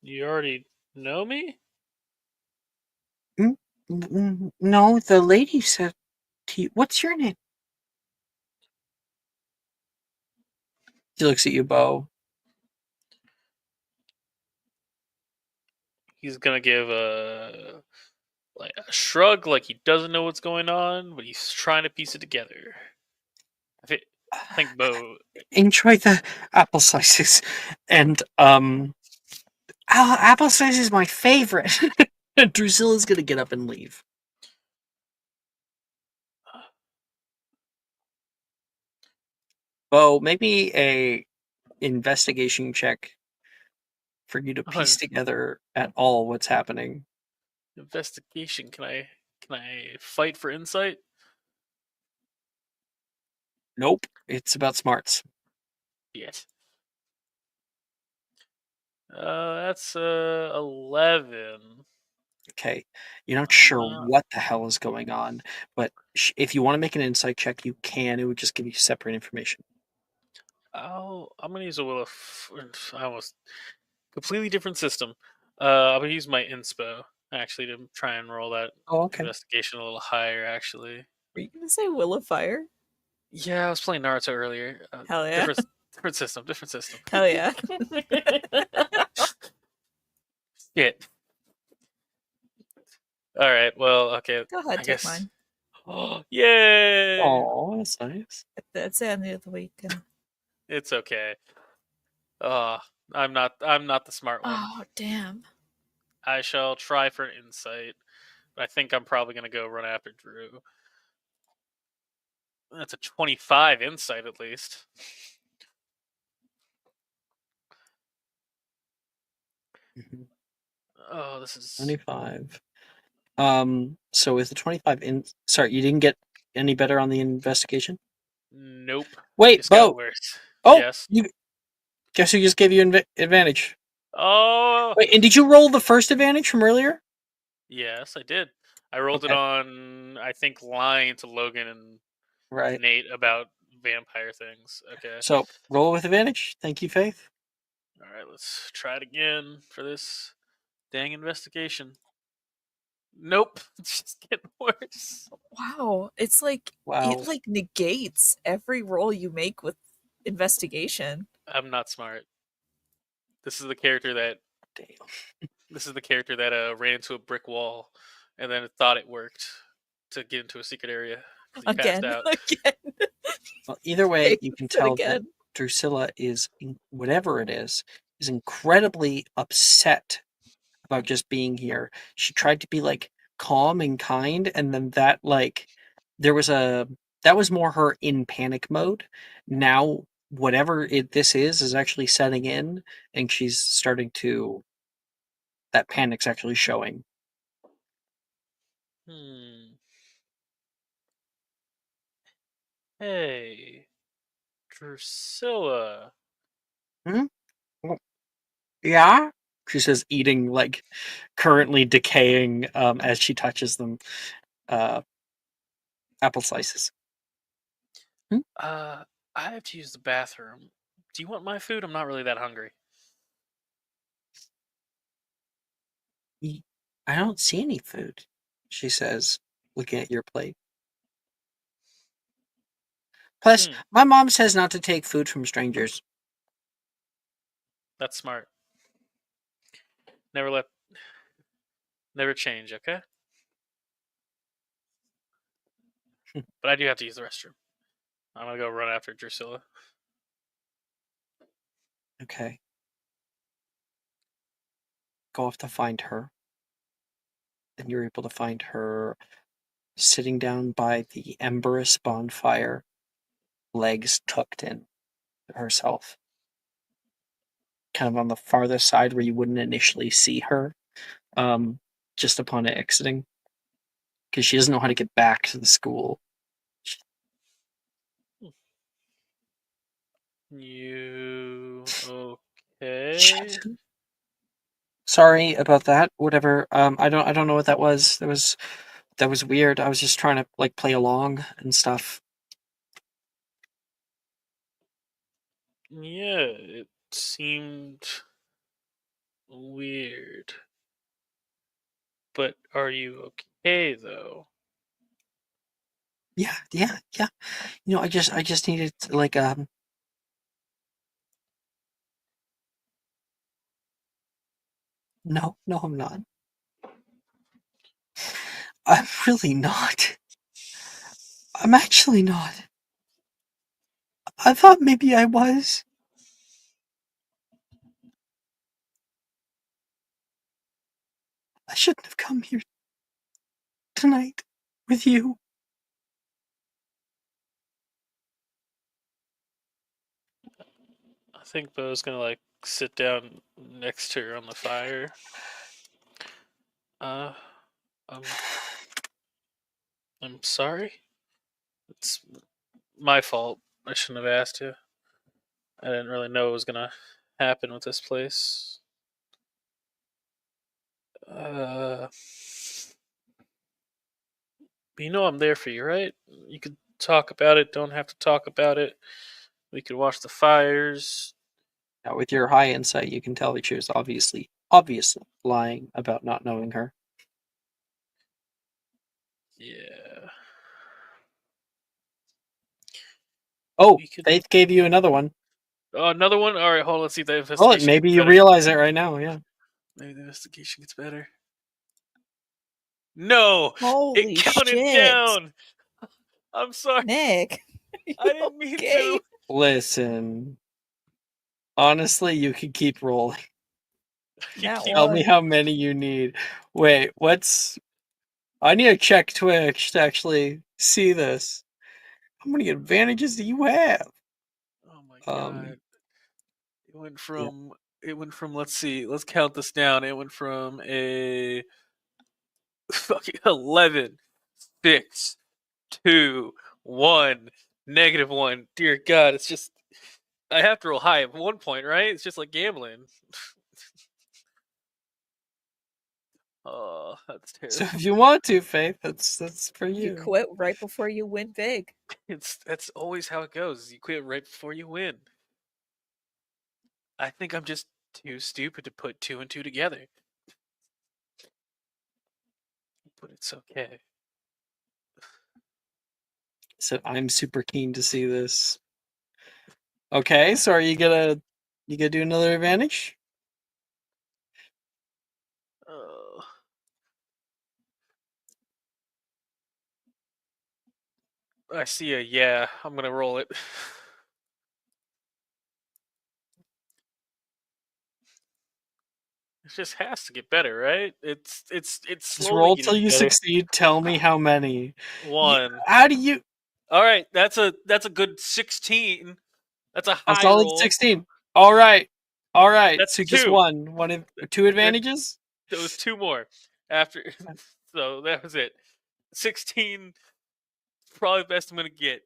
[SPEAKER 2] You already know me?
[SPEAKER 3] Hmm? No, the lady said to you. What's your name? He looks at you, Bo.
[SPEAKER 2] He's gonna give a shrug, like he doesn't know what's going on, but he's trying to piece it together. I think Bo.
[SPEAKER 3] Enjoy the apple slices, and apple slice is my favorite. Drusilla's gonna get up and leave. Bo, maybe a investigation check for you to piece
[SPEAKER 2] On
[SPEAKER 3] together at all what's happening.
[SPEAKER 2] investigation, can I fight for insight?
[SPEAKER 3] Nope, it's about smarts.
[SPEAKER 2] Yes. That's 11.
[SPEAKER 3] Okay, you're not sure
[SPEAKER 2] Uh,
[SPEAKER 3] what the hell is going on, but if you want to make an insight check, you can. It would just give you separate information.
[SPEAKER 2] I'm gonna use a will of. I almost completely different system. I'm gonna use my inspo actually to try and roll that
[SPEAKER 3] Oh, okay.
[SPEAKER 2] investigation a little higher. Actually,
[SPEAKER 1] Were you gonna say Will of Fire?
[SPEAKER 2] yeah, I was playing Naruto earlier.
[SPEAKER 1] Hell yeah.
[SPEAKER 2] Different system. Different system.
[SPEAKER 1] Hell yeah.
[SPEAKER 2] Shit. All right. Well, okay.
[SPEAKER 1] Go ahead,
[SPEAKER 2] I
[SPEAKER 1] take
[SPEAKER 2] guess.
[SPEAKER 1] mine.
[SPEAKER 2] Oh, yay!
[SPEAKER 3] Oh, that's nice.
[SPEAKER 1] That's the end of the week. And...
[SPEAKER 2] It's okay. Uh, I'm not the smart one.
[SPEAKER 1] Oh, damn.
[SPEAKER 2] I shall try for an insight, but I think I'm probably gonna go run after Drew. That's a 25 insight at least.
[SPEAKER 3] Mhm.
[SPEAKER 2] Oh, this is
[SPEAKER 3] 25. So with the 25 in, sorry, you didn't get any better on the investigation?
[SPEAKER 2] nope.
[SPEAKER 3] Wait,
[SPEAKER 2] Just got
[SPEAKER 3] Bo.
[SPEAKER 2] worse.
[SPEAKER 3] Oh,
[SPEAKER 2] Yes.
[SPEAKER 3] you Guess who just gave you advantage?
[SPEAKER 2] Oh,
[SPEAKER 3] Wait, and did you roll the first advantage from earlier?
[SPEAKER 2] yes, I did. I rolled it
[SPEAKER 3] Okay.
[SPEAKER 2] on, I think, lying to Logan and
[SPEAKER 3] Right.
[SPEAKER 2] Nate about vampire things. Okay.
[SPEAKER 3] So roll with advantage. Thank you, Faith.
[SPEAKER 2] All right, let's try it again for this dang investigation. Nope, it's just getting worse.
[SPEAKER 1] Wow, it's like
[SPEAKER 3] Wow.
[SPEAKER 1] it like negates every roll you make with investigation.
[SPEAKER 2] I'm not smart. This is the character that
[SPEAKER 3] Damn.
[SPEAKER 2] ran into a brick wall and then thought it worked to get into a secret area because he passed
[SPEAKER 1] Again,
[SPEAKER 2] out.
[SPEAKER 1] again.
[SPEAKER 3] Well, either way, you can
[SPEAKER 1] Say it
[SPEAKER 3] tell that
[SPEAKER 1] again.
[SPEAKER 3] Drusilla is, whatever it is incredibly upset about just being here. She tried to be like calm and kind, and then that that was more her in panic mode. Now, whatever this is actually setting in, and she's starting to that panic's actually showing.
[SPEAKER 2] Hey, Drusilla.
[SPEAKER 3] Yeah, she says, eating like currently decaying as she touches them apple slices.
[SPEAKER 2] I have to use the bathroom. Do you want my food? I'm not really that hungry.
[SPEAKER 3] I don't see any food, she says, looking at your plate. Plus, my mom says not to take food from strangers.
[SPEAKER 2] That's smart. Never change, okay? But I do have to use the restroom. I'm gonna go run after Drusilla.
[SPEAKER 3] Okay. Go off to find her. And you're able to find her sitting down by the emberous bonfire, legs tucked in herself. Kind of on the farthest side where you wouldn't initially see her, just upon exiting. Because she doesn't know how to get back to the school.
[SPEAKER 2] You okay?
[SPEAKER 3] Shit. Sorry about that. Whatever. I don't know what that was. That was weird. I was just trying to like play along and stuff.
[SPEAKER 2] Yeah, it seemed weird. But are you okay though?
[SPEAKER 3] Yeah. You know, I just needed to, like No, I'm not. I'm really not. I'm actually not. I thought maybe I was. I shouldn't have come here tonight with you.
[SPEAKER 2] I think Bo's gonna like sit down next to her on the fire. Uh, I'm sorry. It's my fault. I shouldn't have asked you. I didn't really know it was gonna happen with this place. But you know I'm there for you, right? You could talk about it. Don't have to talk about it. We could watch the fires.
[SPEAKER 3] Now, with your high insight, you can tell that she was obviously lying about not knowing her.
[SPEAKER 2] Yeah.
[SPEAKER 3] Oh, Faith gave you another one.
[SPEAKER 2] Oh, another one? Alright, hold on, let's see if the
[SPEAKER 3] Well,
[SPEAKER 2] investigation
[SPEAKER 3] maybe
[SPEAKER 2] gets
[SPEAKER 3] you
[SPEAKER 2] better.
[SPEAKER 3] realize it right now, yeah.
[SPEAKER 2] Maybe the investigation gets better. No!
[SPEAKER 1] Holy
[SPEAKER 2] It counted
[SPEAKER 1] shit.
[SPEAKER 2] down! I'm sorry.
[SPEAKER 1] Nick.
[SPEAKER 2] I didn't mean to.
[SPEAKER 3] Listen. Honestly, you can keep rolling. Tell me
[SPEAKER 1] one.
[SPEAKER 3] how many you need. Wait, I need to check Twitch to actually see this. How many advantages do you have?
[SPEAKER 2] Oh my god. It went from let's see, let's count this down. It went from a fucking 11, 6, 2, 1, -1. Dear God, it's just I have to roll high at one point, right? It's just like gambling. Oh, that's
[SPEAKER 3] So
[SPEAKER 2] terrible.
[SPEAKER 3] if you want to, Faith, that's for
[SPEAKER 1] You
[SPEAKER 3] you.
[SPEAKER 1] quit right before you win big.
[SPEAKER 2] That's always how it goes. You quit right before you win. I think I'm just too stupid to put 2 and 2 together. But it's okay.
[SPEAKER 3] So I'm super keen to see this. Okay, so are you gonna do another advantage?
[SPEAKER 2] Oh. I see a yeah. I'm gonna roll it. It just has to get better, right? It's
[SPEAKER 3] Just
[SPEAKER 2] slowly
[SPEAKER 3] roll till
[SPEAKER 2] getting
[SPEAKER 3] you
[SPEAKER 2] better.
[SPEAKER 3] succeed. Tell me how many.
[SPEAKER 2] One.
[SPEAKER 3] How do you?
[SPEAKER 2] All right, that's a good 16. That's a
[SPEAKER 3] A
[SPEAKER 2] high
[SPEAKER 3] solid
[SPEAKER 2] roll.
[SPEAKER 3] 16. All right, all right.
[SPEAKER 2] That's
[SPEAKER 3] So just
[SPEAKER 2] 2.
[SPEAKER 3] one of two advantages.
[SPEAKER 2] There was 2 more after. So that was it. 16. Probably the best I'm gonna get.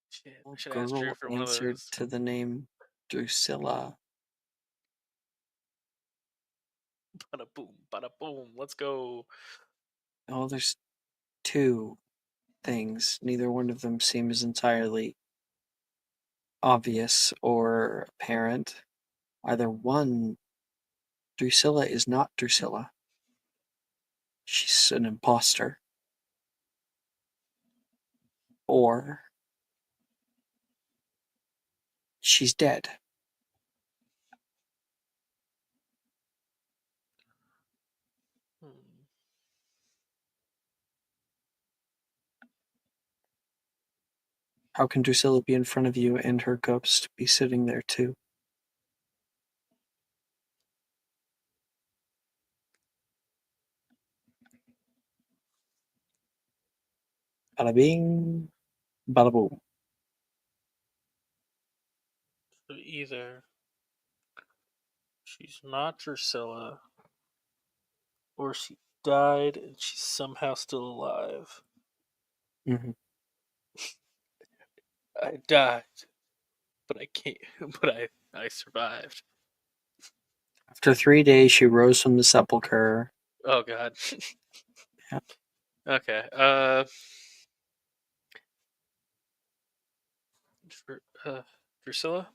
[SPEAKER 2] Shit, I
[SPEAKER 3] A
[SPEAKER 2] should ask Drew
[SPEAKER 3] girl
[SPEAKER 2] for one of
[SPEAKER 3] answered
[SPEAKER 2] those.
[SPEAKER 3] to the name Drusilla.
[SPEAKER 2] Bada boom. Let's go.
[SPEAKER 3] Oh, there's two things. Neither one of them seems entirely obvious or apparent. Either one, Drusilla is not Drusilla. She's an imposter. Or she's dead.
[SPEAKER 2] Hmm.
[SPEAKER 3] How can Drusilla be in front of you and her ghost be sitting there too? Bada bing, bada boom.
[SPEAKER 2] So either she's not Drusilla, or she died and she's somehow still alive.
[SPEAKER 3] Mm-hmm.
[SPEAKER 2] I died, but I can't. But I survived.
[SPEAKER 3] After 3 days, she rose from the sepulchre.
[SPEAKER 2] Oh god.
[SPEAKER 3] Yeah.
[SPEAKER 2] Okay. Drusilla.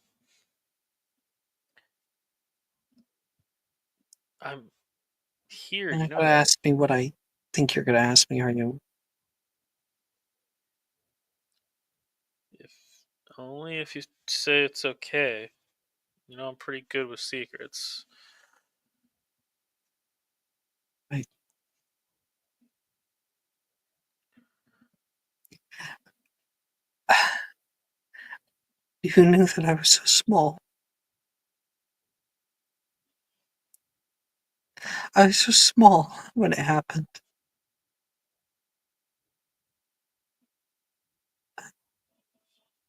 [SPEAKER 2] I'm here.
[SPEAKER 3] You're
[SPEAKER 2] You
[SPEAKER 3] not
[SPEAKER 2] know
[SPEAKER 3] gonna
[SPEAKER 2] that.
[SPEAKER 3] ask me what I think you're gonna ask me, are you?
[SPEAKER 2] If only if you say it's okay. You know I'm pretty good with secrets.
[SPEAKER 3] I... You knew that I was so small. I was so small when it happened.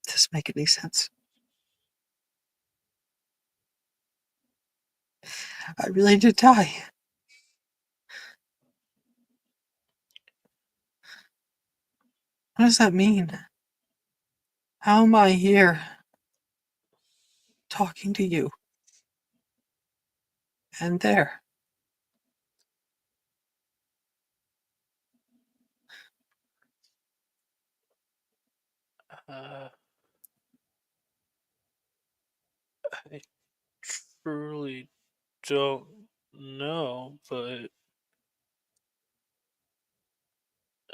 [SPEAKER 3] Does this make any sense? I really did die. What does that mean? How am I here talking to you? And there.
[SPEAKER 2] Uh, I truly don't know, but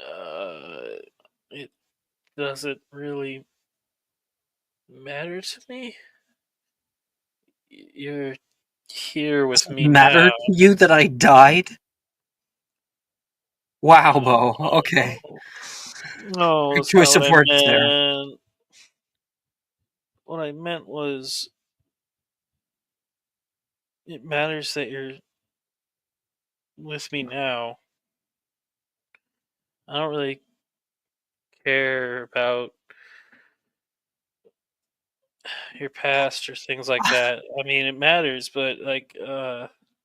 [SPEAKER 2] uh, it doesn't really matter to me. You're here
[SPEAKER 3] Does
[SPEAKER 2] with
[SPEAKER 3] it
[SPEAKER 2] me now.
[SPEAKER 3] matter to you that I died? Wow, Bo.
[SPEAKER 2] No,
[SPEAKER 3] Okay.
[SPEAKER 2] no,
[SPEAKER 3] Good
[SPEAKER 2] that's not
[SPEAKER 3] choice
[SPEAKER 2] what
[SPEAKER 3] of
[SPEAKER 2] I
[SPEAKER 3] words there.
[SPEAKER 2] meant. What I meant was, it matters that you're with me now. I don't really care about your past or things like that. I mean, it matters, but like,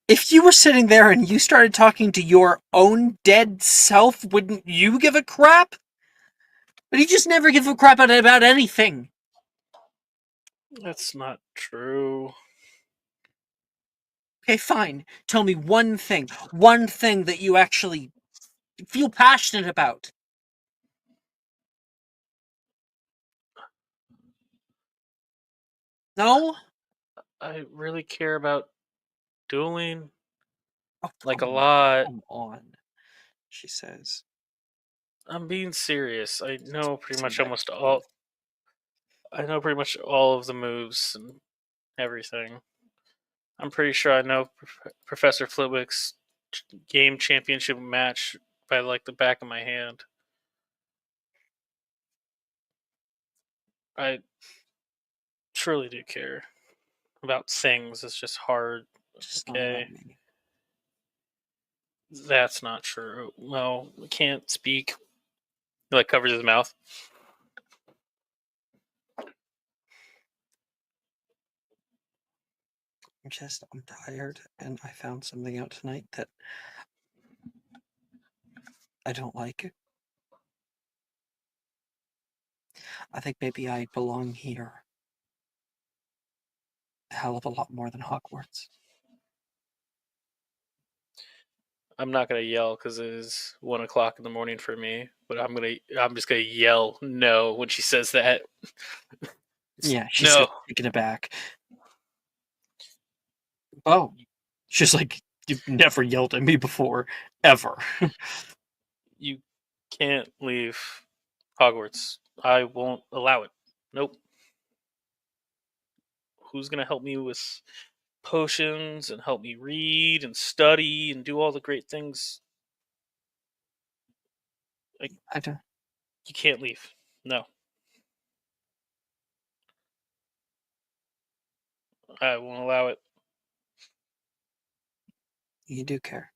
[SPEAKER 3] If you were sitting there and you started talking to your own dead self, wouldn't you give a crap? But you just never give a crap about anything.
[SPEAKER 2] That's not true.
[SPEAKER 3] Okay, fine. Tell me one thing that you actually feel passionate about. No?
[SPEAKER 2] I really care about dueling,
[SPEAKER 3] Oh,
[SPEAKER 2] like a
[SPEAKER 3] come
[SPEAKER 2] lot.
[SPEAKER 3] Come on, she says.
[SPEAKER 2] I'm being serious. I know pretty
[SPEAKER 3] Say
[SPEAKER 2] much
[SPEAKER 3] that
[SPEAKER 2] almost
[SPEAKER 3] again.
[SPEAKER 2] all. I know pretty much all of the moves and everything. I'm pretty sure I know Professor Flitwick's game championship match by like the back of my hand. I truly do care about things. It's just hard.
[SPEAKER 3] Just not
[SPEAKER 2] Okay,
[SPEAKER 3] about me.
[SPEAKER 2] that's not true. Well, I can't speak. He like covers his mouth.
[SPEAKER 3] I'm tired, and I found something out tonight that I don't like. I think maybe I belong here a hell of a lot more than Hogwarts.
[SPEAKER 2] I'm not gonna yell because it is 1 o'clock in the morning for me. But I'm just gonna yell no when she says that.
[SPEAKER 3] Yeah, she's
[SPEAKER 2] No.
[SPEAKER 3] just taken aback. Oh, she's like, you've never yelled at me before, ever.
[SPEAKER 2] You can't leave Hogwarts. I won't allow it. Nope. Who's gonna help me with potions and help me read and study and do all the great things?
[SPEAKER 3] I don't.
[SPEAKER 2] You can't leave. No. I won't allow it.
[SPEAKER 3] You do care.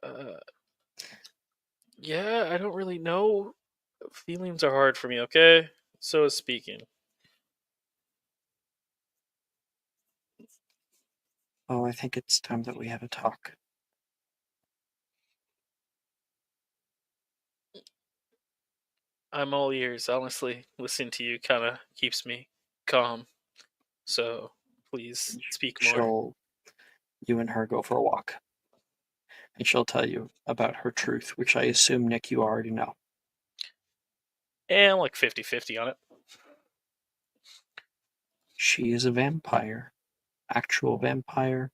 [SPEAKER 2] Uh, yeah, I don't really know. Feelings are hard for me, okay? So is speaking.
[SPEAKER 3] Oh, I think it's time that we have a talk.
[SPEAKER 2] I'm all ears, honestly. Listening to you kind of keeps me calm. So please speak more.
[SPEAKER 3] You and her go for a walk. And she'll tell you about her truth, which I assume, Nick, you already know.
[SPEAKER 2] And I'm like 50-50 on it.
[SPEAKER 3] She is a vampire. Actual vampire.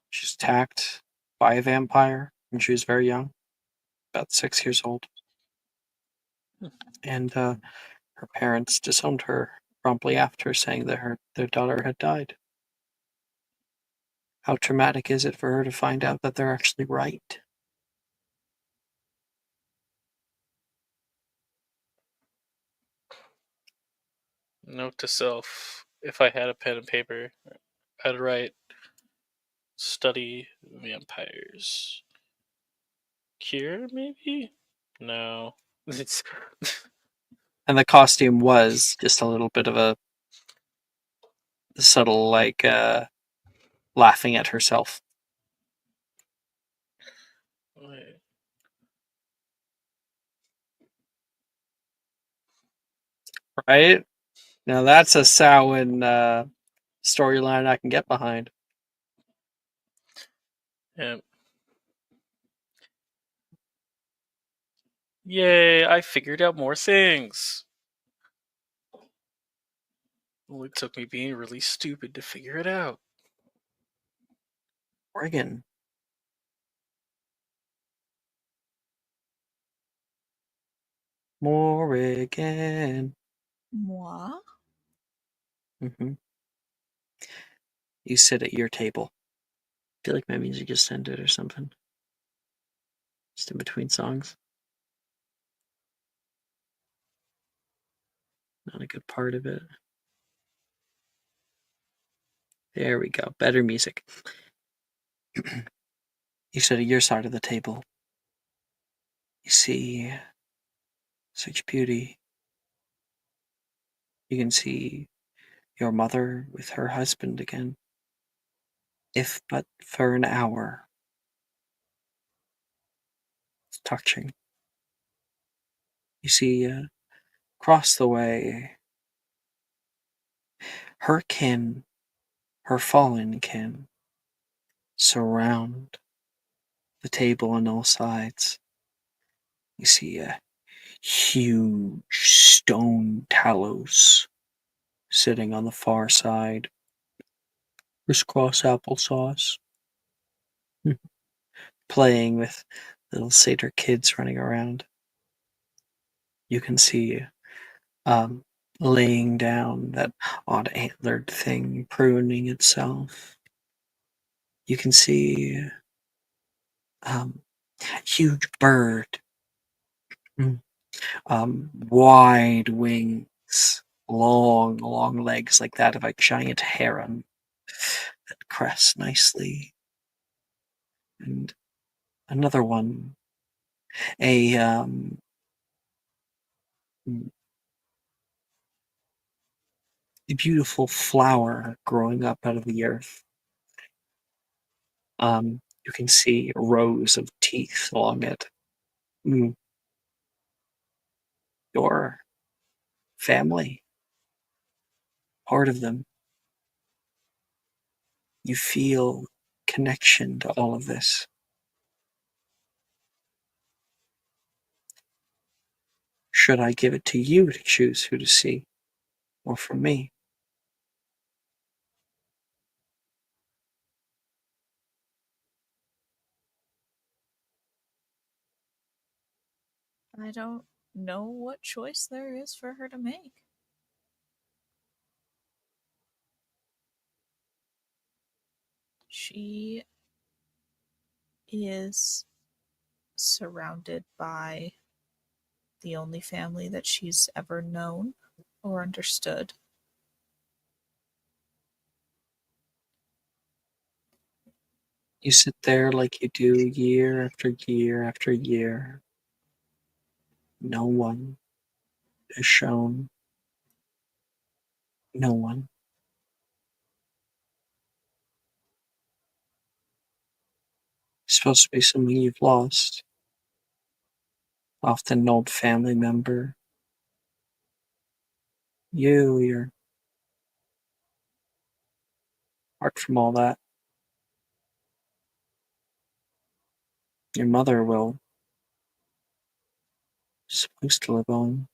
[SPEAKER 3] She's attacked by a vampire when she was very young, about 6 years old. And her parents disowned her promptly after, saying that their daughter had died. How traumatic is it for her to find out that they're actually right?
[SPEAKER 2] Note to self: if I had a pen and paper, I'd write study vampires. Cure, maybe? No. It's
[SPEAKER 3] And the costume was just a little bit of a subtle, like, laughing at herself. Right? Now that's a Samhain storyline I can get behind.
[SPEAKER 2] yeah. Yay, I figured out more things. Well, it took me being really stupid to figure it out.
[SPEAKER 3] Friggin'. Morrigan.
[SPEAKER 6] Moi?
[SPEAKER 3] Mm-hmm. You sit at your table. I feel like my music just ended or something. Just in between songs. Not a good part of it. There we go. Better music. You sit at your side of the table. You see such beauty. You can see your mother with her husband again. If but for an hour. touching. You see, across the way, her kin, her fallen kin, surround the table on all sides. You see a huge stone Talos sitting on the far side. Crisscross applesauce. Playing with little satyr kids running around. You can see um, laying down that odd antlered thing, pruning itself. You can see um, huge bird, wide wings, long legs like that of a giant heron that crests nicely, and another one, a beautiful flower growing up out of the earth. You can see rows of teeth along it. Your family, part of them. You feel connection to all of this. Should I give it to you to choose who to see, or from me?
[SPEAKER 1] I don't know what choice there is for her to make. She is surrounded by the only family that she's ever known or understood.
[SPEAKER 3] You sit there like you do year after year after year. No one is shown. No one. It's supposed to be someone you've lost. Often an old family member. You're apart from all that. Your mother will supposed to live on.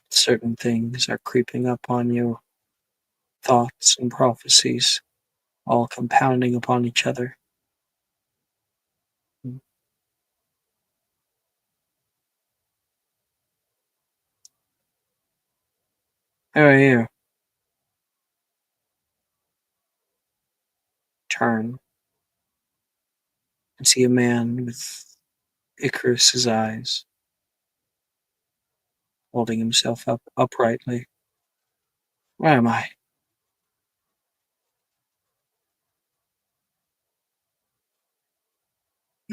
[SPEAKER 3] Certain things are creeping up on you, thoughts and prophecies, all compounding upon each other. How are you? Turn and see a man with Icarus's eyes, holding himself up uprightly. Where am I?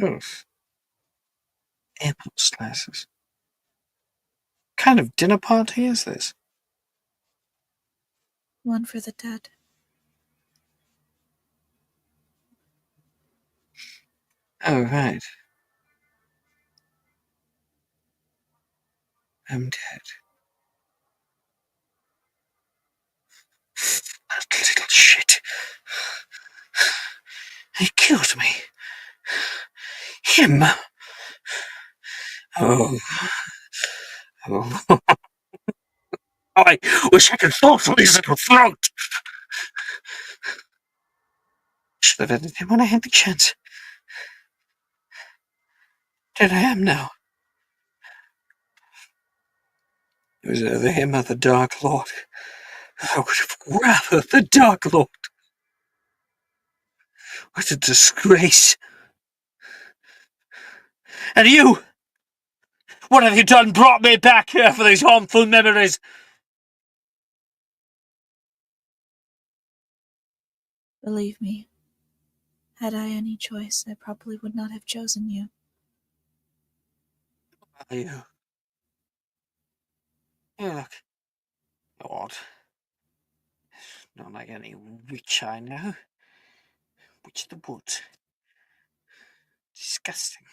[SPEAKER 3] Oof. Impulse glasses. What kind of dinner party is this?
[SPEAKER 6] One for the dead.
[SPEAKER 3] Oh, right. I'm dead. That little shit. He killed me. Him. Oh. Oh. I wish I could thoughtfully slit her throat. Should have ended him when I had the chance. Dead I am now. It was either him or the Dark Lord. I would have rather the Dark Lord. What a disgrace. And you! What have you done? Brought me back here for these harmful memories?
[SPEAKER 6] Believe me, had I any choice, I probably would not have chosen you.
[SPEAKER 3] Are you? Yeah, look. Lord. Not like any witch I know. Witch of the woods. Disgusting.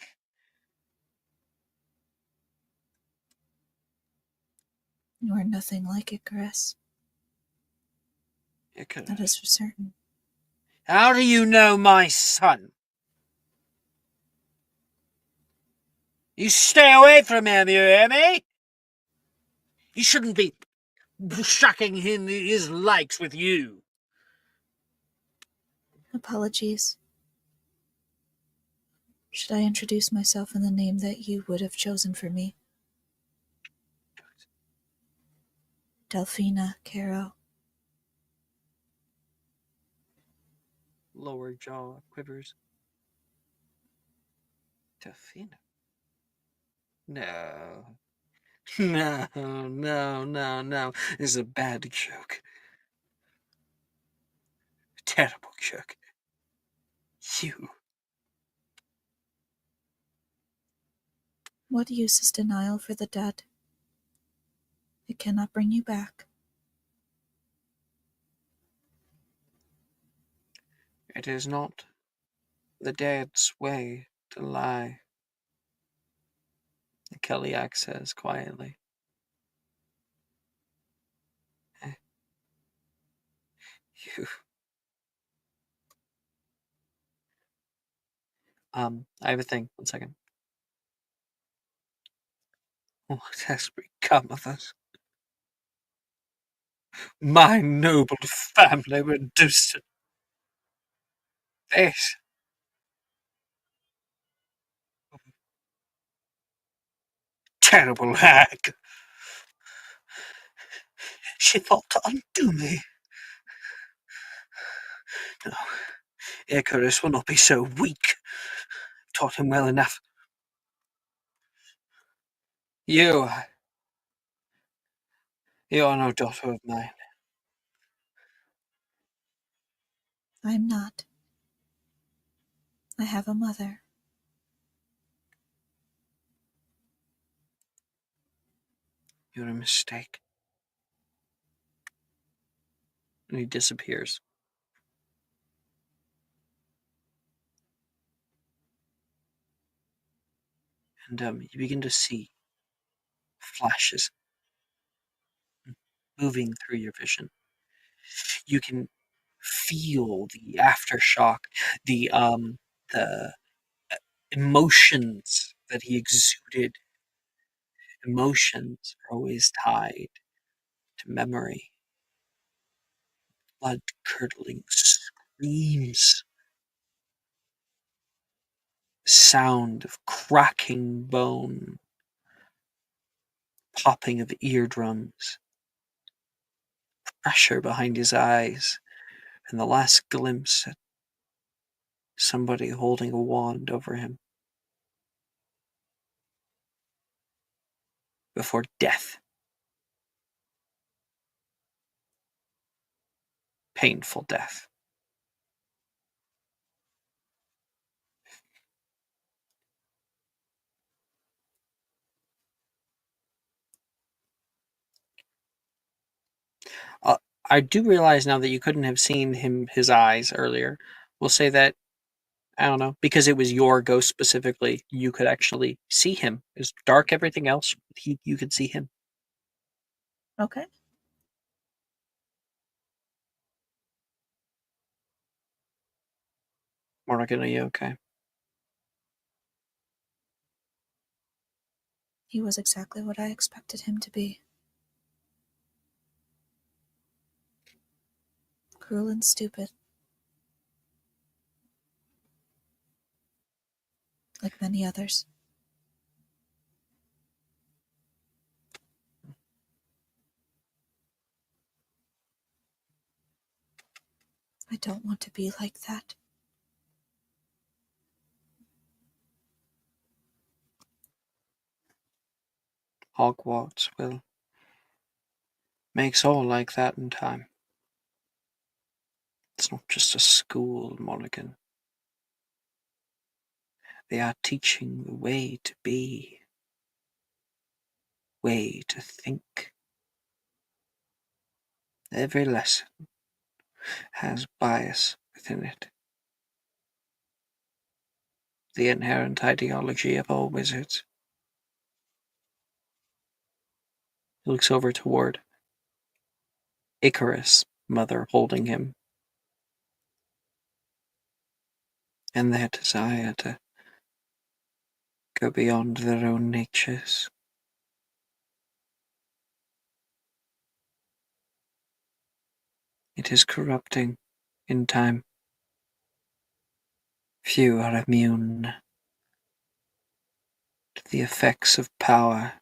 [SPEAKER 6] You are nothing like it, Chris.
[SPEAKER 3] You could.
[SPEAKER 6] That is for certain.
[SPEAKER 3] How do you know my son? You stay away from him, you hear me? You shouldn't be shucking his likes with you.
[SPEAKER 6] Apologies. Should I introduce myself in the name that you would have chosen for me? Delphina Caro.
[SPEAKER 3] Lower jaw quivers. Delphina? No. No, no, no, no. This is a bad joke. A terrible joke. You.
[SPEAKER 6] What use is denial for the dead? It cannot bring you back.
[SPEAKER 3] It is not the dead's way to lie, the Kellyak says quietly. Eh, You. I have a thing. 1 second. What has become of us? My noble family reduced to this. Terrible hag. She thought to undo me. No, Icarus will not be so weak. Taught him well enough. You are no daughter of mine.
[SPEAKER 6] I'm not. I have a mother.
[SPEAKER 3] You're a mistake. And he disappears. And you begin to see flashes moving through your vision. You can feel the aftershock, the emotions that he exuded. Emotions are always tied to memory. Blood curdling screams, sound of cracking bone, popping of eardrums, pressure behind his eyes, and the last glimpse at somebody holding a wand over him before death. Painful death. I do realize now that you couldn't have seen his eyes earlier. We'll say that, I don't know, because it was your ghost specifically, you could actually see him. It was dark, everything else, you could see him.
[SPEAKER 1] Okay.
[SPEAKER 3] Morgan, are you okay?
[SPEAKER 6] He was exactly what I expected him to be. Cruel and stupid. Like many others. I don't want to be like that.
[SPEAKER 3] Hogwarts will makes all like that in time. It's not just a school, Morrigan. They are teaching the way to be, way to think. Every lesson has bias within it. the inherent ideology of all wizards. He looks over toward Icarus, mother holding him, and their desire to go beyond their own natures. It is corrupting in time. Few are immune to the effects of power.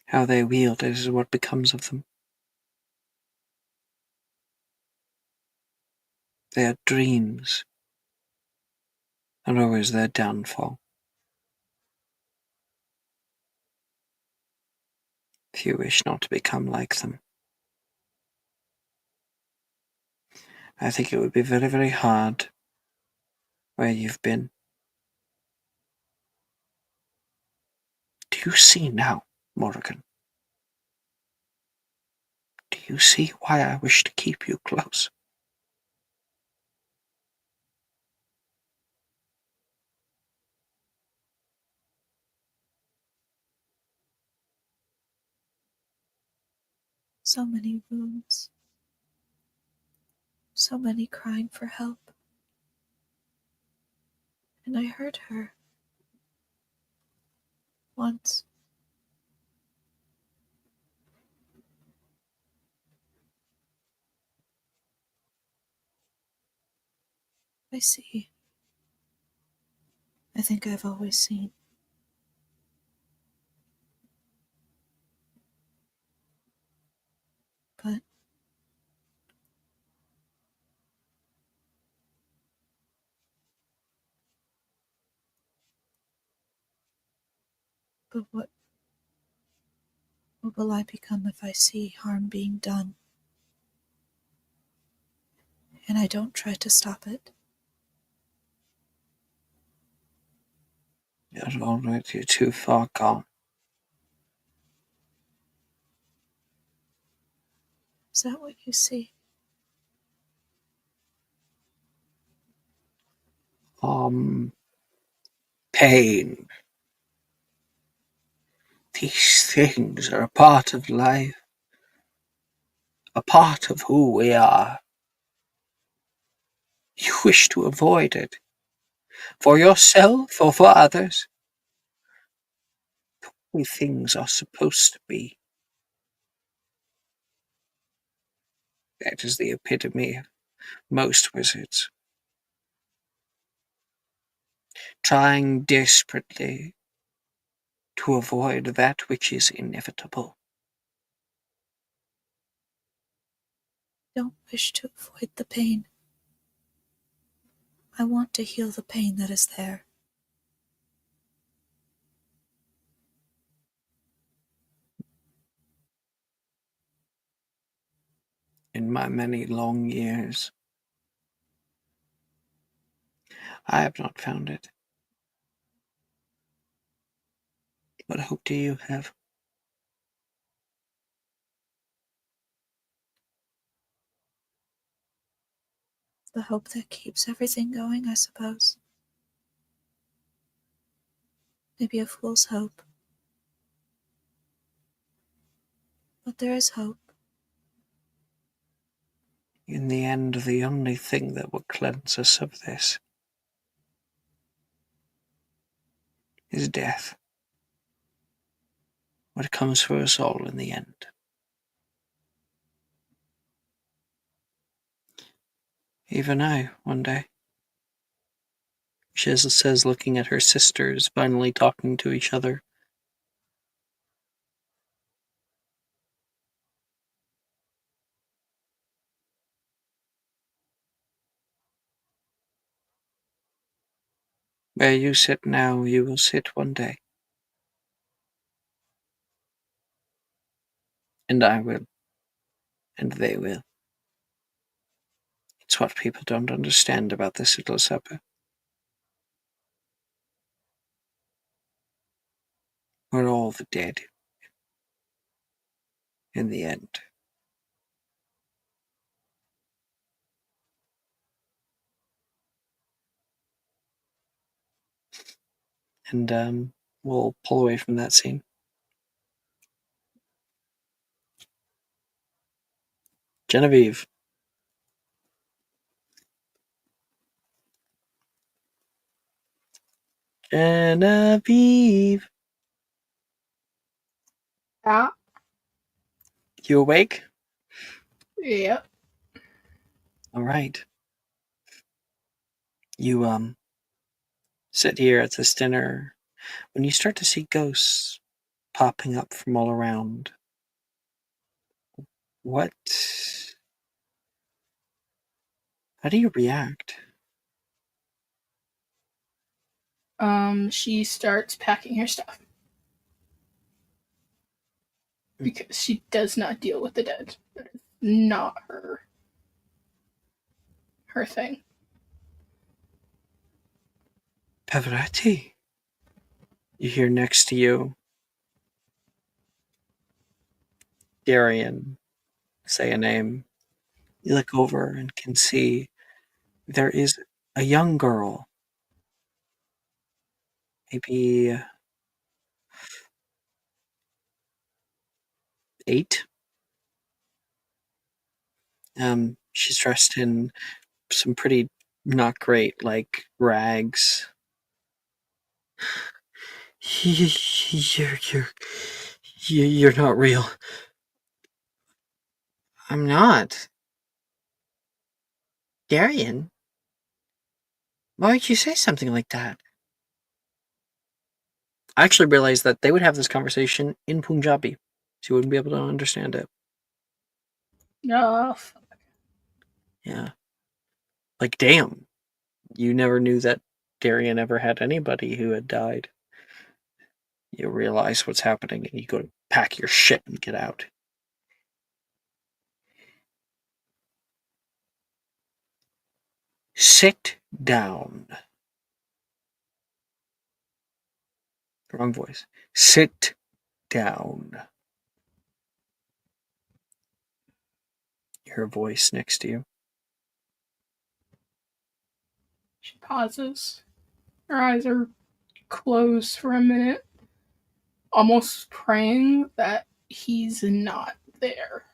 [SPEAKER 3] How they wield it is what becomes of them. Their dreams are always their downfall. Few wish not to become like them. I think it would be very, very hard where you've been. Do you see now, Morrigan? Do you see why I wish to keep you close?
[SPEAKER 6] So many wounds. So many crying for help. And I heard her. Once. I see. I think I've always seen. But what will I become if I see harm being done and I don't try to stop it?
[SPEAKER 3] You're already too far gone.
[SPEAKER 6] Is that what you see?
[SPEAKER 3] Pain. These things are a part of life, a part of who we are. You wish to avoid it, for yourself or for others. The way things are supposed to be. That is the epitome of most wizards. Trying desperately to avoid that which is inevitable.
[SPEAKER 6] Don't wish to avoid the pain. I want to heal the pain that is there.
[SPEAKER 3] In my many long years, I have not found it. What hope do you have?
[SPEAKER 6] The hope that keeps everything going, I suppose. Maybe a fool's hope. But there is hope.
[SPEAKER 3] In the end, the only thing that will cleanse us of this is death. What comes for us all in the end. Even I, one day. Shiz says, looking at her sisters, finally talking to each other. Where you sit now, you will sit one day. And I will. And they will. It's what people don't understand about this little supper. We're all the dead. In the end. and we'll pull away from that scene. Genevieve. Genevieve.
[SPEAKER 4] Ah,
[SPEAKER 3] You awake?
[SPEAKER 4] yep.
[SPEAKER 3] All right. You sit here at this dinner when you start to see ghosts popping up from all around. What? How do you react?
[SPEAKER 4] She starts packing her stuff because she does not deal with the dead. That is not her thing.
[SPEAKER 3] Pavarotti. You hear next to you Darian say a name. You look over and can see there is a young girl, maybe 8. She's dressed in some pretty not great, like, rags. You're, you're, you're not real. I'm not. Darian? Why would you say something like that? I actually realized that they would have this conversation in Punjabi, so you wouldn't be able to understand it.
[SPEAKER 4] Oh,
[SPEAKER 3] Yeah. Like, damn. You never knew that Darian ever had anybody who had died. You realize what's happening and you go to pack your shit and get out. Sit down. Wrong voice. Sit down. You hear a voice next to you.
[SPEAKER 4] she pauses. Her eyes are closed for a minute, almost praying that he's not there.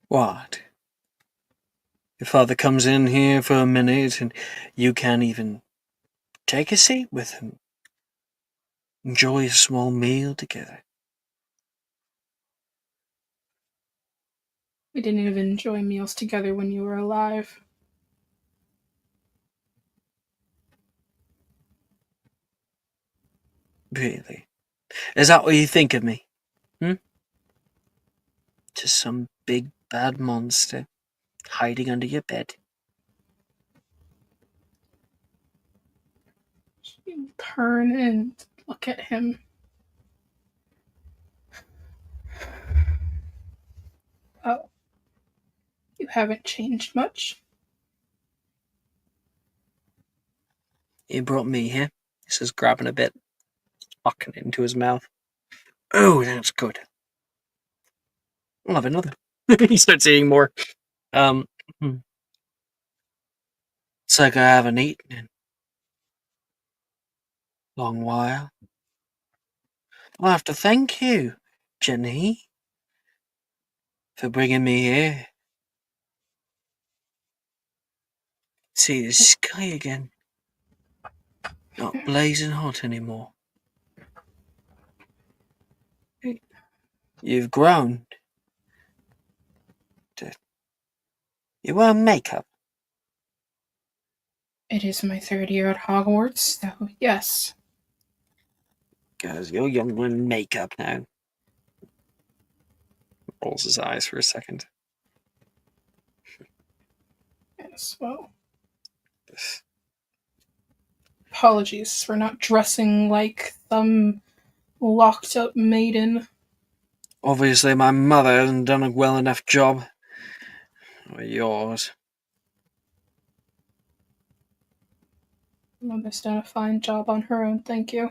[SPEAKER 3] What? Your father comes in here for a minute and you can't even take a seat with him. Enjoy a small meal together.
[SPEAKER 4] We didn't even enjoy meals together when you were alive.
[SPEAKER 3] Really? Is that what you think of me? Just some big bad monster hiding under your bed.
[SPEAKER 4] You turn and look at him. Oh, you haven't changed much.
[SPEAKER 3] You brought me here. He says, grabbing a bit, fucking it into his mouth. Oh, that's good. I'll have another. He starts eating more. Um, it's like I haven't eaten in a long while. I'll have to thank you, Jenny, for bringing me here. See the sky again. Not blazing hot anymore. You've grown. You wear makeup.
[SPEAKER 4] It is my third year at Hogwarts, so yes.
[SPEAKER 3] Because you're young in makeup now. Rolls his eyes for a second.
[SPEAKER 4] Yes, well. Apologies for not dressing like some locked up maiden.
[SPEAKER 3] Obviously, my mother hasn't done a well enough job. Or yours.
[SPEAKER 4] Mother's done a fine job on her own, thank you.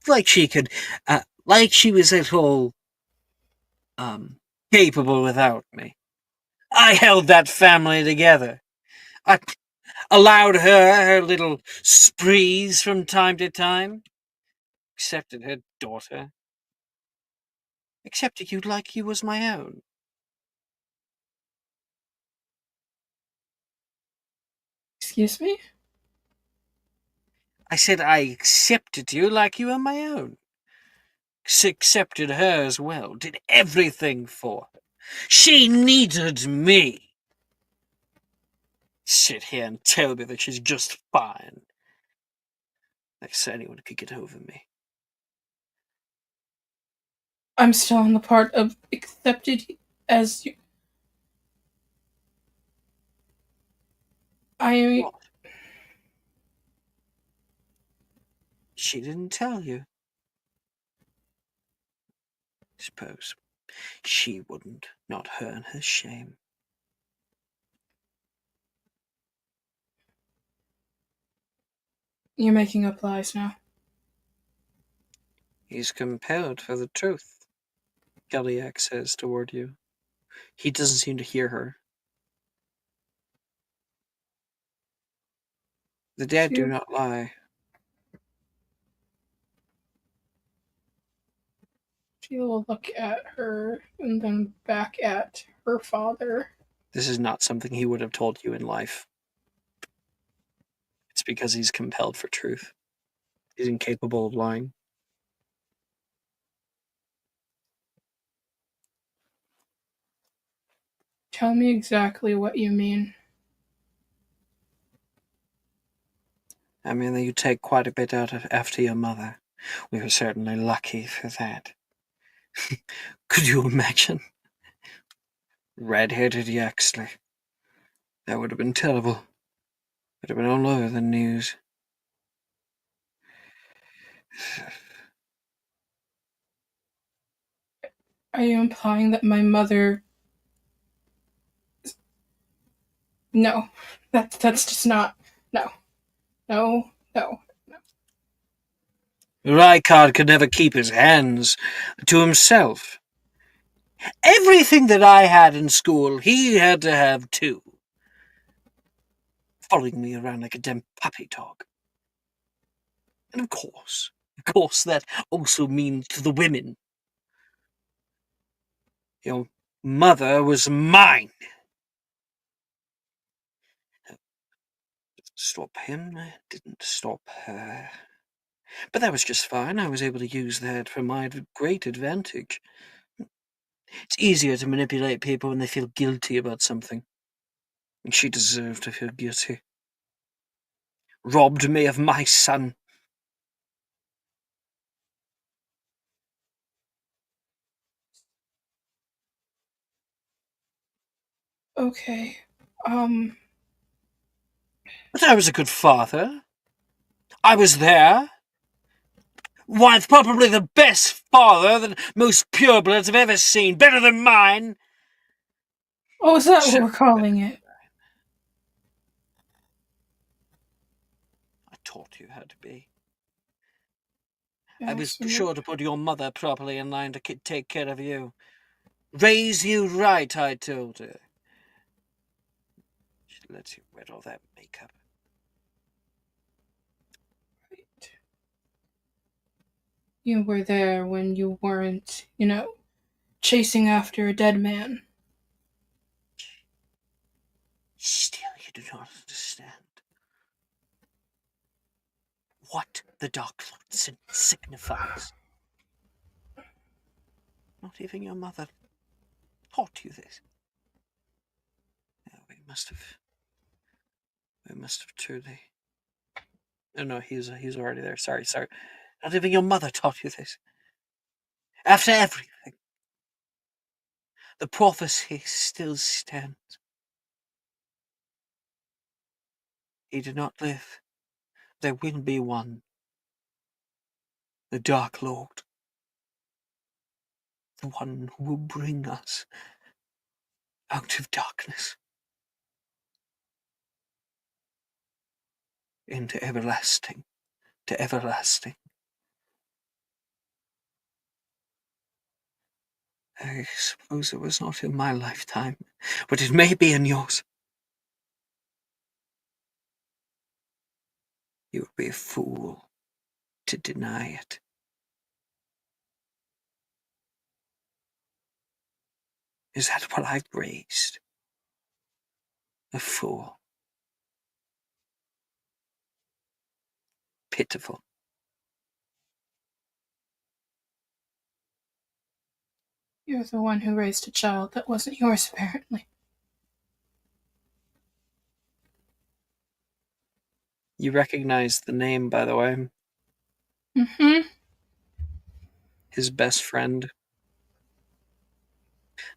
[SPEAKER 3] Like she could, like she was at all, capable without me. I held that family together. I allowed her little sprees from time to time. Accepted her daughter. Accepted you like you was my own.
[SPEAKER 4] Excuse me?
[SPEAKER 3] I said I accepted you like you were my own. Accepted her as well. Did everything for her. She needed me. Sit here and tell me that she's just fine. Like so anyone could get over me.
[SPEAKER 4] I'm still on the part of accepted as you. I.
[SPEAKER 3] What? She didn't tell you. Suppose she wouldn't, not her and her shame.
[SPEAKER 4] You're making up lies now.
[SPEAKER 3] He's compelled for the truth, Keliak says toward you. He doesn't seem to hear her. The dead do not lie.
[SPEAKER 4] She will look at her and then back at her father.
[SPEAKER 3] This is not something he would have told you in life. It's because he's compelled for truth. He's incapable of lying.
[SPEAKER 4] Tell me exactly what you mean.
[SPEAKER 3] I mean, that you take quite a bit out of after your mother. We were certainly lucky for that. Could you imagine? Red-headed Yaxley. That would have been terrible. Would have been all over the news.
[SPEAKER 4] Are you implying that my mother... No. That's just not... No. No. No.
[SPEAKER 3] Rykard could never keep his hands to himself. Everything that I had in school, he had to have too. Following me around like a damn puppy dog. And of course, that also means to the women. Your mother was mine. Stop him, didn't stop her. But that was just fine. I was able to use that for my great advantage. It's easier to manipulate people when they feel guilty about something. And she deserved to feel guilty. Robbed me of my son.
[SPEAKER 4] Okay.
[SPEAKER 3] But I was a good father. I was there. Why, it's probably the best father that most purebloods have ever seen. Better than mine.
[SPEAKER 4] Oh, is that what we're calling it?
[SPEAKER 3] I taught you how to be.
[SPEAKER 4] Yeah,
[SPEAKER 3] I was
[SPEAKER 4] so
[SPEAKER 3] sure to put your mother properly in line to take care of you. Raise you right, I told her. She lets you wear all that makeup.
[SPEAKER 4] right. You were there when you weren't, chasing after a dead man.
[SPEAKER 3] Still, you do not understand what the Dark Lord signifies. Not even your mother taught you this. Oh, we must have truly. Oh no, he's already there. Sorry. Not even your mother taught you this. After everything, the prophecy still stands. He did not live. There will be one. The Dark Lord. The one who will bring us out of darkness into everlasting, to everlasting. I suppose it was not in my lifetime, but it may be in yours. You would be a fool to deny it. Is that what I've raised? A fool. Pitiful.
[SPEAKER 4] You're the one who raised a child that wasn't yours, apparently.
[SPEAKER 3] You recognize the name, by the way.
[SPEAKER 4] Mm-hmm.
[SPEAKER 3] His best friend.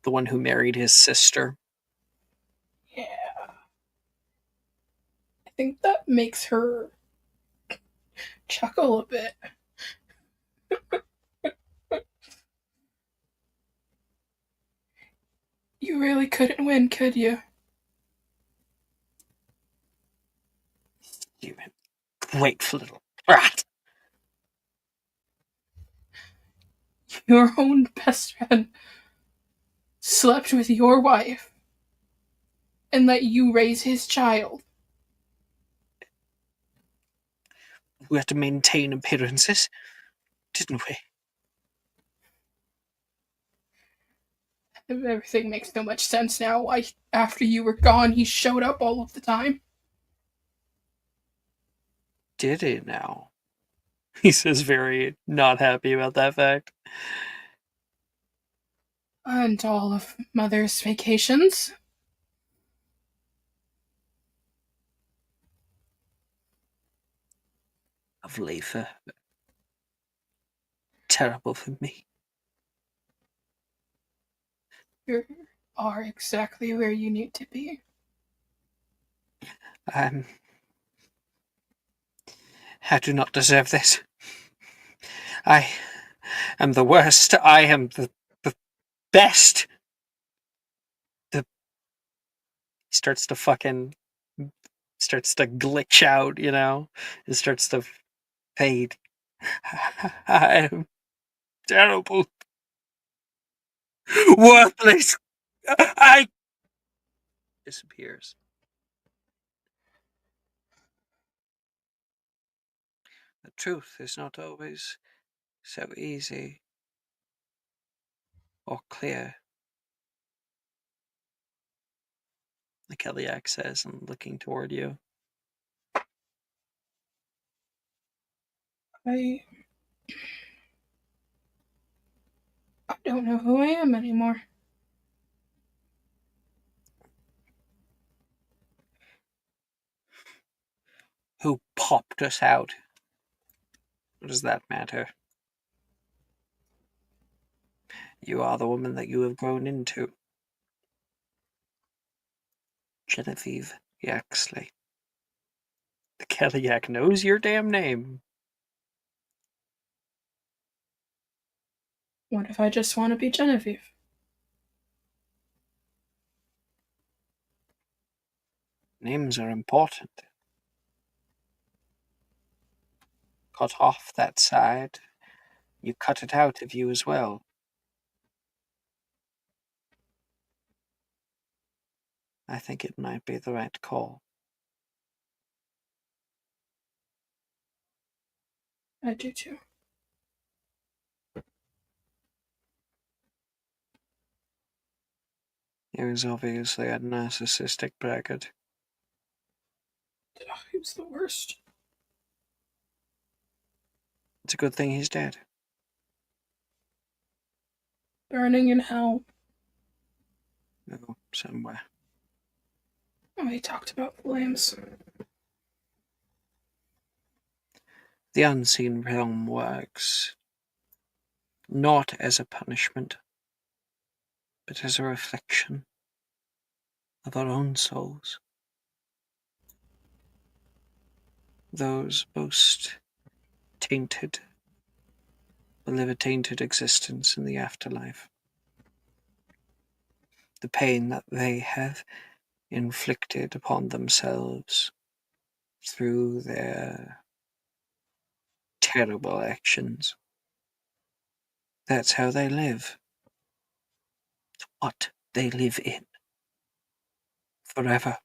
[SPEAKER 3] The one who married his sister.
[SPEAKER 4] Yeah. I think that makes her chuckle a bit. You really couldn't win, could you?
[SPEAKER 3] You grateful little brat.
[SPEAKER 4] Your own best friend slept with your wife and let you raise his child.
[SPEAKER 3] We had to maintain appearances, didn't we?
[SPEAKER 4] Everything makes so much sense now. Why, after you were gone, he showed up all of the time.
[SPEAKER 3] Did he now? He says, very not happy about that fact.
[SPEAKER 4] And all of Mother's vacations.
[SPEAKER 3] Of Leifa. Terrible for me.
[SPEAKER 4] You are exactly where you need to be.
[SPEAKER 3] I do not deserve this. I am the worst. I am the best. He starts to glitch out, you know? It starts to fade. I am terrible. Worthless. I disappears. The truth is not always so easy or clear. The Kellyak says, and looking toward you.
[SPEAKER 4] I don't know who I am anymore.
[SPEAKER 3] Who popped us out? What does that matter? You are the woman that you have grown into. Genevieve Yaxley. The Kellyak knows your damn name.
[SPEAKER 4] What if I just want to be Genevieve?
[SPEAKER 3] Names are important. Cut off that side. You cut it out of you as well. I think it might be the right call.
[SPEAKER 4] I do too.
[SPEAKER 3] He was obviously a narcissistic braggart.
[SPEAKER 4] He was the worst.
[SPEAKER 3] It's a good thing he's dead.
[SPEAKER 4] Burning in hell.
[SPEAKER 3] Oh, somewhere.
[SPEAKER 4] Oh, he talked about flames.
[SPEAKER 3] The unseen realm works not as a punishment, but as a reflection of our own souls. Those most tainted will live a tainted existence in the afterlife. The pain that they have inflicted upon themselves through their terrible actions. That's how they live. what they live in forever.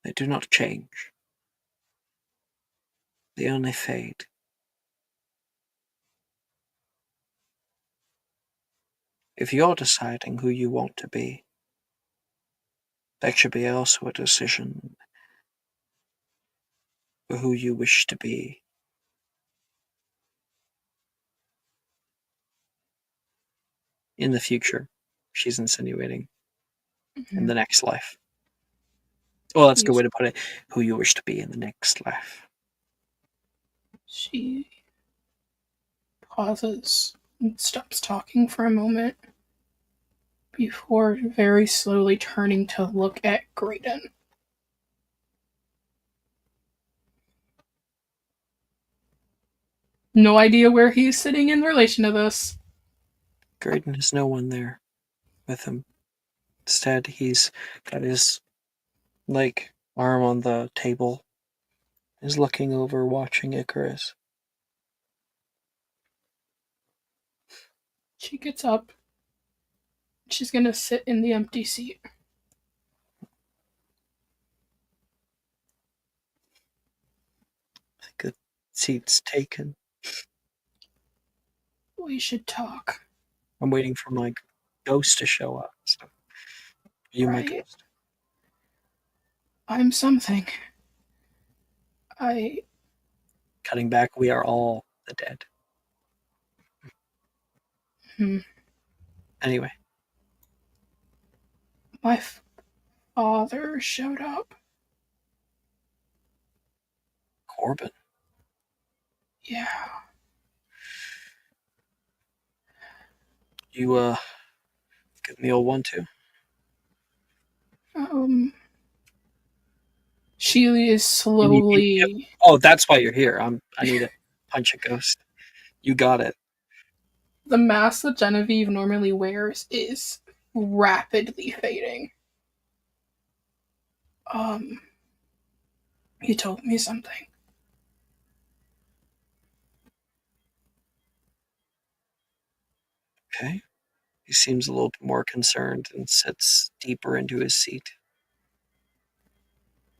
[SPEAKER 3] They do not change. They only fade. If you're deciding who you want to be, that should be also a decision for who you wish to be. In the future, she's insinuating. In the next life. Well, that's a good way to put it. Who you wish to be in the next life.
[SPEAKER 4] She pauses and stops talking for a moment before very slowly turning to look at Graydon. No idea where he's sitting in relation to this.
[SPEAKER 3] Graydon has no one there with him. Instead, he's got his arm on the table, is looking over, watching Icarus.
[SPEAKER 4] She gets up. She's gonna sit in the empty seat.
[SPEAKER 3] I think the seat's taken.
[SPEAKER 4] We should talk.
[SPEAKER 3] I'm waiting for my ghost to show up. So. You my
[SPEAKER 4] Right.
[SPEAKER 3] ghost?
[SPEAKER 4] I'm something.
[SPEAKER 3] Cutting back, we are all the dead. Anyway.
[SPEAKER 4] My father showed up.
[SPEAKER 3] Corbin.
[SPEAKER 4] Yeah.
[SPEAKER 3] You, give me a 1-2?
[SPEAKER 4] She is slowly.
[SPEAKER 3] Oh, that's why you're here. I need to punch a ghost. You got it.
[SPEAKER 4] The mask that Genevieve normally wears is rapidly fading. You told me something.
[SPEAKER 3] Okay. He seems a little bit more concerned and sits deeper into his seat.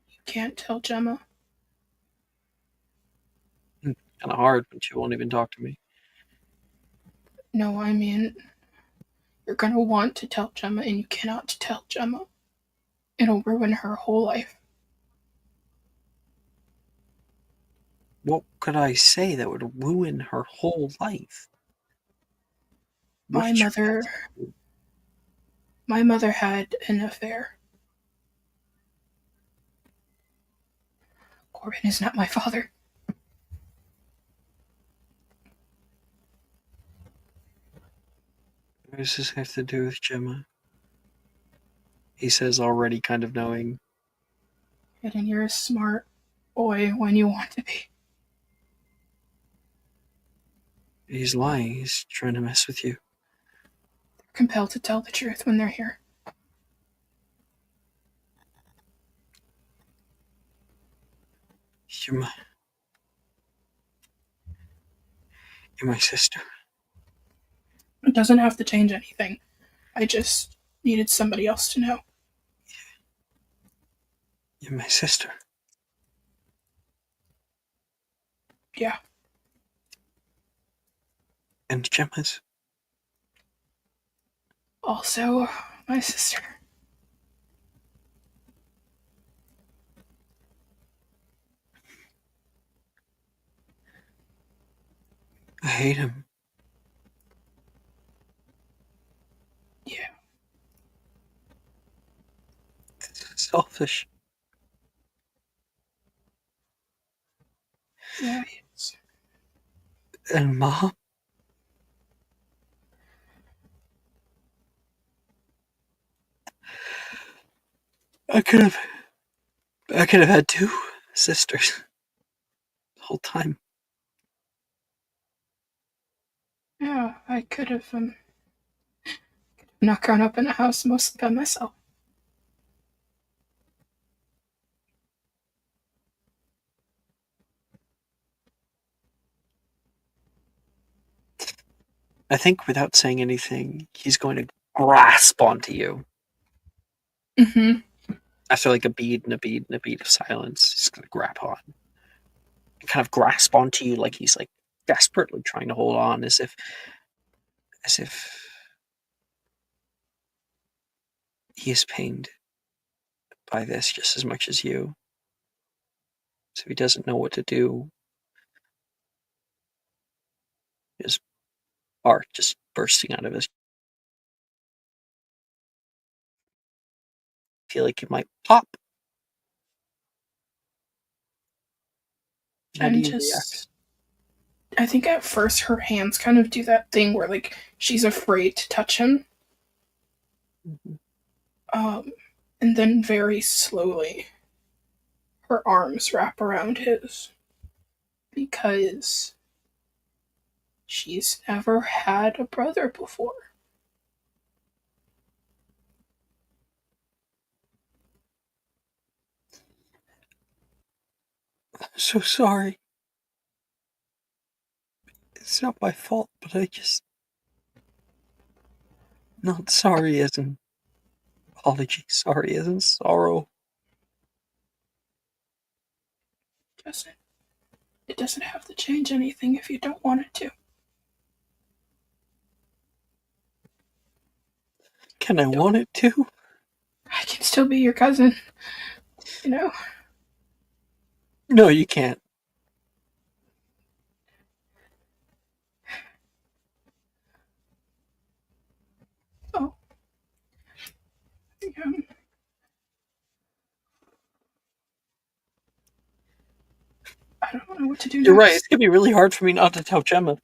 [SPEAKER 4] You can't tell Gemma.
[SPEAKER 3] Kind of hard when she won't even talk to me.
[SPEAKER 4] No, I mean, you're gonna want to tell Gemma, and you cannot tell Gemma. It'll ruin her whole life.
[SPEAKER 3] What could I say that would ruin her whole life?
[SPEAKER 4] My mother had an affair. Corbin is not my father.
[SPEAKER 3] What does this have to do with Gemma? He says, already kind of knowing.
[SPEAKER 4] And you're a smart boy when you want to be.
[SPEAKER 3] He's lying. He's trying to mess with you.
[SPEAKER 4] They're compelled to tell the truth when they're here.
[SPEAKER 3] You're my sister.
[SPEAKER 4] It doesn't have to change anything. I just needed somebody else to know.
[SPEAKER 3] You're my sister.
[SPEAKER 4] Yeah.
[SPEAKER 3] And Gemma's.
[SPEAKER 4] Also, my sister.
[SPEAKER 3] I hate him.
[SPEAKER 4] Yeah.
[SPEAKER 3] Selfish.
[SPEAKER 4] Yeah, he is.
[SPEAKER 3] And Mom? I could have had 2 sisters. The whole time.
[SPEAKER 4] Yeah, I could have not grown up in a house mostly by myself.
[SPEAKER 3] I think without saying anything, he's going to grasp onto you.
[SPEAKER 4] Mm-hmm.
[SPEAKER 3] After like a bead and a bead and a bead of silence, he's going to grab on. And kind of grasp onto you like he's like desperately trying to hold on as if he is pained by this just as much as you. So he doesn't know what to do. His heart just bursting out of his. Feel like it might pop. How do
[SPEAKER 4] And
[SPEAKER 3] you
[SPEAKER 4] just,
[SPEAKER 3] react?
[SPEAKER 4] I think at first her hands kind of do that thing where like she's afraid to touch him.
[SPEAKER 3] Mhm.
[SPEAKER 4] And then very slowly, her arms wrap around his because she's never had a brother before.
[SPEAKER 3] I'm so sorry. It's not my fault, but I just. Not sorry as in apology. Sorry as in sorrow.
[SPEAKER 4] Doesn't it doesn't have to change anything if you don't want it to.
[SPEAKER 3] Can I want it to?
[SPEAKER 4] I can still be your cousin, you know.
[SPEAKER 3] No, you can't.
[SPEAKER 4] Oh, um, I don't know what to do
[SPEAKER 3] You're right. It's
[SPEAKER 4] next.
[SPEAKER 3] gonna be really hard for me not to tell Gemma.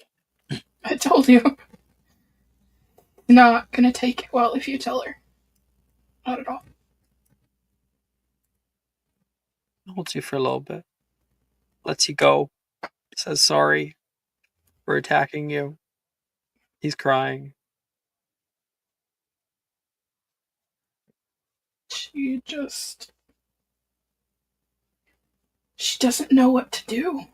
[SPEAKER 4] I told you. Not gonna take it well if you tell her. Not at all.
[SPEAKER 3] Holds you for a little bit. Lets you go. Says sorry for attacking you. He's crying.
[SPEAKER 4] She just. She doesn't know what to do.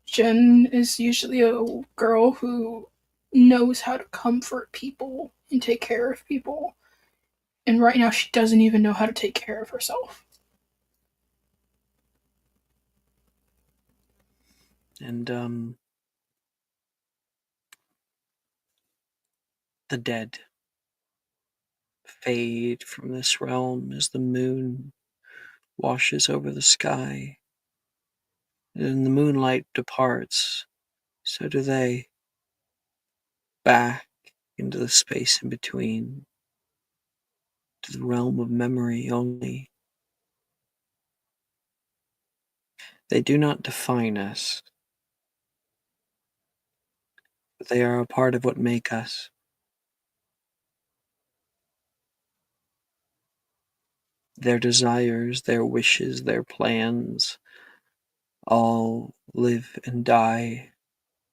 [SPEAKER 4] Jen is usually a girl who knows how to comfort people and take care of people. And right now, she doesn't even know how to take care of herself.
[SPEAKER 3] And the dead fade from this realm as the moon washes over the sky. And the moonlight departs, so do they, back into the space in between, to the realm of memory only. They do not define us, but they are a part of what make us. Their desires, their wishes, their plans all live and die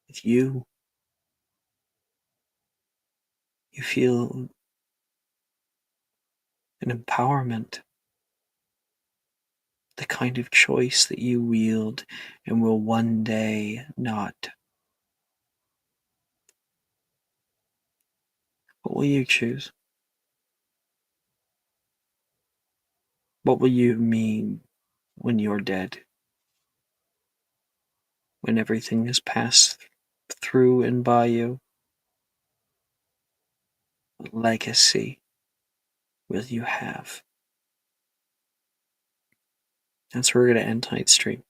[SPEAKER 3] with you. You feel an empowerment, the kind of choice that you wield and will one day not. What will you choose? What will you mean when you're dead? When everything has passed through and by you? What legacy will you have? That's where we're going to end tonight's stream.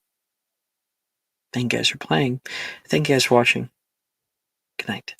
[SPEAKER 3] Thank you guys for playing. Thank you guys for watching. Good night.